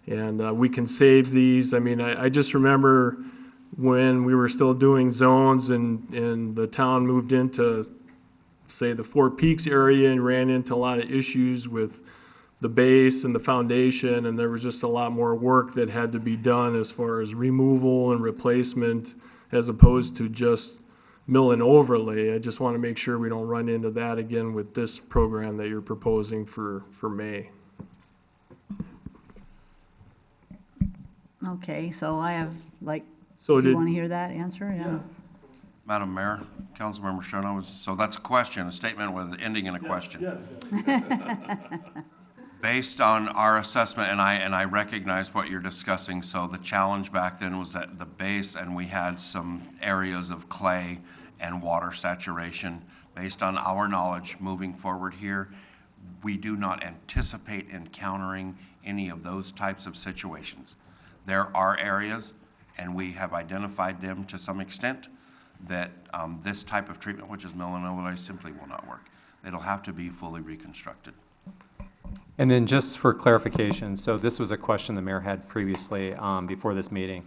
and we can save these. I mean, I just remember when we were still doing zones and the town moved into, say, the Four Peaks area and ran into a lot of issues with the base and the foundation, and there was just a lot more work that had to be done as far as removal and replacement as opposed to just mill and overlay. I just want to make sure we don't run into that again with this program that you're proposing for May. Okay, so I have, like, So do you did- want to hear that answer? Yeah. Madam Mayor, Councilmember Shona, so that's a question, a statement with ending in a question. Based on our assessment, and I recognize what you're discussing, so the challenge back then was at the base, and we had some areas of clay and water saturation. Based on our knowledge moving forward here, we do not anticipate encountering any of those types of situations. There are areas, and we have identified them to some extent, that this type of treatment, which is mill and overlay, simply will not work. It'll have to be fully reconstructed. And then just for clarification, so this was a question the mayor had previously before this meeting.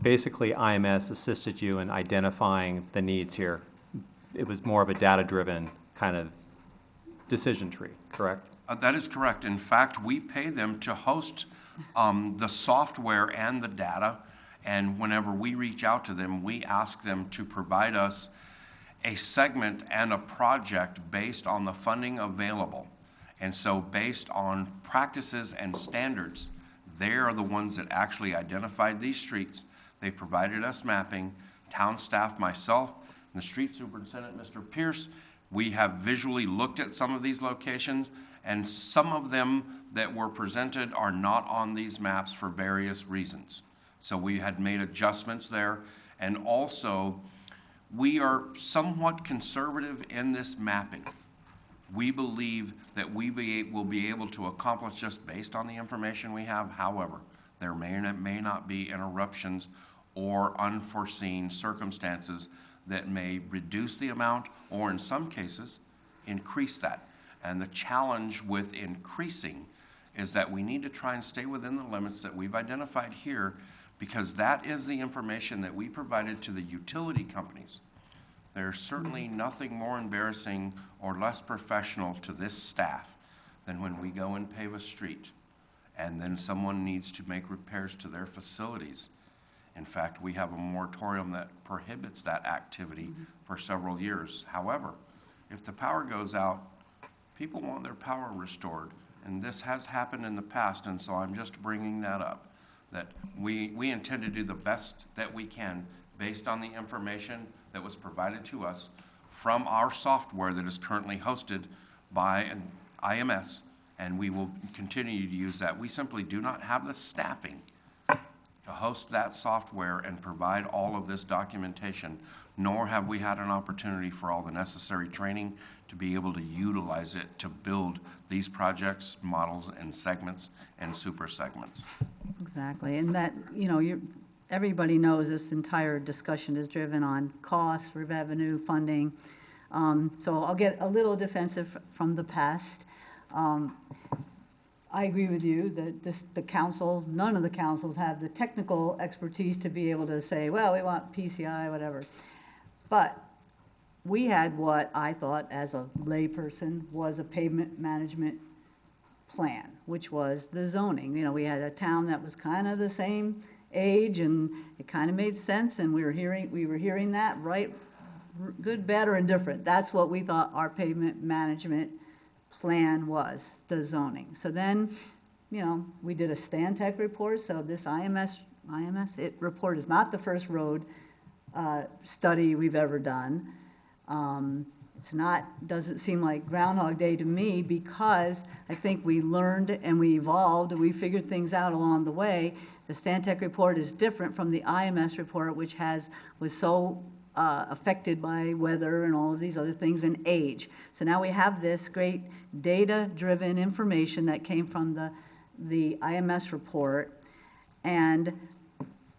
Basically, IMS assisted you in identifying the needs here. It was more of a data-driven kind of decision tree, correct? That is correct. In fact, we pay them to host the software and the data, and whenever we reach out to them, we ask them to provide us a segment and a project based on the funding available. And so based on practices and standards, they are the ones that actually identified these streets. They provided us mapping, town staff, myself, and the street superintendent, Mr. Pierce. We have visually looked at some of these locations, and some of them that were presented are not on these maps for various reasons. So we had made adjustments there, and also we are somewhat conservative in this mapping. We believe that we will be able to accomplish just based on the information we have. However, there may not be interruptions or unforeseen circumstances that may reduce the amount or in some cases increase that. And the challenge with increasing is that we need to try and stay within the limits that we've identified here, because that is the information that we provided to the utility companies. There's certainly nothing more embarrassing or less professional to this staff than when we go and pave a street and then someone needs to make repairs to their facilities. In fact, we have a moratorium that prohibits that activity for several years. However, if the power goes out, people want their power restored, and this has happened in the past, and so I'm just bringing that up, that we intend to do the best that we can based on the information that was provided to us from our software that is currently hosted by an IMS, and we will continue to use that. We simply do not have the staffing to host that software and provide all of this documentation, nor have we had an opportunity for all the necessary training to be able to utilize it to build these projects, models, and segments, and super segments. Exactly, and that, you know, everybody knows this entire discussion is driven on cost, revenue, funding. So I'll get a little defensive from the past. I agree with you that the council, none of the councils have the technical expertise to be able to say, well, we want PCI, whatever. But we had what I thought, as a layperson, was a pavement management plan, which was the zoning. You know, we had a town that was kind of the same age, and it kind of made sense, and we were hearing that right good, bad, or indifferent. That's what we thought our pavement management plan was, the zoning. So then, you know, we did a Stantec report, so this report is not the first road study we've ever done. It's not, doesn't seem like Groundhog Day to me, because I think we learned and we evolved and we figured things out along the way. The Stantec report is different from the IMS report, which was so affected by weather and all of these other things and age. So now we have this great data-driven information that came from the IMS report, and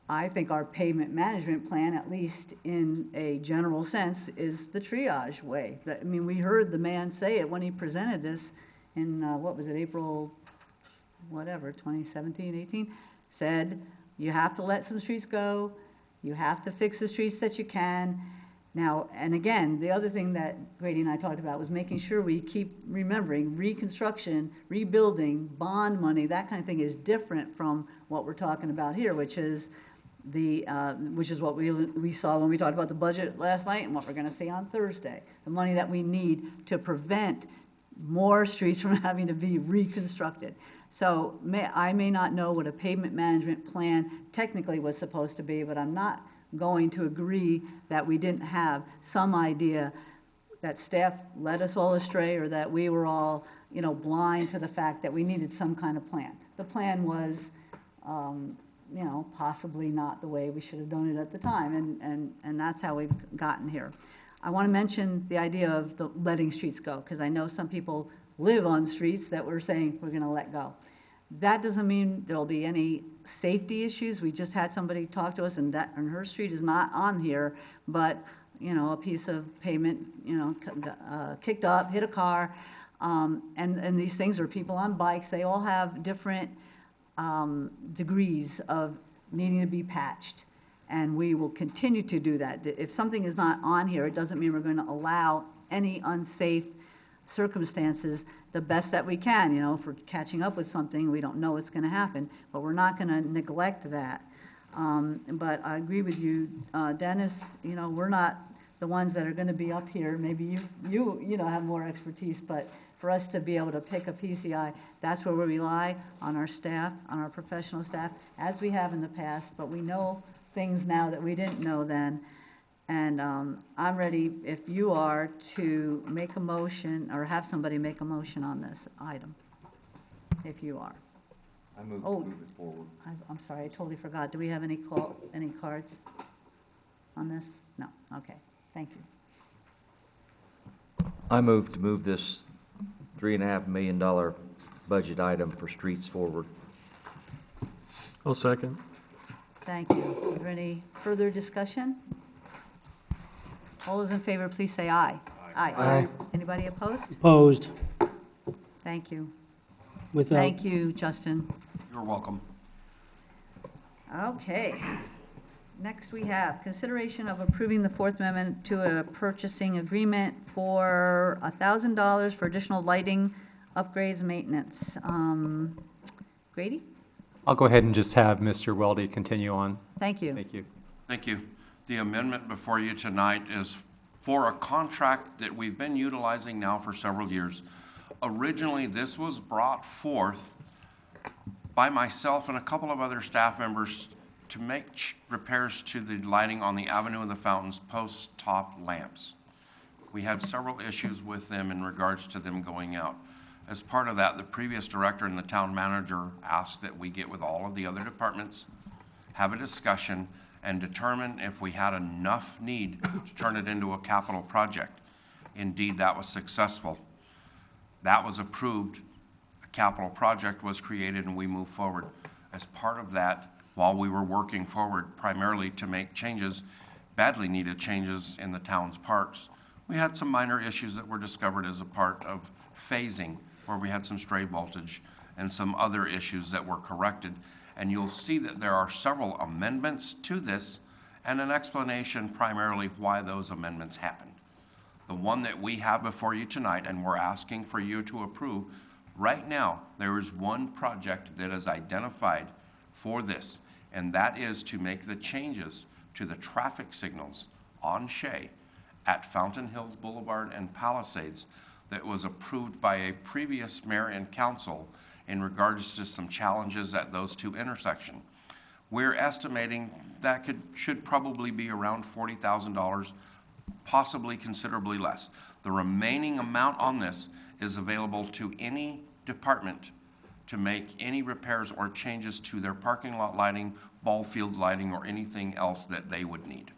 I think our pavement management plan, at least in a general sense, is the triage way. I mean, we heard the man say it when he presented this in, what was it, April, whatever, 2017, 18, said, you have to let some streets go, you have to fix the streets that you can. Now, and again, the other thing that Grady and I talked about was making sure we keep remembering reconstruction, rebuilding, bond money, that kind of thing is different from what we're talking about here, which is what we saw when we talked about the budget last night and what we're going to see on Thursday. The money that we need to prevent more streets from having to be reconstructed. So I may not know what a pavement management plan technically was supposed to be, but I'm not going to agree that we didn't have some idea, that staff led us all astray, or that we were all, you know, blind to the fact that we needed some kind of plan. The plan was, you know, possibly not the way we should have done it at the time, and that's how we've gotten here. I want to mention the idea of the letting streets go, because I know some people live on streets that we're saying we're going to let go. That doesn't mean there'll be any safety issues. We just had somebody talk to us, and her street is not on here, but, you know, a piece of pavement, you know, kicked up, hit a car, and these things are people on bikes. They all have different degrees of needing to be patched, and we will continue to do that. If something is not on here, it doesn't mean we're going to allow any unsafe circumstances. The best that we can, you know, if we're catching up with something, we don't know what's going to happen, but we're not going to neglect that. But I agree with you, Dennis, you know, we're not the ones that are going to be up here. Maybe you know, have more expertise, but for us to be able to pick a PCI, that's where we rely on our staff, on our professional staff, as we have in the past, but we know things now that we didn't know then. And I'm ready, if you are, to make a motion, or have somebody make a motion on this item, if you are. I move Oh. to move it forward. I'm sorry, I totally forgot. Do we have any cards on this? No, okay, thank you. I move to move this $3.5 million budget item for streets forward. I'll second. Thank you. Is there any further discussion? All those in favor, please say aye. Aye. Anybody opposed? Opposed. Thank you. Without, Thank you, Justin. You're welcome. Okay. Next, we have consideration of approving the Fourth Amendment to a purchasing agreement for $1,000 for additional lighting upgrades, maintenance. Grady? I'll go ahead and just have Mr. Weldy continue on. Thank you. Thank you. Thank you. The amendment before you tonight is for a contract that we've been utilizing now for several years. Originally, this was brought forth by myself and a couple of other staff members to make repairs to the lighting on the Avenue and the Fountains post-top lamps. We had several issues with them in regards to them going out. As part of that, the previous director and the town manager asked that we get with all of the other departments, have a discussion, and determine if we had enough need to turn it into a capital project. Indeed, that was successful. That was approved, a capital project was created, and we moved forward. As part of that, while we were working forward primarily to make changes, badly needed changes in the town's parks, we had some minor issues that were discovered as a part of phasing, where we had some stray voltage and some other issues that were corrected. And you'll see that there are several amendments to this and an explanation primarily why those amendments happened. The one that we have before you tonight, and we're asking for you to approve, right now, there is one project that is identified for this, and that is to make the changes to the traffic signals on Shea at Fountain Hills Boulevard and Palisades that was approved by a previous mayor and council in regards to some challenges at those two intersections. We're estimating that should probably be around $40,000, possibly considerably less. The remaining amount on this is available to any department to make any repairs or changes to their parking lot lighting, ball field lighting, or anything else that they would need.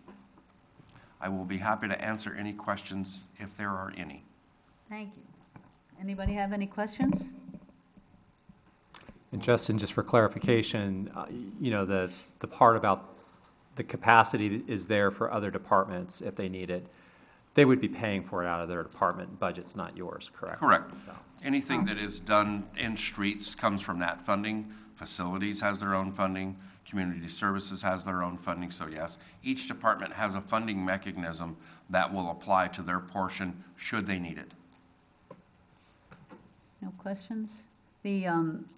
I will be happy to answer any questions if there are any. Thank you. Anybody have any questions? And Justin, just for clarification, you know, the part about the capacity is there for other departments if they need it. They would be paying for it out of their department budgets, not yours, correct? Correct. Anything that is done in streets comes from that funding. Facilities has their own funding. Community services has their own funding. So yes, each department has a funding mechanism that will apply to their portion should they need it. No questions? The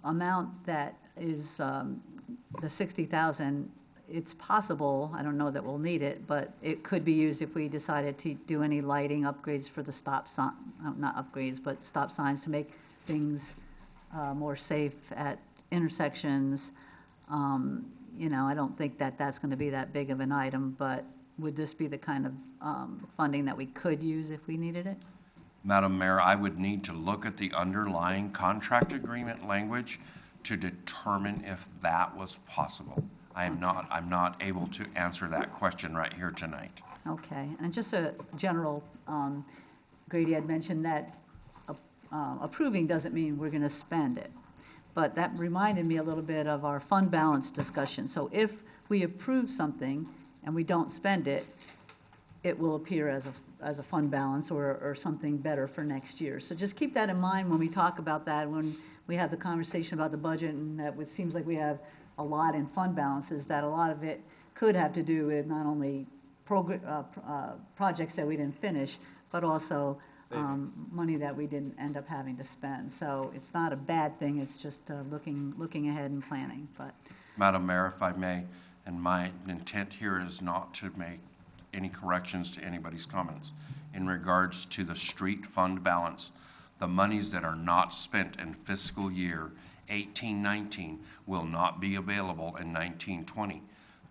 amount that is the 60,000, it's possible, I don't know that we'll need it, but it could be used if we decided to do any lighting upgrades for the stop sign, not upgrades, but stop signs to make things more safe at intersections. You know, I don't think that that's going to be that big of an item, but would this be the kind of funding that we could use if we needed it? Madam Mayor, I would need to look at the underlying contract agreement language to determine if that was possible. I'm not able to answer that question right here tonight. Okay, and just a general, Grady had mentioned that approving doesn't mean we're going to spend it. But that reminded me a little bit of our fund balance discussion. So if we approve something and we don't spend it, it will appear as a fund balance or something better for next year. So just keep that in mind when we talk about that, when we have the conversation about the budget, and that it seems like we have a lot in fund balances, that a lot of it could have to do with not only projects that we didn't finish, but also money that we didn't end up having to spend. So it's not a bad thing, it's just looking ahead and planning. But Madam Mayor, if I may, and my intent here is not to make any corrections to anybody's comments. In regards to the street fund balance, the monies that are not spent in fiscal year 18-19 will not be available in 19-20.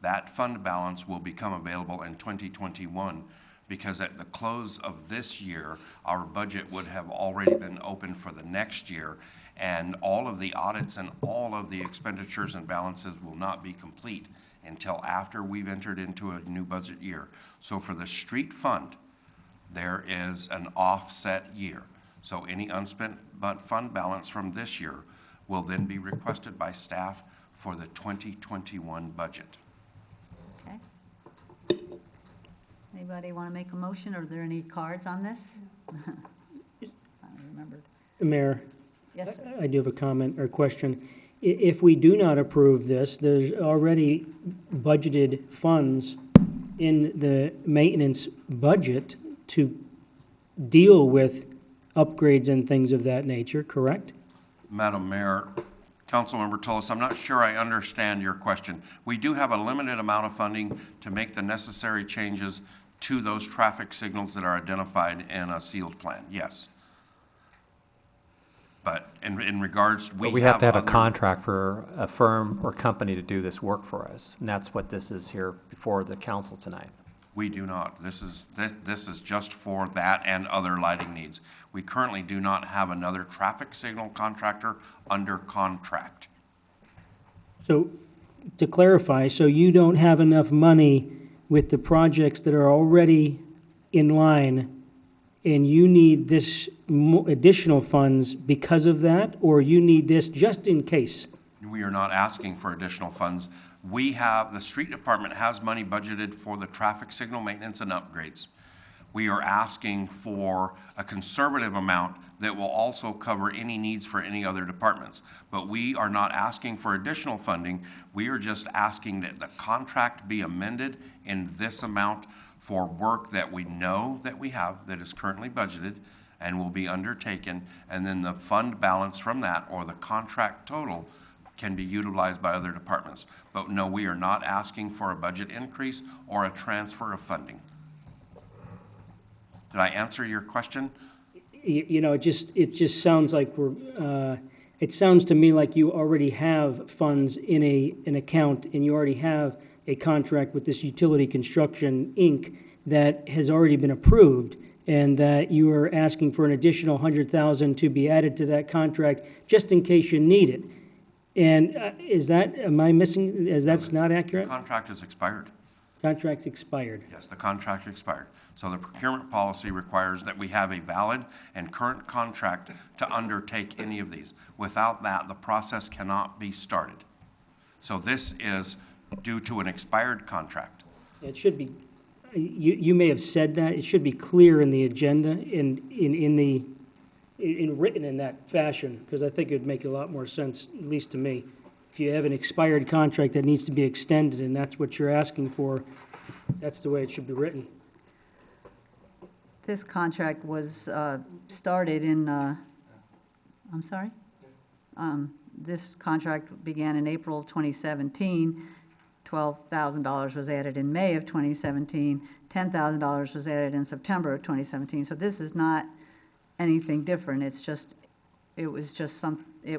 That fund balance will become available in 2021 because at the close of this year, our budget would have already been open for the next year, and all of the audits and all of the expenditures and balances will not be complete until after we've entered into a new budget year. So for the street fund, there is an offset year. So any unspent fund balance from this year will then be requested by staff for the 2021 budget. okay. Anybody want to make a motion? Are there any cards on this? I remembered. Mayor? Yes, sir. I do have a comment or question. If we do not approve this, there's already budgeted funds in the maintenance budget to deal with upgrades and things of that nature, correct? Madam Mayor, Councilmember Tullis, I'm not sure I understand your question. We do have a limited amount of funding to make the necessary changes to those traffic signals that are identified in a sealed plan, yes. But in regards, But we have to have a other- contract for a firm or company to do this work for us. And that's what this is here before the council tonight. We do not. This is just for that and other lighting needs. We currently do not have another traffic signal contractor under contract. So, to clarify, so you don't have enough money with the projects that are already in line, and you need this additional funds because of that, or you need this just in case? We are not asking for additional funds. We have, the street department has money budgeted for the traffic signal maintenance and upgrades. We are asking for a conservative amount that will also cover any needs for any other departments. But we are not asking for additional funding. We are just asking that the contract be amended in this amount for work that we know that we have that is currently budgeted and will be undertaken, and then the fund balance from that, or the contract total, can be utilized by other departments. But no, we are not asking for a budget increase or a transfer of funding. Did I answer your question? You know, it just sounds like it sounds to me like you already have funds in an account, and you already have a contract with this Utility Construction, Inc. that has already been approved, and that you are asking for an additional $100,000 to be added to that contract just in case you need it. And am I missing, that's not accurate? The contract is expired. Contract's expired. Yes, the contract expired. So the procurement policy requires that we have a valid and current contract to undertake any of these. Without that, the process cannot be started. So this is due to an expired contract. It should be, you may have said that, it should be clear in the agenda, in written in that fashion, because I think it would make a lot more sense, at least to me. If you have an expired contract that needs to be extended, and that's what you're asking for, that's the way it should be written. This contract was started in, I'm sorry? This contract began in April of 2017. $12,000 was added in May of 2017. $10,000 was added in September of 2017. So this is not anything different. It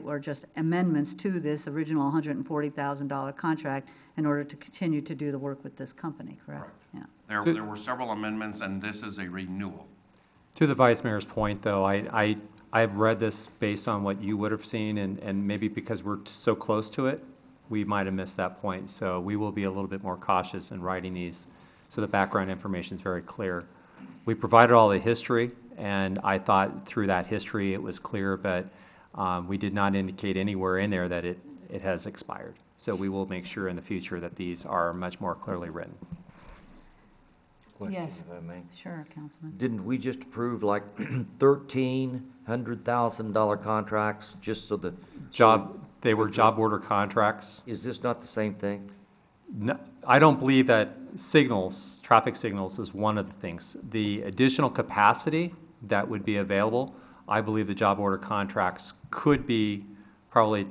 were just amendments to this original $140,000 contract in order to continue to do the work with this company, correct? Yeah. There were several amendments, and this is a renewal. To the Vice Mayor's point, though, I've read this based on what you would have seen, and maybe because we're so close to it, we might have missed that point. So we will be a little bit more cautious in writing these, so the background information is very clear. We provided all the history, and I thought through that history it was clear, but we did not indicate anywhere in there that it has expired. So we will make sure in the future that these are much more clearly written. Question, Yes. if I may. Sure, Councilman. Didn't we just approve like $1,300,000 contracts just so that? They were job order contracts. Is this not the same thing? No, I don't believe that signals, traffic signals is one of the things. The additional capacity that would be available, I believe the job order contracts could be probably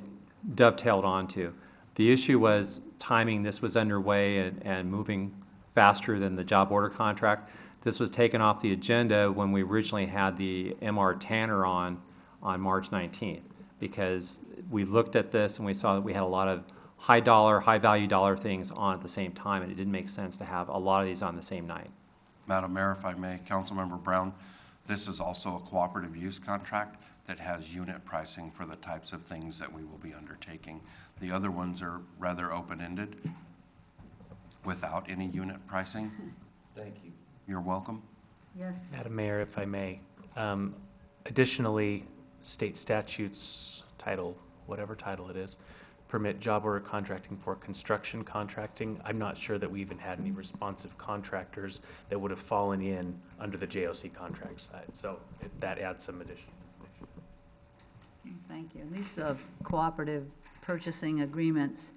dovetailed onto. The issue was timing. This was underway and moving faster than the job order contract. This was taken off the agenda when we originally had the MR Tanner on March 19th, because we looked at this and we saw that we had a lot of high value dollar things on at the same time, and it didn't make sense to have a lot of these on the same night. Madam Mayor, if I may, Councilmember Brown, this is also a cooperative use contract that has unit pricing for the types of things that we will be undertaking. The other ones are rather open-ended without any unit pricing. Thank you. You're welcome. Yes. Madam Mayor, if I may, additionally, state statutes title, whatever title it is, permit job order contracting for construction contracting. I'm not sure that we even had any responsive contractors that would have fallen in under the JOC contract side. So that adds some additional information. Thank you. These cooperative purchasing agreements,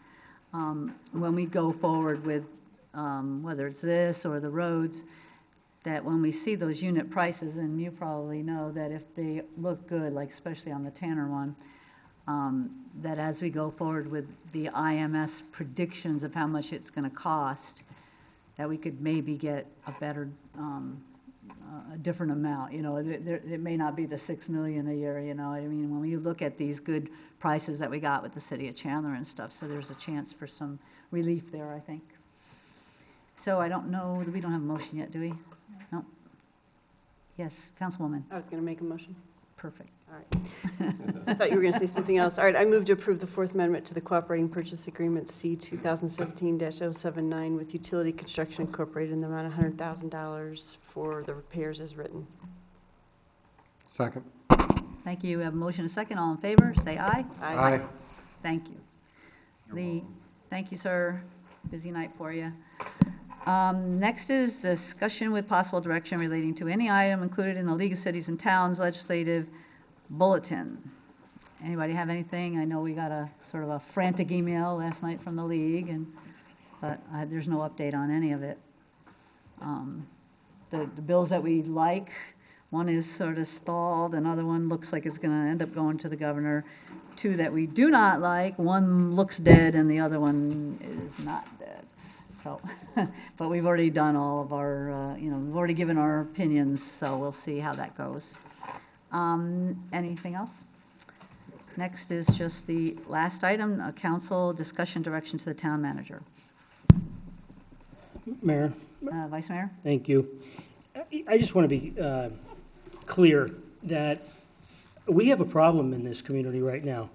when we go forward with, whether it's this or the roads, that when we see those unit prices, and you probably know that if they look good, like especially on the Tanner one, that as we go forward with the IMS predictions of how much it's going to cost, that we could maybe get a better, a different amount. You know, it may not be the $6 million a year. You know, I mean, when you look at these good prices that we got with the city of Chandler and stuff, so there's a chance for some relief there, I think. So I don't know. We don't have a motion yet, do we? No. Yes, Councilwoman. I was going to make a motion. Perfect. All right. I thought you were going to say something else. All right, I move to approve the Fourth Amendment to the Cooperating Purchase Agreement C 2017-079 with Utility Construction Incorporated in the amount of $100,000 for the repairs as written. Second. Thank you. We have a motion and a second. All in favor, say aye. Aye. Thank you. Thank you, sir. Busy night for you. Next is discussion with possible direction relating to any item included in the League of Cities and Towns legislative bulletin. Anybody have anything? I know we got a sort of a frantic email last night from the League, but there's no update on any of it. The bills that we like, one is sort of stalled, another one looks like it's going to end up going to the governor. Two that we do not like, one looks dead and the other one is not dead. so, but we've already done all of our, we've already given our opinions, so we'll see how that goes. Anything else? Next is just the last item, a council discussion direction to the town manager. Mayor, Vice Mayor? thank you. I just want to be clear that we have a problem in this community right now.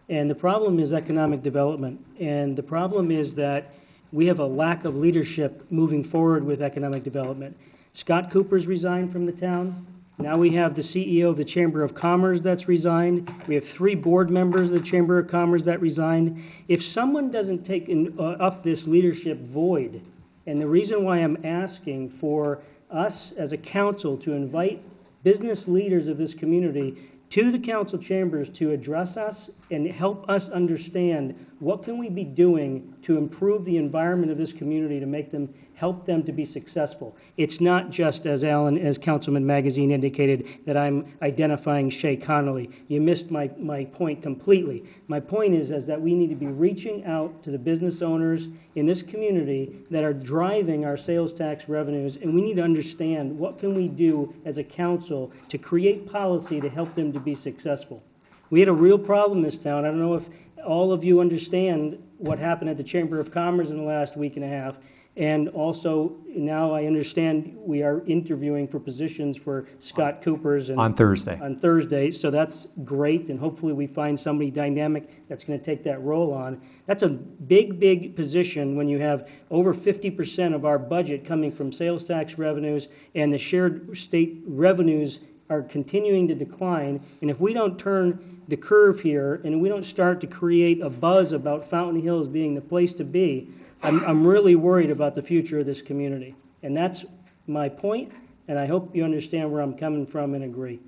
And the problem is economic development. And the problem is that we have a lack of leadership moving forward with economic development. Scott Cooper's resigned from the town. Now we have the CEO of the Chamber of Commerce that's resigned. We have 3 board members of the Chamber of Commerce that resigned. If someone doesn't take up this leadership void, and the reason why I'm asking for us as a council to invite business leaders of this community to the council chambers to address us and help us understand what can we be doing to improve the environment of this community to make them, help them to be successful. It's not just, as Councilman Magazine indicated, that I'm identifying Shay Connolly. You missed my point completely. My point is that we need to be reaching out to the business owners in this community that are driving our sales tax revenues, and we need to understand what can we do as a council to create policy to help them to be successful. We had a real problem in this town. I don't know if all of you understand what happened at the Chamber of Commerce in the last week and a half. And also, now I understand we are interviewing for positions for Scott Cooper's. On Thursday. On Thursday, so that's great, and hopefully we find somebody dynamic that's going to take that role on. That's a big, big position when you have over 50% of our budget coming from sales tax revenues, and the shared state revenues are continuing to decline. And if we don't turn the curve here, and we don't start to create a buzz about Fountain Hills being the place to be, I'm really worried about the future of this community. And that's my point, and I hope you understand where I'm coming from and agree.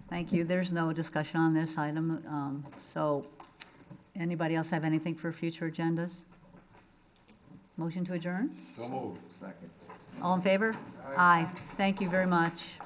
Thank you. There's no discussion on this item. So anybody else have anything for future agendas? Motion to adjourn? So moved. Second. All in favor? Aye. Thank you very much.